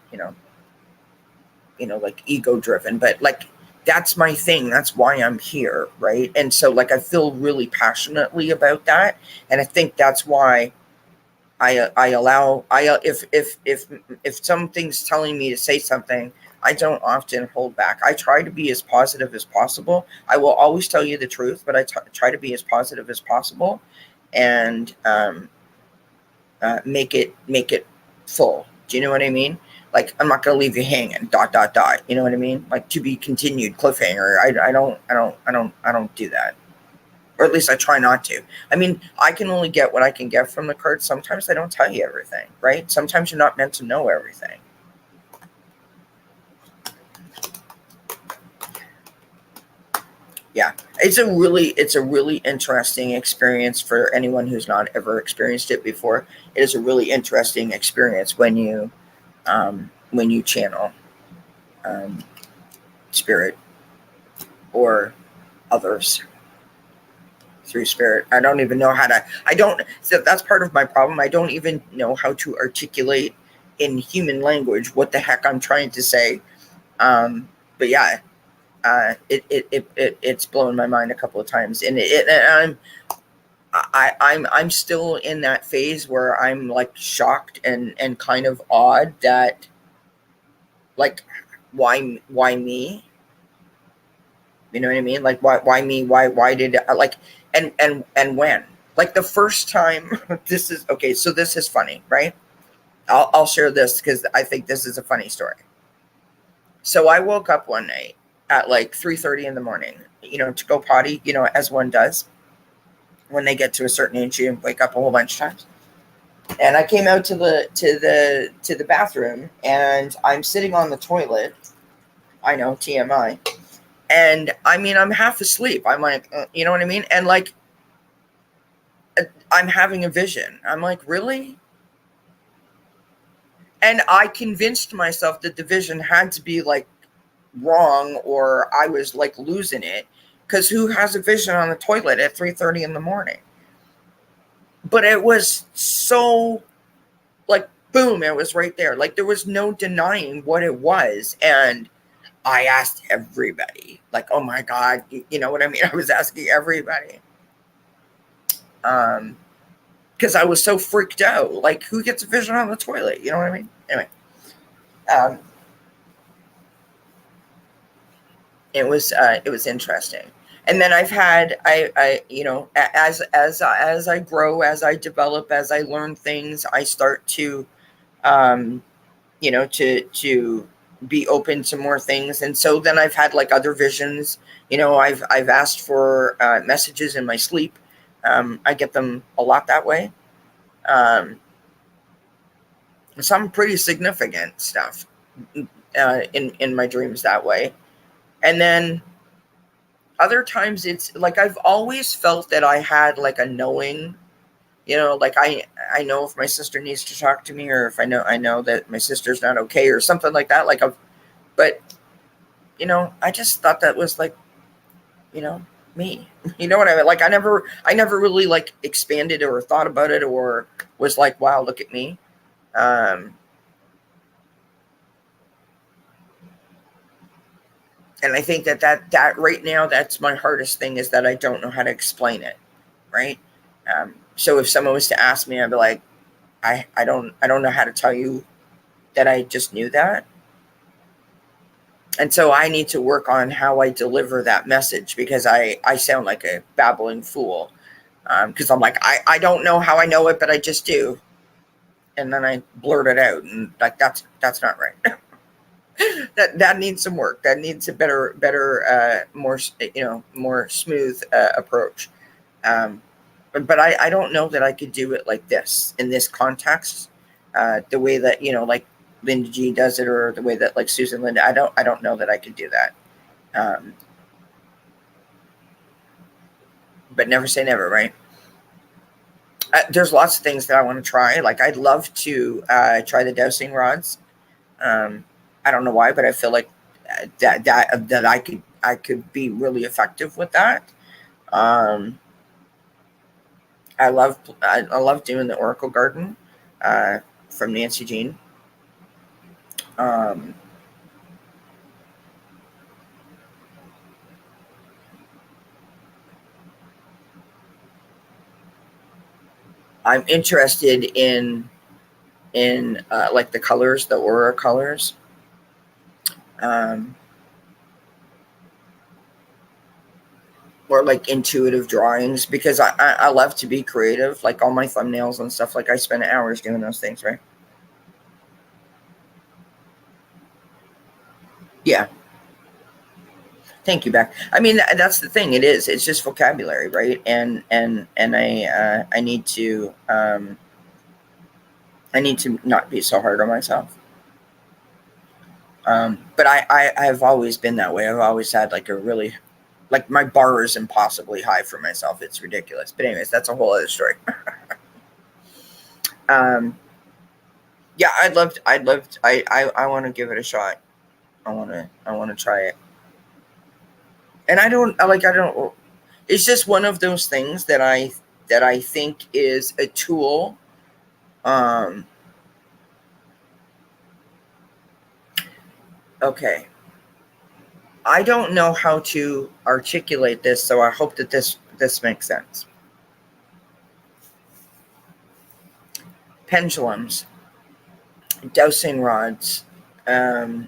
like ego driven, but like that's my thing. That's why I'm here, right? And so, like, I feel really passionately about that, and I think that's why I allow if something's telling me to say something, I don't often hold back. I try to be as positive as possible. I will always tell you the truth, but I try to be as positive as possible, and make it full. Do you know what I mean? Like, I'm not gonna leave you hanging. Dot dot dot. You know what I mean? Like, to be continued cliffhanger. I don't do that, or at least I try not to. I mean, I can only get what I can get from the cards. Sometimes I don't tell you everything, right? Sometimes you're not meant to know everything. Yeah, it's a really interesting experience for anyone who's not ever experienced it before. It is a really interesting experience when you channel um, spirit or others through spirit. I don't even know how to. I don't. So that's part of my problem. I don't even know how to articulate in human language what the heck I'm trying to say. But yeah, it's blown my mind a couple of times, and I'm still in that phase where I'm like shocked and kind of awed that, like, why me? You know what I mean? Like, why me? Why did I, like, and when? Like, the first time, this is okay. So this is funny, right? I'll share this because I think this is a funny story. So I woke up one night at like 3:30 in the morning, to go potty, as one does when they get to a certain age. You wake up a whole bunch of times. And I came out to the bathroom, and I'm sitting on the toilet. I know, TMI. And I mean, I'm half asleep. I'm like, you know what I mean? And like, I'm having a vision. I'm like, really? And I convinced myself that the vision had to be like wrong, or I was like losing it. Because who has a vision on the toilet at 3:30 in the morning? But it was so, like, boom, it was right there. Like, there was no denying what it was. And I asked everybody, like, oh my God, you know what I mean? I was asking everybody. Because I was so freaked out. Like, who gets a vision on the toilet? You know what I mean? Anyway, um, it was interesting. And then I've had as I grow, as I develop, as I learn things, I start to um, to be open to more things. And so then I've had like other visions. I've asked for messages in my sleep. I get them a lot that way. Um, some pretty significant stuff in my dreams that way. And then other times it's like I've always felt that I had like a knowing, like I know if my sister needs to talk to me, or if I know that my sister's not okay, or something like that. But I just thought that was like, you know, me. You know what I mean? Like, I never really like expanded or thought about it, or was like, wow, look at me. Um, and I think that right now, that's my hardest thing, is that I don't know how to explain it. Right. So if someone was to ask me, I'd be like, I don't know how to tell you that I just knew that. And so I need to work on how I deliver that message, because I sound like a babbling fool. Because I'm like, I don't know how I know it, but I just do. And then I blurt it out, and like, that's not right. That needs some work. That needs a better, more smooth approach. Um, but I don't know that I could do it like this, in this context, the way that, like Linda G does it, or the way that like Susan Linda. I don't know that I could do that. Um, but never say never, right? There's lots of things that I want to try. Like, I'd love to try the dowsing rods. Um, I don't know why, but I feel like that I could I could be really effective with that. I love doing the Oracle Garden from Nancy Jean. I'm interested in like the colors, the aura colors. Or like intuitive drawings, because I love to be creative, like all my thumbnails and stuff. Like I spend hours doing those things, right? Yeah. Thank you, Beck. I mean, that's the thing. It's just vocabulary, right? And I need to not be so hard on myself. But I've always been that way. I've always had like a really, like, my bar is impossibly high for myself. It's ridiculous. But anyways, that's a whole other story. Yeah, I want to give it a shot. I want to try it. And I don't. It's just one of those things that I think is a tool. Okay. I don't know how to articulate this, so I hope that this makes sense. Pendulums, dowsing rods, to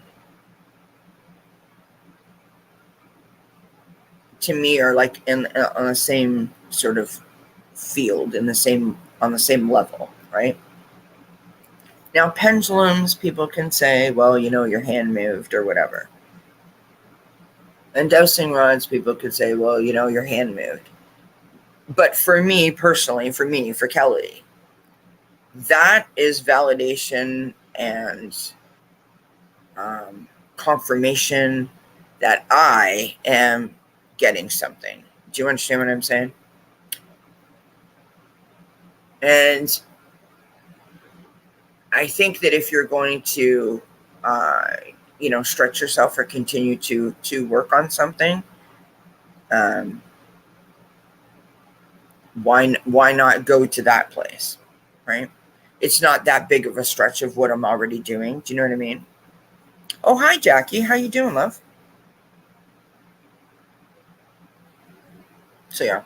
me are like on the same sort of field, on the same level, right? Now, pendulums, people can say, well, your hand moved or whatever. And dowsing rods, people could say, well, your hand moved. But for me personally, for Kelly, that is validation and confirmation that I am getting something. Do you understand what I'm saying? And I think that if you're going to, stretch yourself or continue to work on something, why not go to that place, right? It's not that big of a stretch of what I'm already doing. Do you know what I mean? Oh, hi, Jackie. How you doing, love? So yeah,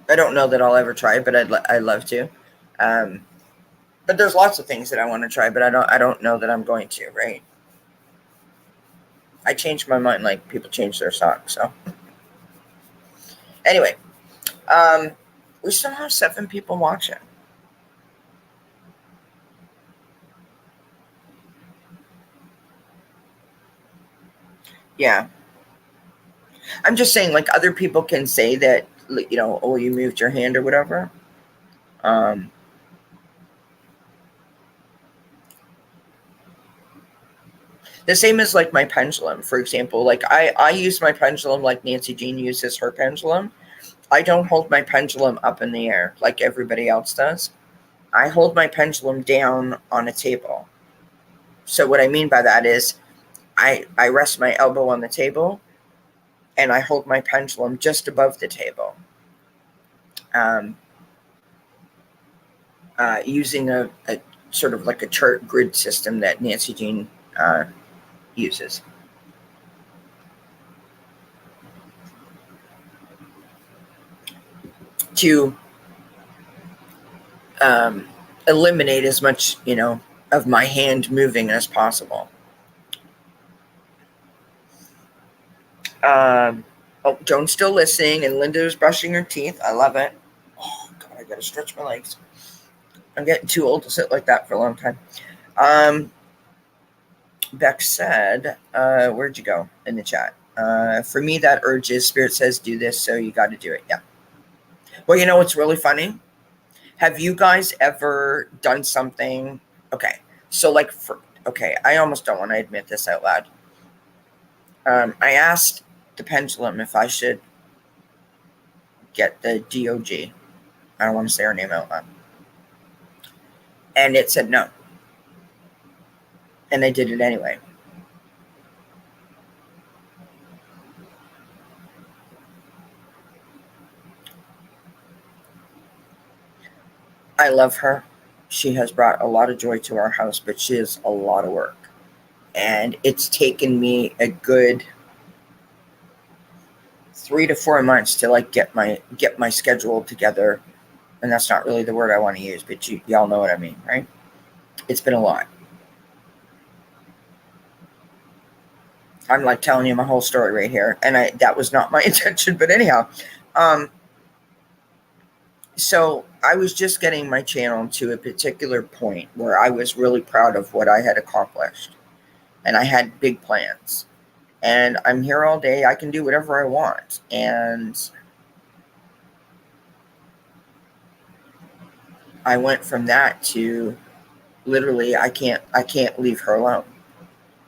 I don't know that I'll ever try, but I'd love to. But there's lots of things that I want to try, but I don't know that I'm going to. Right? I change my mind like people change their socks. So anyway, we still have 7 people watching. Yeah. I'm just saying, like, other people can say that, oh, you moved your hand or whatever. The same as like my pendulum, for example. Like I use my pendulum like Nancy Jean uses her pendulum. I don't hold my pendulum up in the air like everybody else does. I hold my pendulum down on a table. So what I mean by that is I rest my elbow on the table and I hold my pendulum just above the table. Using a sort of like a chart grid system that Nancy Jean uses. To eliminate as much, of my hand moving as possible. Joan's still listening, and Linda's brushing her teeth. I love it. Oh, God, I gotta stretch my legs. I'm getting too old to sit like that for a long time. Beck said, where'd you go in the chat? For me, that urge is Spirit says do this, so you got to do it. Yeah. Well, what's really funny? Have you guys ever done something? Okay. So, like, I almost don't want to admit this out loud. I asked the pendulum if I should get the DOG. I don't want to say her name out loud. And it said no. And I did it anyway. I love her. She has brought a lot of joy to our house, but she is a lot of work. And it's taken me a good 3 to 4 months to like get my schedule together. And that's not really the word I want to use, but y'all know what I mean, right? It's been a lot. I'm like telling you my whole story right here, and that was not my intention, but anyhow, so I was just getting my channel to a particular point where I was really proud of what I had accomplished, and I had big plans, and I'm here all day. I can do whatever I want, and I went from that to literally I can't leave her alone,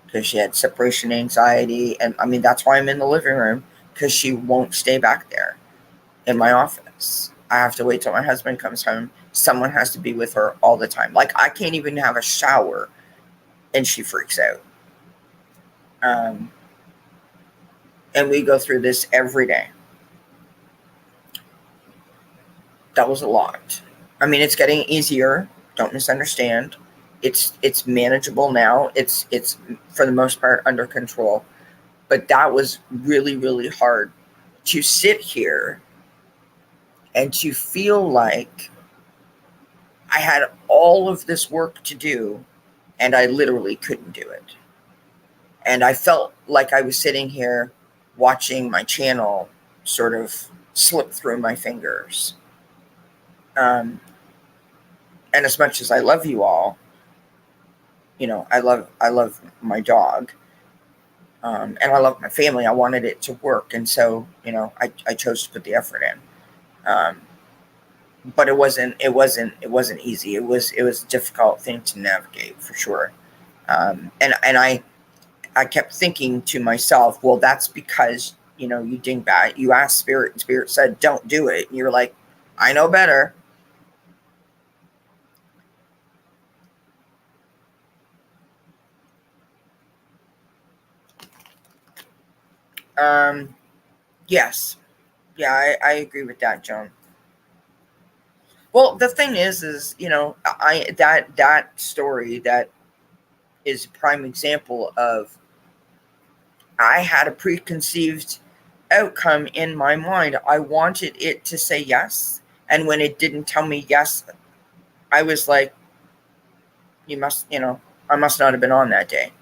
because she had separation anxiety. And I mean, that's why I'm in the living room, because she won't stay back there in my office. I have to wait till my husband comes home. Someone has to be with her all the time. Like, I can't even have a shower and she freaks out. And we go through this every day. That was a lot. I mean, it's getting easier. Don't misunderstand. It's manageable now. It's for the most part under control. But that was really, really hard to sit here and to feel like I had all of this work to do and I literally couldn't do it. And I felt like I was sitting here watching my channel sort of slip through my fingers. And as much as I love you all, you know, I love my dog. And I love my family. I wanted it to work. And so, you know, I chose to put the effort in. But it wasn't easy. It was a difficult thing to navigate for sure. And I kept thinking to myself, well, that's because, you know, you dingbat. You asked Spirit, and Spirit said, don't do it. And you're like, I know better. Yes. Yeah, I agree with that, Joan. Well, the thing is, you know, that story, that is a prime example of I had a preconceived outcome in my mind. I wanted it to say yes. And when it didn't tell me yes, I was like, you must, you know, I must not have been on that day.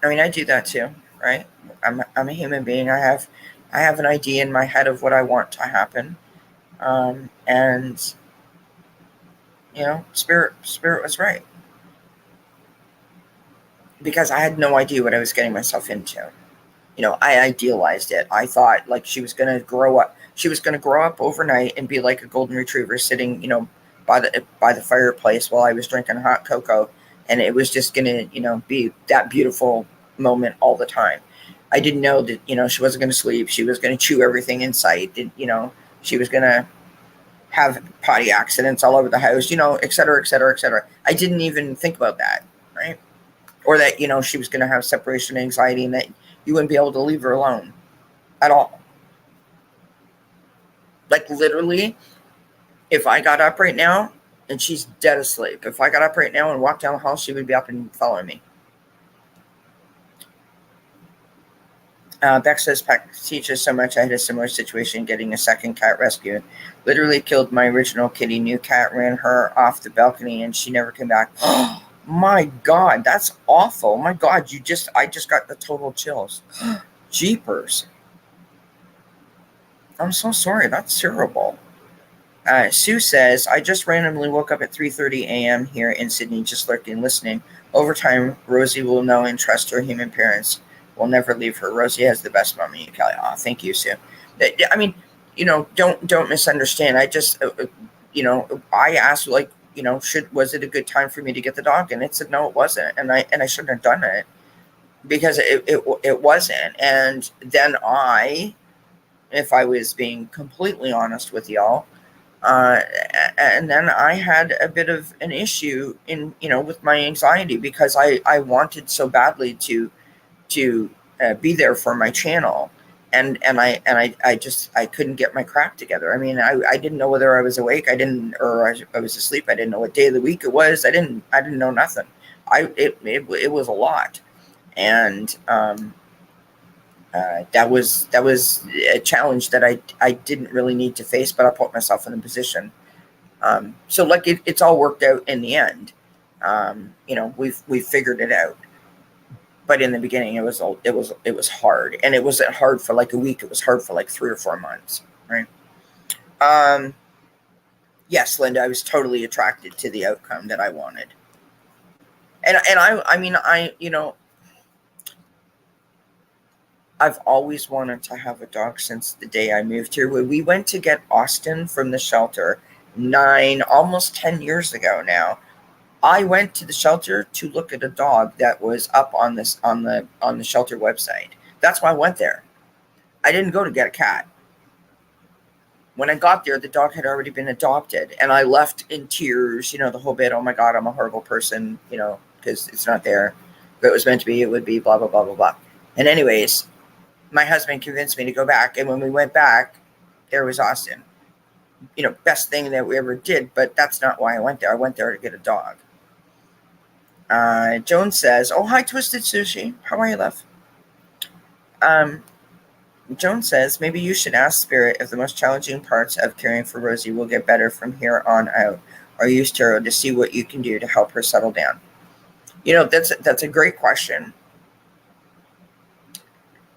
I mean, I do that too, right? I'm a human being. I have an idea in my head of what I want to happen. And you know, spirit was right, because I had no idea what I was getting myself into. You know, I idealized it. I thought like she was going to grow up. She was going to grow up overnight and be like a golden retriever sitting, you know, by the fireplace while I was drinking hot cocoa, and it was just going to, you know, be that beautiful moment all the time. I didn't know that, you know, she wasn't going to sleep. She was going to chew everything in sight. You know, she was going to have potty accidents all over the house, you know, et cetera, et cetera, et cetera. I didn't even think about that, right? Or that, you know, she was going to have separation anxiety and that you wouldn't be able to leave her alone at all. Like, literally, if I got up right now and she's dead asleep, if I got up right now and walked down the hall, she would be up and following me. Beck says, Peck teaches so much. I had a similar situation getting a second cat rescued. Literally killed my original kitty. New cat ran her off the balcony and she never came back. My God, that's awful. My God, I just got the total chills. Jeepers. I'm so sorry. That's terrible. Sue says, I just randomly woke up at 3:30 a.m. here in Sydney, just lurking, listening. Over time, Rosie will know and trust her human parents. Will never leave her. Rosie has the best mommy, Kelly. Oh, thank you, Sue. I mean, you know, don't misunderstand. I just, you know, I asked, like, you know, was it a good time for me to get the dog? And it said no, it wasn't, and I shouldn't have done it, because it wasn't. And then if I was being completely honest with y'all, and then I had a bit of an issue in, you know, with my anxiety, because I wanted so badly to be there for my channel. I couldn't get my crap together. I mean, I didn't know whether I was awake. I was asleep. I didn't know what day of the week it was. I didn't know nothing. It was a lot. And that was a challenge that I didn't really need to face, but I put myself in a position. So like it's all worked out in the end. We've figured it out. But in the beginning, it was hard, and it wasn't hard for like a week. It was hard for like 3 or 4 months, right? Yes, Linda, I was totally attracted to the outcome that I wanted, and I mean, I've always wanted to have a dog since the day I moved here. When we went to get Austin from the shelter almost 10 years ago now, I went to the shelter to look at a dog that was up on the shelter website. That's why I went there. I didn't go to get a cat. When I got there, the dog had already been adopted, and I left in tears, the whole bit. Oh my God, I'm a horrible person, because it's not there. If it was meant to be, it would be, blah, blah, blah, blah, blah. And anyways, my husband convinced me to go back. And when we went back, there was Austin. Best thing that we ever did, but that's not why I went there. I went there to get a dog. Joan says, oh, hi, Twisted Sushi. How are you, love? Joan says, maybe you should ask Spirit if the most challenging parts of caring for Rosie will get better from here on out, or use tarot to see what you can do to help her settle down. That's a great question.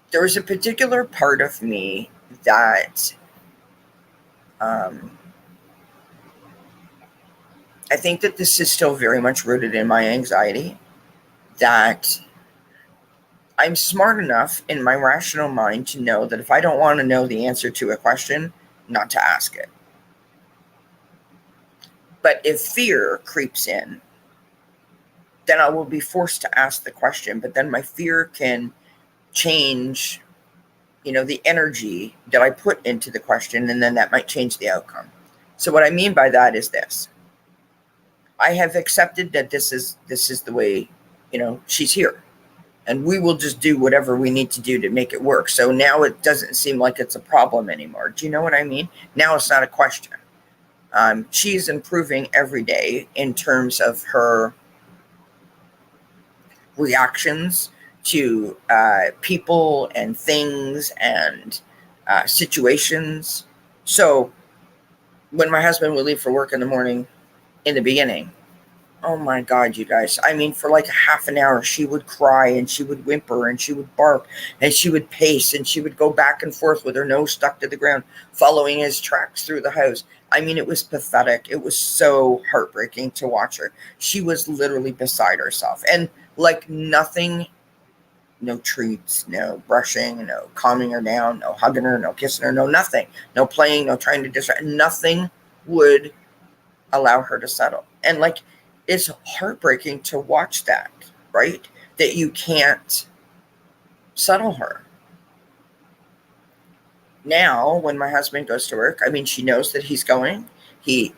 There was a particular part of me that I think that this is still very much rooted in my anxiety, that I'm smart enough in my rational mind to know that if I don't want to know the answer to a question, not to ask it. But if fear creeps in, then I will be forced to ask the question, but then my fear can change, the energy that I put into the question, and then that might change the outcome. So what I mean by that is this. I have accepted that this is the way, she's here. And we will just do whatever we need to do to make it work. So now it doesn't seem like it's a problem anymore. Do you know what I mean? Now it's not a question. She's improving every day in terms of her reactions to people and things and situations. So when my husband would leave for work in the morning, in the beginning, oh my God, you guys. I mean, for like a half an hour, she would cry and she would whimper and she would bark and she would pace and she would go back and forth with her nose stuck to the ground, following his tracks through the house. I mean, it was pathetic. It was so heartbreaking to watch her. She was literally beside herself. And like nothing, no treats, no brushing, no calming her down, no hugging her, no kissing her, no nothing. No playing, no trying to distract. Nothing would allow her to settle. And like, it's heartbreaking to watch that, right? That you can't settle her. Now, when my husband goes to work, I mean, she knows that he's going. We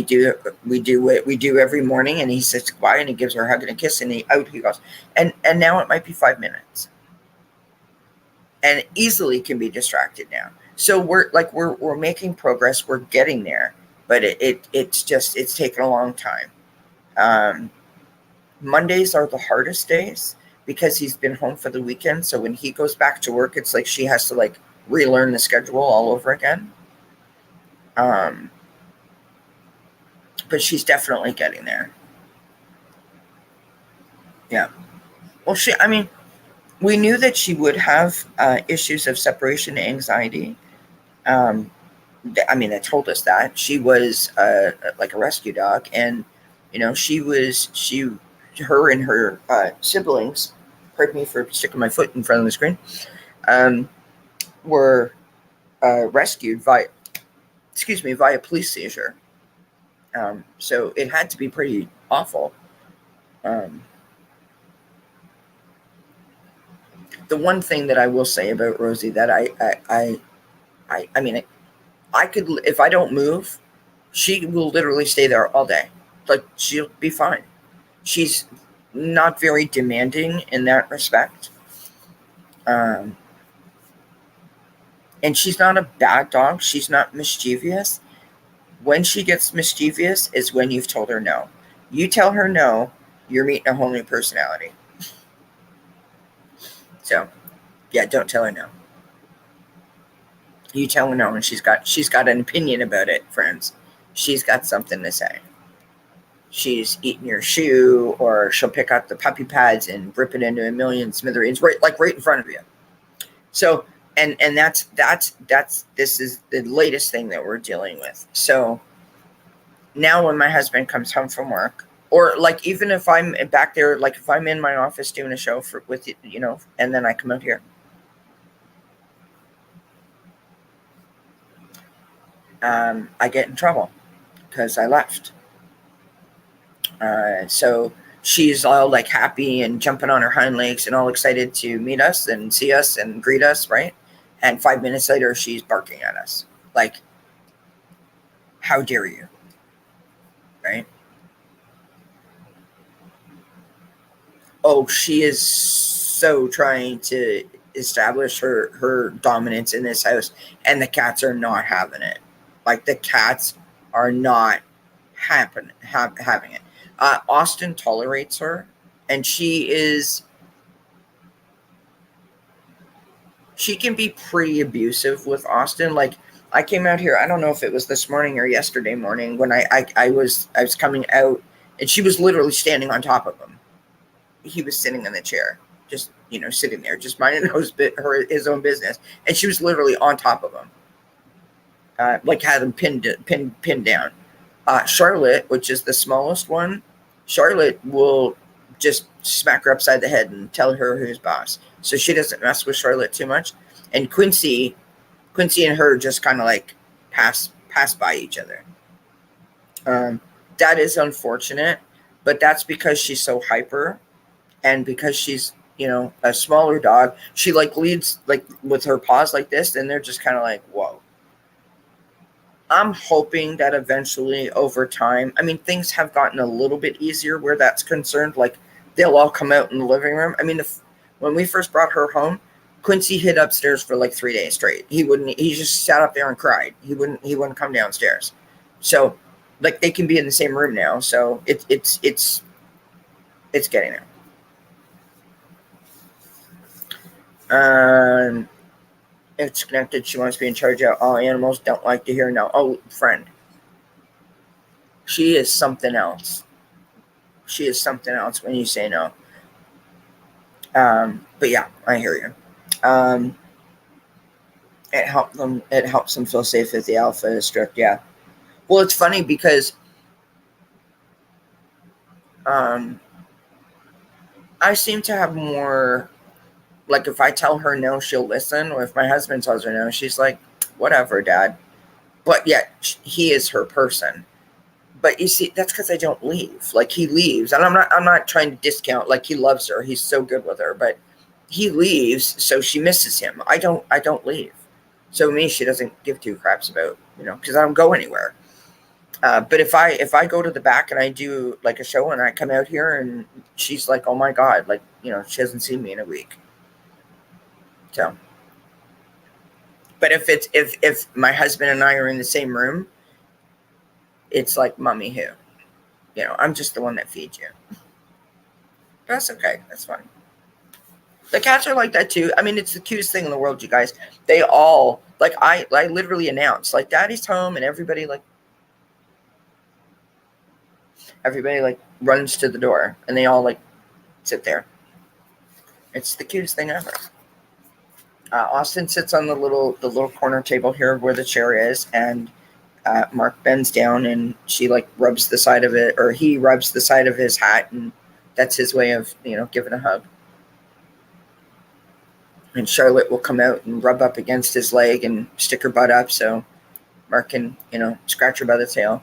do what we do every morning, and he sits quiet and he gives her a hug and a kiss, and out he goes. And now it might be 5 minutes, and easily can be distracted now. So we're making progress. We're getting there, but it's taken a long time. Mondays are the hardest days because he's been home for the weekend. So when he goes back to work, it's like she has to like relearn the schedule all over again. But she's definitely getting there. Yeah. Well, we knew that she would have issues of separation anxiety. They told us that she was like a rescue dog, and her and her siblings, pardon me for sticking my foot in front of the screen, were rescued via police seizure. So it had to be pretty awful. The one thing that I will say about Rosie that I could, if I don't move, she will literally stay there all day. Like, she'll be fine. She's not very demanding in that respect. And she's not a bad dog. She's not mischievous. When she gets mischievous is when you've told her no. You tell her no, you're meeting a whole new personality. So, yeah, don't tell her no. You tell her no, and she's got an opinion about it, friends. She's got something to say. She's eating your shoe, or she'll pick out the puppy pads and rip it into a million smithereens, right in front of you. So, and that's this is the latest thing that we're dealing with. So now when my husband comes home from work, or like even if I'm back there, like if I'm in my office doing a show with and then I come out here, I get in trouble because I left. So she's all like happy and jumping on her hind legs and all excited to meet us and see us and greet us, right? And 5 minutes later, she's barking at us. Like, how dare you? Right? Oh, she is so trying to establish her dominance in this house, and the cats are not having it. Like, the cats are not having it. Austin tolerates her, and she can be pretty abusive with Austin. Like, I came out here, I don't know if it was this morning or yesterday morning, when I was coming out, and she was literally standing on top of him. He was sitting in the chair, just sitting there, just minding his own business, and she was literally on top of him, like had him pinned down. Charlotte, which is the smallest one, Charlotte will just smack her upside the head and tell her who's boss. So she doesn't mess with Charlotte too much. And Quincy and her just kind of like pass by each other. That is unfortunate, but that's because she's so hyper, and because she's a smaller dog. She like leads like with her paws like this, and they're just kind of like, whoa. I'm hoping that eventually over time, I mean, things have gotten a little bit easier where that's concerned. Like, they'll all come out in the living room. I mean, when we first brought her home, Quincy hid upstairs for like 3 days straight. He just sat up there and cried. He wouldn't come downstairs. So, like, they can be in the same room now. So it's getting there. It's connected. She wants to be in charge of all animals. Don't like to hear no. Oh, friend. She is something else. She is something else when you say no. But yeah, I hear you. It helps them feel safe if the alpha is strict. Yeah. Well, it's funny because I seem to have more. Like, if I tell her no, she'll listen. Or if my husband tells her no, she's like, whatever, Dad. But yet, he is her person. But you see, that's because I don't leave. Like, he leaves. And I'm not trying to discount. Like, he loves her. He's so good with her. But he leaves, so she misses him. I don't leave. So me, she doesn't give two craps about, because I don't go anywhere. But if I go to the back and I do, like, a show and I come out here and she's like, oh, my God. Like, she hasn't seen me in a week. So, but if my husband and I are in the same room, it's like, mommy who, I'm just the one that feeds you. But that's okay. That's fine. The cats are like that too. I mean, it's the cutest thing in the world, you guys. They all like, I literally announce like, Daddy's home, and everybody runs to the door, and they all like sit there. It's the cutest thing ever. Austin sits on the little corner table here where the chair is, and Mark bends down and she like rubs the side of it, or he rubs the side of his hat, and that's his way of giving a hug. And Charlotte will come out and rub up against his leg and stick her butt up so Mark can scratch her by the tail.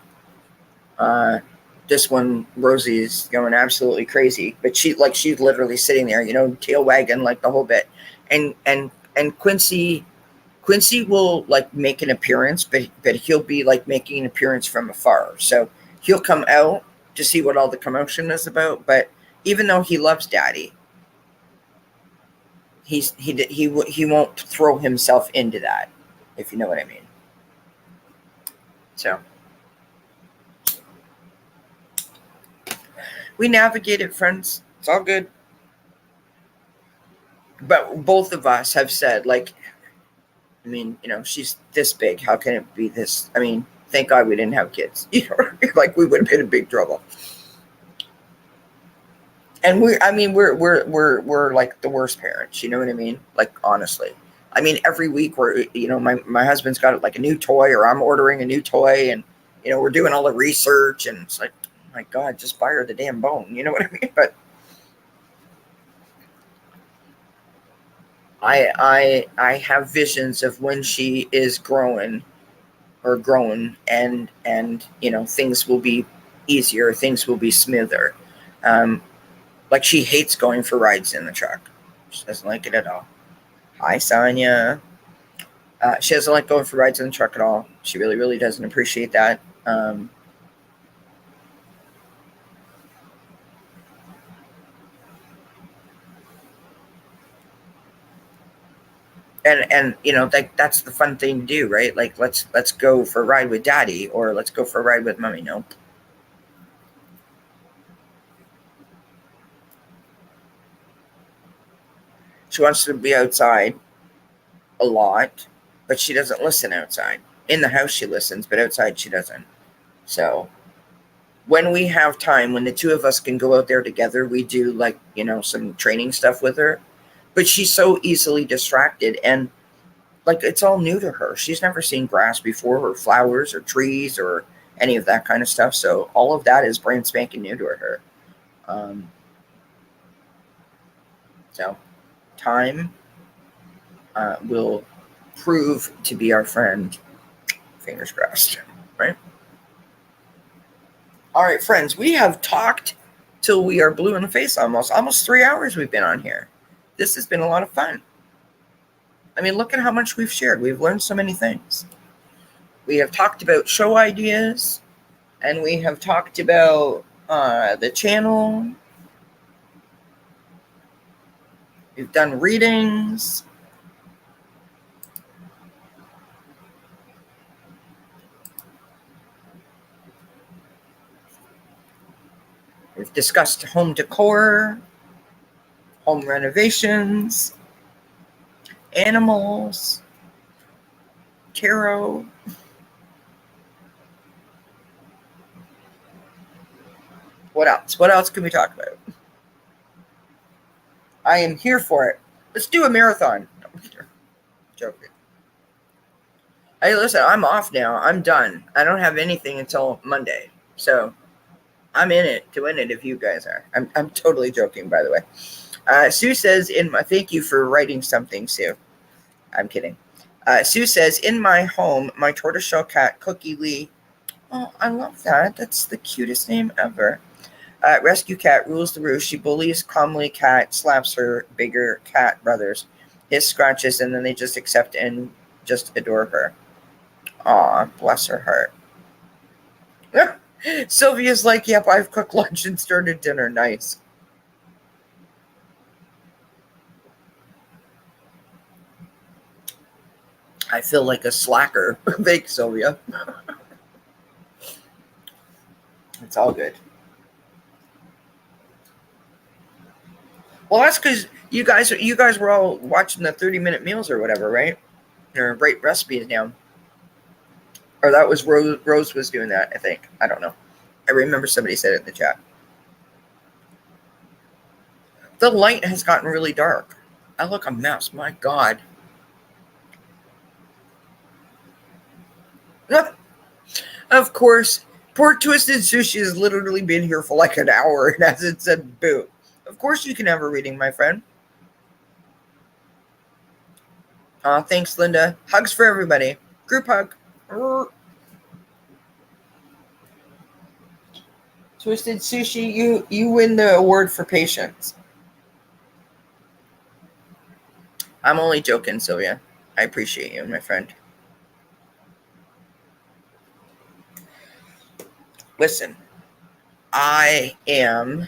This one, Rosie, is going absolutely crazy, but she's literally sitting there, tail wagging like the whole bit, and Quincy will like make an appearance, but he'll be like making an appearance from afar. So he'll come out to see what all the commotion is about. But even though he loves Daddy, he won't throw himself into that. if you know what I mean. So we navigate it, friends. It's all good. But both of us have said, like, I mean, she's this big. How can it be this? I mean, thank God we didn't have kids. Like we would have been in big trouble. And we're like the worst parents. You know what I mean? Like, honestly. I mean, every week my husband's got like a new toy, or I'm ordering a new toy, and we're doing all the research, and it's like, oh my God, just buy her the damn bone. You know what I mean? But I have visions of when she is growing, and things will be easier, things will be smoother. Like, she hates going for rides in the truck. She doesn't like it at all. Hi, Sonia. She doesn't like going for rides in the truck at all. She really, really doesn't appreciate that. And like, that's the fun thing to do, right? Like, let's go for a ride with Daddy, or let's go for a ride with Mommy. Nope. She wants to be outside a lot, but she doesn't listen outside. In the house she listens, but outside she doesn't. So when we have time, when the two of us can go out there together, we do, like, some training stuff with her. But she's so easily distracted, and like, it's all new to her. She's never seen grass before, or flowers, or trees, or any of that kind of stuff. So all of that is brand spanking new to her. So time will prove to be our friend. Fingers crossed, right? All right, friends, we have talked till we are blue in the face almost 3 hours we've been on here. This has been a lot of fun. I mean, look at how much we've shared. We've learned so many things. We have talked about show ideas, and we have talked about the channel. We've done readings. We've discussed home decor, home renovations, animals, tarot. What else? What else can we talk about? I am here for it. Let's do a marathon. Joking. Hey, listen, I'm off now. I'm done. I don't have anything until Monday. So I'm in it to win it if you guys are. I'm totally joking, by the way. Sue says, thank you for writing something, Sue. I'm kidding. Sue says, in my home, my tortoiseshell cat, Cookie Lee. Oh, I love that. That's the cutest name ever. Rescue cat rules the roost. She bullies calmly cat, slaps her bigger cat brothers, hiss, scratches, and then they just accept and just adore her. Aw, bless her heart. Sylvia's like, yep, I've cooked lunch and started dinner. Nice. I feel like a slacker. Thanks, Sylvia. It's all good. Well, that's because you guys were all watching the 30-minute meals or whatever, right? Or write recipes down. Or that was Rose was doing that, I think. I don't know. I remember somebody said it in the chat. The light has gotten really dark. I look a mess. My God. Of course, poor Twisted Sushi has literally been here for like an hour and hasn't said boo. Of course you can have a reading, my friend. Thanks, Linda. Hugs for everybody. Group hug. Twisted Sushi, you win the award for patience. I'm only joking, Sylvia. I appreciate you, my friend. Listen, I mean,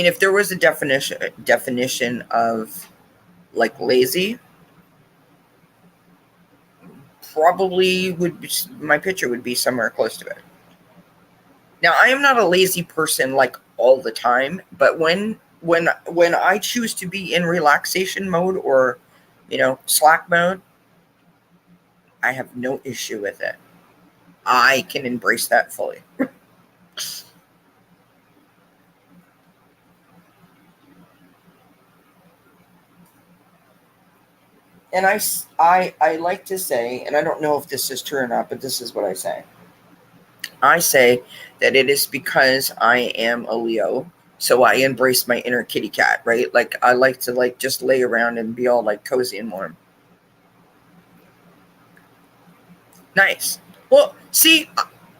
if there was a definition of like lazy, probably would be, my picture would be somewhere close to it. Now, I am not a lazy person like all the time, but when I choose to be in relaxation mode or, slack mode, I have no issue with it. I can embrace that fully. And I like to say, and I don't know if this is true or not, but this is what I say. I say that it is because I am a Leo, so I embrace my inner kitty cat, right? Like I like to just lay around and be all like cozy and warm. Nice. Well, see,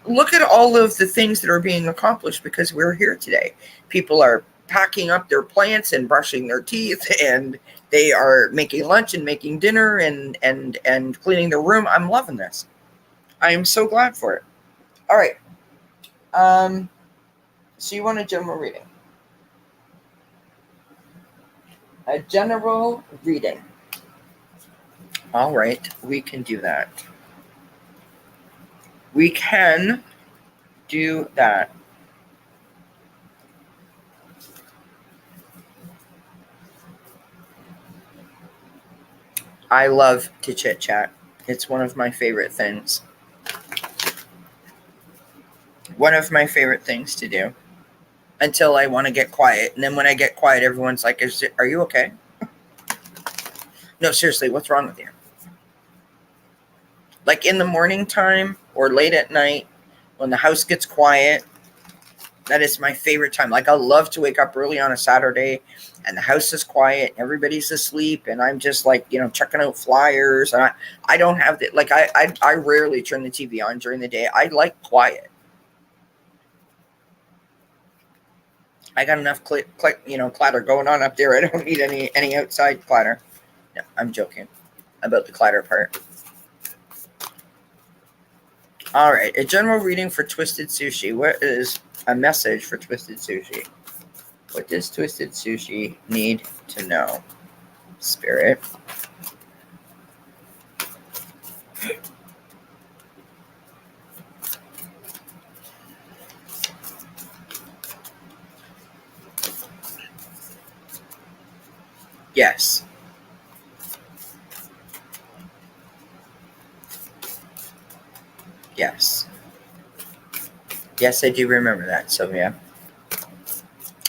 look at all of the things that are being accomplished because we're here today. People are packing up their plants and brushing their teeth, and they are making lunch and making dinner and cleaning their room. I'm loving this. I am so glad for it. All right. So you want a general reading? A general reading. All right, we can do that. We can do that. I love to chit chat. It's one of my favorite things. One of my favorite things to do until I want to get quiet. And then when I get quiet, everyone's like, are you okay? No, seriously, what's wrong with you? Like in the morning time or late at night when the house gets quiet, that is my favorite time. Like I love to wake up early on a Saturday and the house is quiet, everybody's asleep, and I'm just like, checking out flyers. And I don't have the, like, I rarely turn the TV on during the day. I like quiet. I got enough clatter going on up there. I don't need any outside clatter. No, I'm joking about the clatter part. All right, a general reading for Twisted Sushi. What is a message for Twisted Sushi? What does Twisted Sushi need to know? Spirit. Yes. Yes. Yes, I do remember that, Sylvia.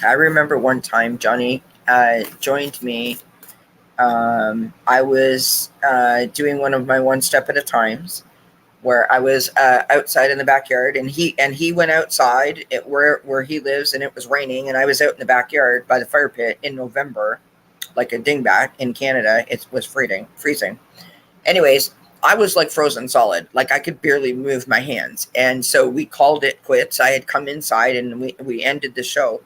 I remember one time Johnny joined me. I was doing one of my one step at a times where I was outside in the backyard, and he went outside where he lives, and it was raining, and I was out in the backyard by the fire pit in November, like a dingbat in Canada. It was freezing. Anyways, I was like frozen solid. Like I could barely move my hands. And so we called it quits. I had come inside and we ended the show.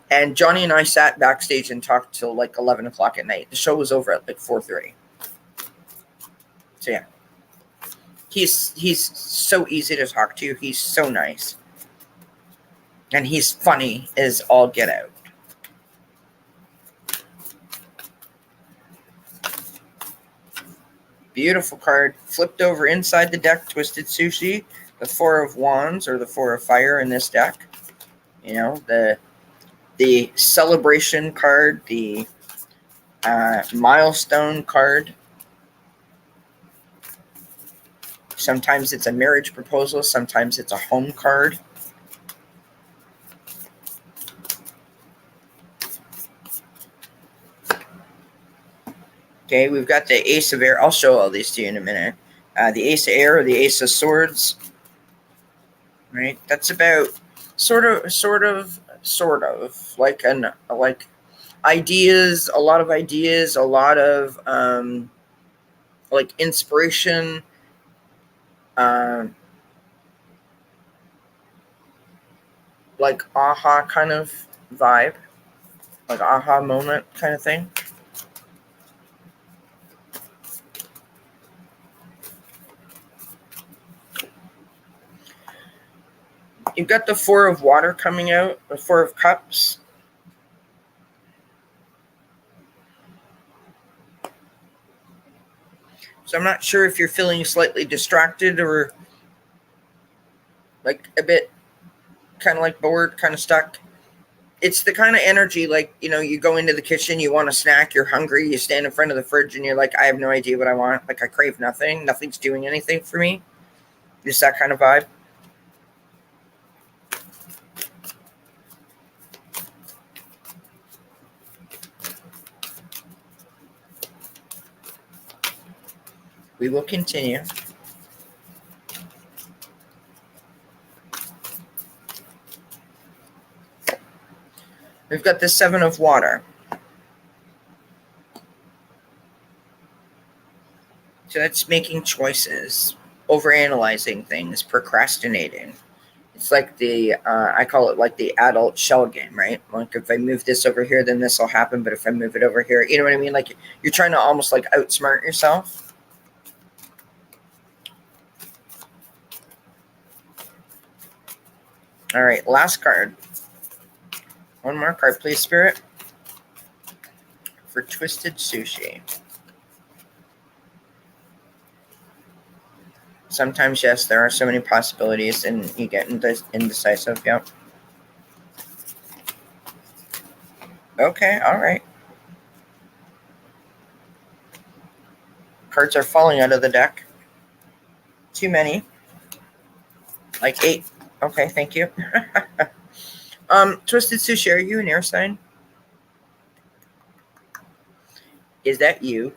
And Johnny and I sat backstage and talked till like 11 o'clock at night. The show was over at like 4:30. So yeah. He's so easy to talk to. He's so nice. And he's funny as all get out. Beautiful card. Flipped over inside the deck, Twisted Sushi. The Four of Wands or the Four of Fire in this deck. The celebration card, the milestone card. Sometimes it's a marriage proposal. Sometimes it's a home card. Okay, we've got the Ace of Air. I'll show all these to you in a minute. The Ace of Air or the Ace of Swords. Right? That's about sort of like ideas, a lot of ideas, a lot of like inspiration. Like aha kind of vibe, like aha moment kind of thing. You've got the Four of Water coming out, the Four of Cups. So I'm not sure if you're feeling slightly distracted or like a bit kind of like bored, kind of stuck. It's the kind of energy like, you go into the kitchen, you want a snack, you're hungry, you stand in front of the fridge and you're like, I have no idea what I want. Like I crave nothing. Nothing's doing anything for me. Just that kind of vibe. We will continue. We've got the Seven of Water. So that's making choices, overanalyzing things, procrastinating. It's like I call it like the adult shell game, right? Like if I move this over here, then this will happen. But if I move it over here, you know what I mean? Like you're trying to almost like outsmart yourself. All right, last card. One more card, please, Spirit. For Twisted Sushi. Sometimes, yes, there are so many possibilities and you get indecisive. Yep. Okay, all right. Cards are falling out of the deck. Too many. Like 8. Okay, thank you. Twisted Sushi, are you an air sign? Is that you?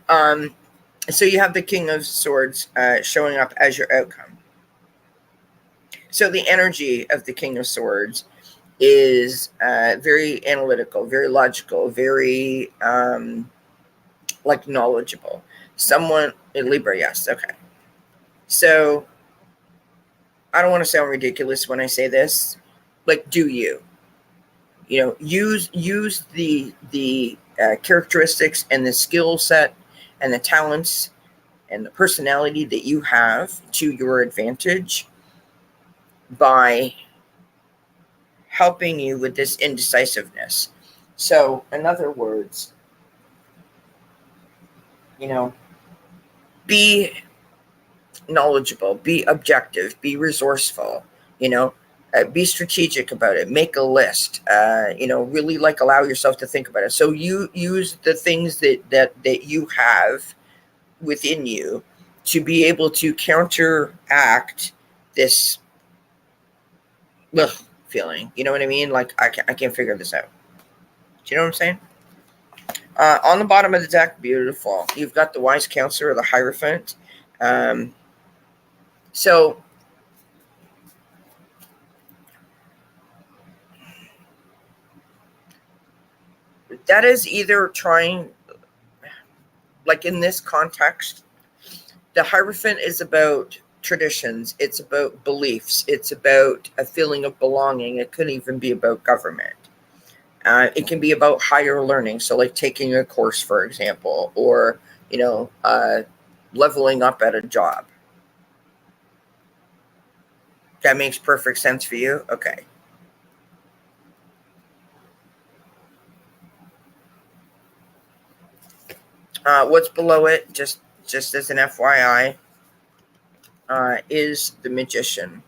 So you have the King of Swords showing up as your outcome. So the energy of the King of Swords is very analytical, very logical, very like knowledgeable. Someone in Libra, yes, okay. So I don't want to sound ridiculous when I say this. Like, do you? Use the characteristics and the skill set and the talents and the personality that you have to your advantage by helping you with this indecisiveness. So, in other words, be knowledgeable, be objective, be resourceful, be strategic about it, make a list, really like allow yourself to think about it. So you use the things that you have within you to be able to counteract this feeling. You know what I mean? Like I can't figure this out. Do you know what I'm saying? On the bottom of the deck, beautiful. You've got the Wise Counselor or the Hierophant. So that is either trying, like in this context, the Hierophant is about traditions. It's about beliefs. It's about a feeling of belonging. It could even be about government. It can be about higher learning. So like taking a course, for example, or, leveling up at a job. That makes perfect sense for you? Okay. What's below it, just as an FYI, is the Magician.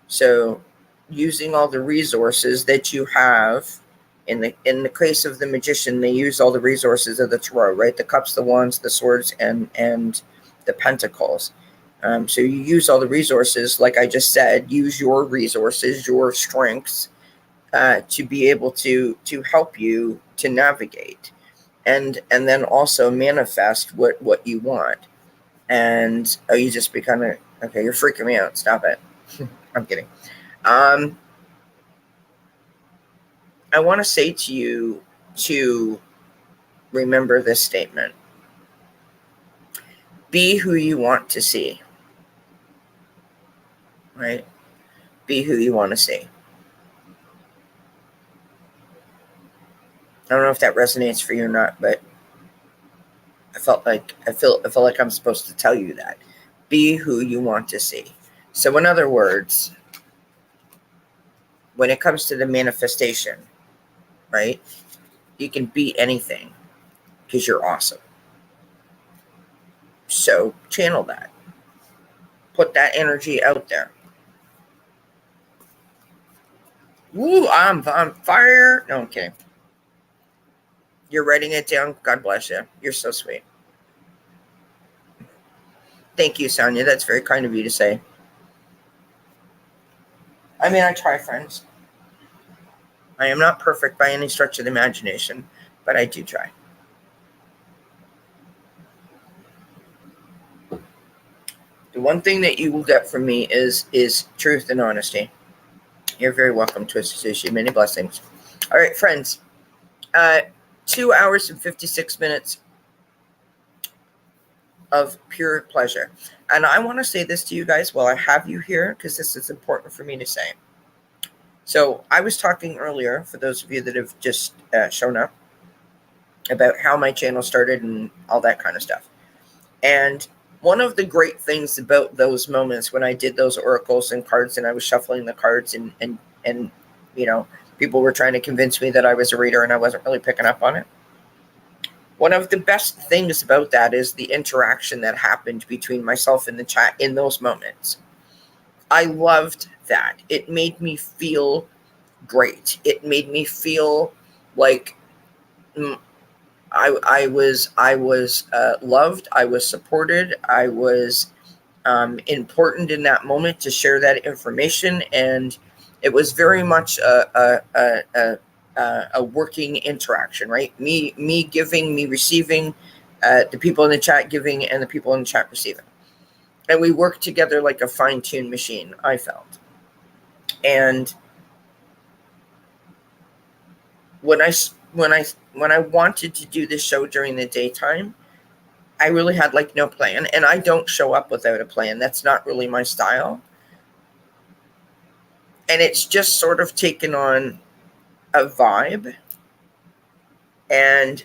So using all the resources that you have, in the case of the Magician, they use all the resources of the tarot, right? The cups, the wands, the swords, and the pentacles. So you use all the resources, like I just said, use your resources, your strengths, to be able to help you to navigate, and then also manifest what you want. And you just be kind of, okay, you're freaking me out. Stop it. I'm kidding. I want to say to you to remember this statement. Be who you want to see. Right? Be who you want to see. I don't know if that resonates for you or not, but I feel like I'm supposed to tell you that. Be who you want to see. So in other words, when it comes to the manifestation, right? You can be anything because you're awesome. So channel that. Put that energy out there. Woo, I'm on fire. No, I'm kidding. You're writing it down. God bless you. You're so sweet. Thank you, Sonia. That's very kind of you to say. I mean, I try, friends. I am not perfect by any stretch of the imagination, but I do try. The one thing that you will get from me is truth and honesty. You're very welcome, Twisted Sushi. Many blessings. All right, friends. 2 hours and 56 minutes of pure pleasure. And I want to say this to you guys while I have you here, because this is important for me to say. So I was talking earlier, for those of you that have just shown up, about how my channel started and all that kind of stuff. And one of the great things about those moments when I did those oracles and cards and I was shuffling the cards and you know, people were trying to convince me that I was a reader and I wasn't really picking up on it. One of the best things about that is the interaction that happened between myself and the chat in those moments. I loved that. It made me feel great. It made me feel like I was loved. I was supported. I was important in that moment to share that information, and it was very much a working interaction, right? Me giving, me receiving, the people in the chat giving, and the people in the chat receiving, and we worked together like a fine-tuned machine, I felt. And when I wanted to do this show during the daytime, I really had like no plan, and I don't show up without a plan. That's not really my style. And it's just sort of taken on a vibe. And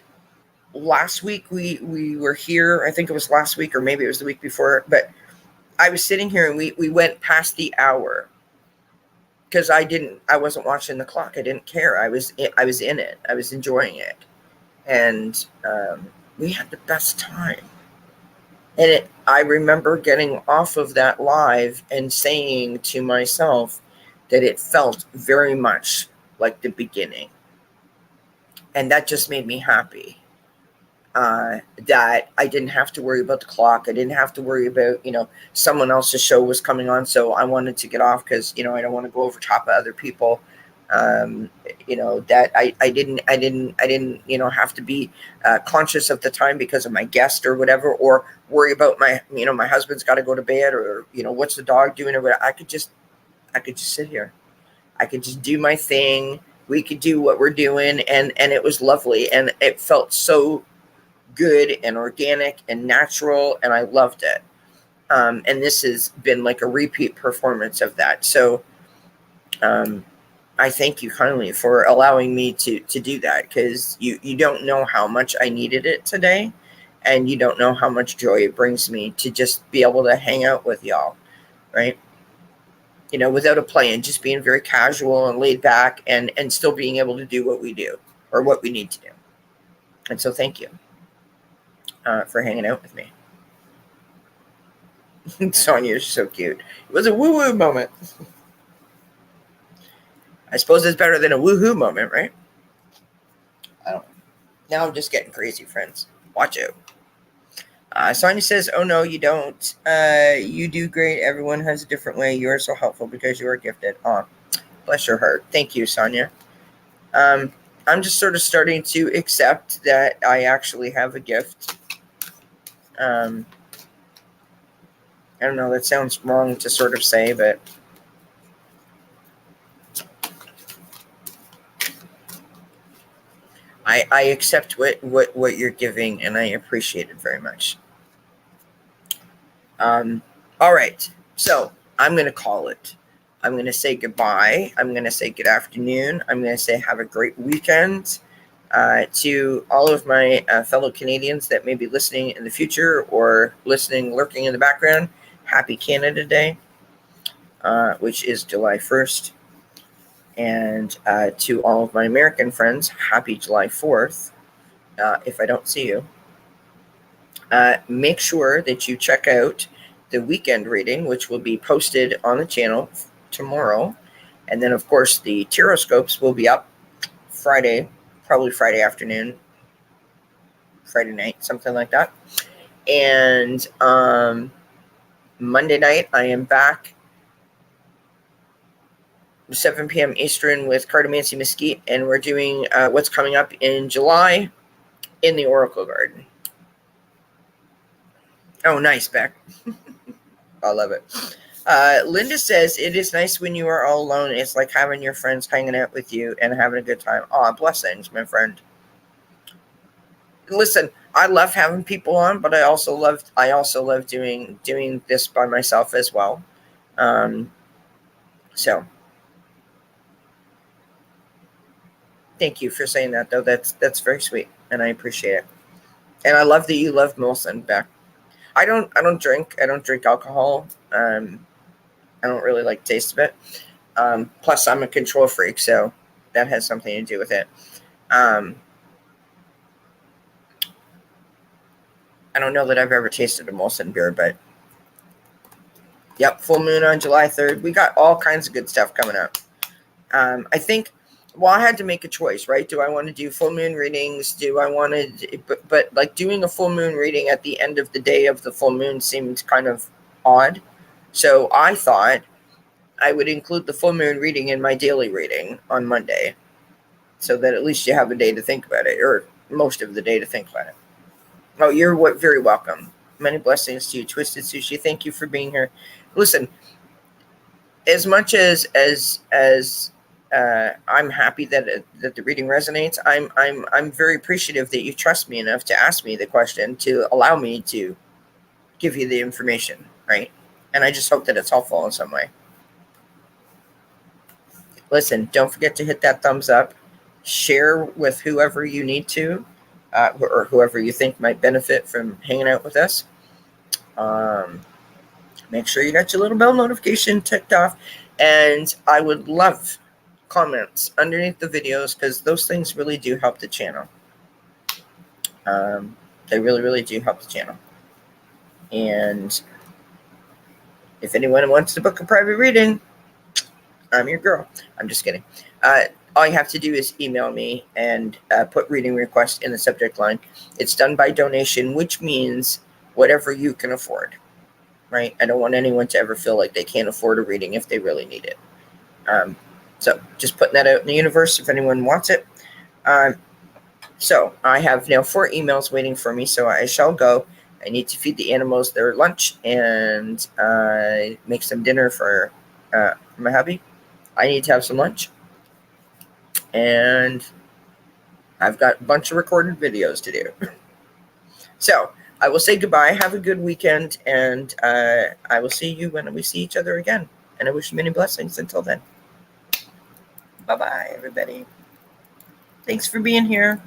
last week we were here, I think it was last week or maybe it was the week before, but I was sitting here and we went past the hour because I wasn't watching the clock. I didn't care. I was in it. I was enjoying it. And we had the best time. And I remember getting off of that live and saying to myself that it felt very much like the beginning. And that just made me happy. That I didn't have to worry about the clock. I didn't have to worry about, someone else's show was coming on. So I wanted to get off because, I don't want to go over top of other people. That I didn't, have to be conscious of the time because of my guest or whatever, or worry about my husband's got to go to bed or, what's the dog doing or whatever. I could just sit here. I could just do my thing. We could do what we're doing. And it was lovely. And it felt so good and organic and natural. And I loved it. And this has been like a repeat performance of that. So, I thank you kindly for allowing me to do that, because you don't know how much I needed it today, and you don't know how much joy it brings me to just be able to hang out with y'all, right? Without a plan, just being very casual and laid back and still being able to do what we do or what we need to do. And so thank you for hanging out with me. Sonia, you're so cute. It was a woo-woo moment. I suppose it's better than a woohoo moment, right? I don't know. Now I'm just getting crazy, friends. Watch out. Sonia says, "Oh no, you don't. You do great. Everyone has a different way. You are so helpful because you are gifted." Oh, bless your heart. Thank you, Sonia. I'm just sort of starting to accept that I actually have a gift. I don't know. That sounds wrong to sort of say, but I accept what you're giving, and I appreciate it very much. All right. So I'm going to call it. I'm going to say goodbye. I'm going to say good afternoon. I'm going to say have a great weekend. To all of my fellow Canadians that may be listening in the future or lurking in the background, happy Canada Day, which is July 1st. And to all of my American friends, happy July 4th, if I don't see you. make sure that you check out the weekend reading, which will be posted on the channel tomorrow. And then, of course, the Taroscopes will be up Friday, probably Friday afternoon, Friday night, something like that. And Monday night, I am back 7 p.m. Eastern with Cartomancy Mesquite, and we're doing what's coming up in July in the Oracle Garden. Oh, nice, Beck. I love it. Linda says, it is nice when you are all alone. It's like having your friends hanging out with you and having a good time. Oh, blessings, my friend. Listen, I love having people on, but I also love doing this by myself as well. So thank you for saying that, though. That's very sweet, and I appreciate it. And I love that you love Molson, Beck. I don't drink. I don't drink alcohol. I don't really like the taste of it. Plus, I'm a control freak, so that has something to do with it. I don't know that I've ever tasted a Molson beer, but yep, full moon on July 3rd. We got all kinds of good stuff coming up. I think, well, I had to make a choice, right? Do I want to do full moon readings? Do I want to, but like doing a full moon reading at the end of the day of the full moon seemed kind of odd. So I thought I would include the full moon reading in my daily reading on Monday, so that at least you have a day to think about it, or most of the day to think about it. Oh, you're very welcome. Many blessings to you, Twisted Sushi. Thank you for being here. Listen, as much as I'm happy that the reading resonates, I'm very appreciative that you trust me enough to ask me the question to allow me to give you the information, right? And I just hope that it's helpful in some way. Listen, don't forget to hit that thumbs up. Share with whoever you need to, or whoever you think might benefit from hanging out with us. Make sure you got your little bell notification ticked off. And I would love comments underneath the videos, because those things really do help the channel. They really, really do help the channel. And if anyone wants to book a private reading, I'm your girl. I'm just kidding. All you have to do is email me and put reading request in the subject line. It's done by donation, which means whatever you can afford, right? I don't want anyone to ever feel like they can't afford a reading if they really need it. So just putting that out in the universe if anyone wants it. So I have now 4 emails waiting for me, so I shall go. I need to feed the animals their lunch and make some dinner for my hubby. I need to have some lunch. And I've got a bunch of recorded videos to do. So I will say goodbye. Have a good weekend. And I will see you when we see each other again. And I wish you many blessings until then. Bye-bye, everybody. Thanks for being here.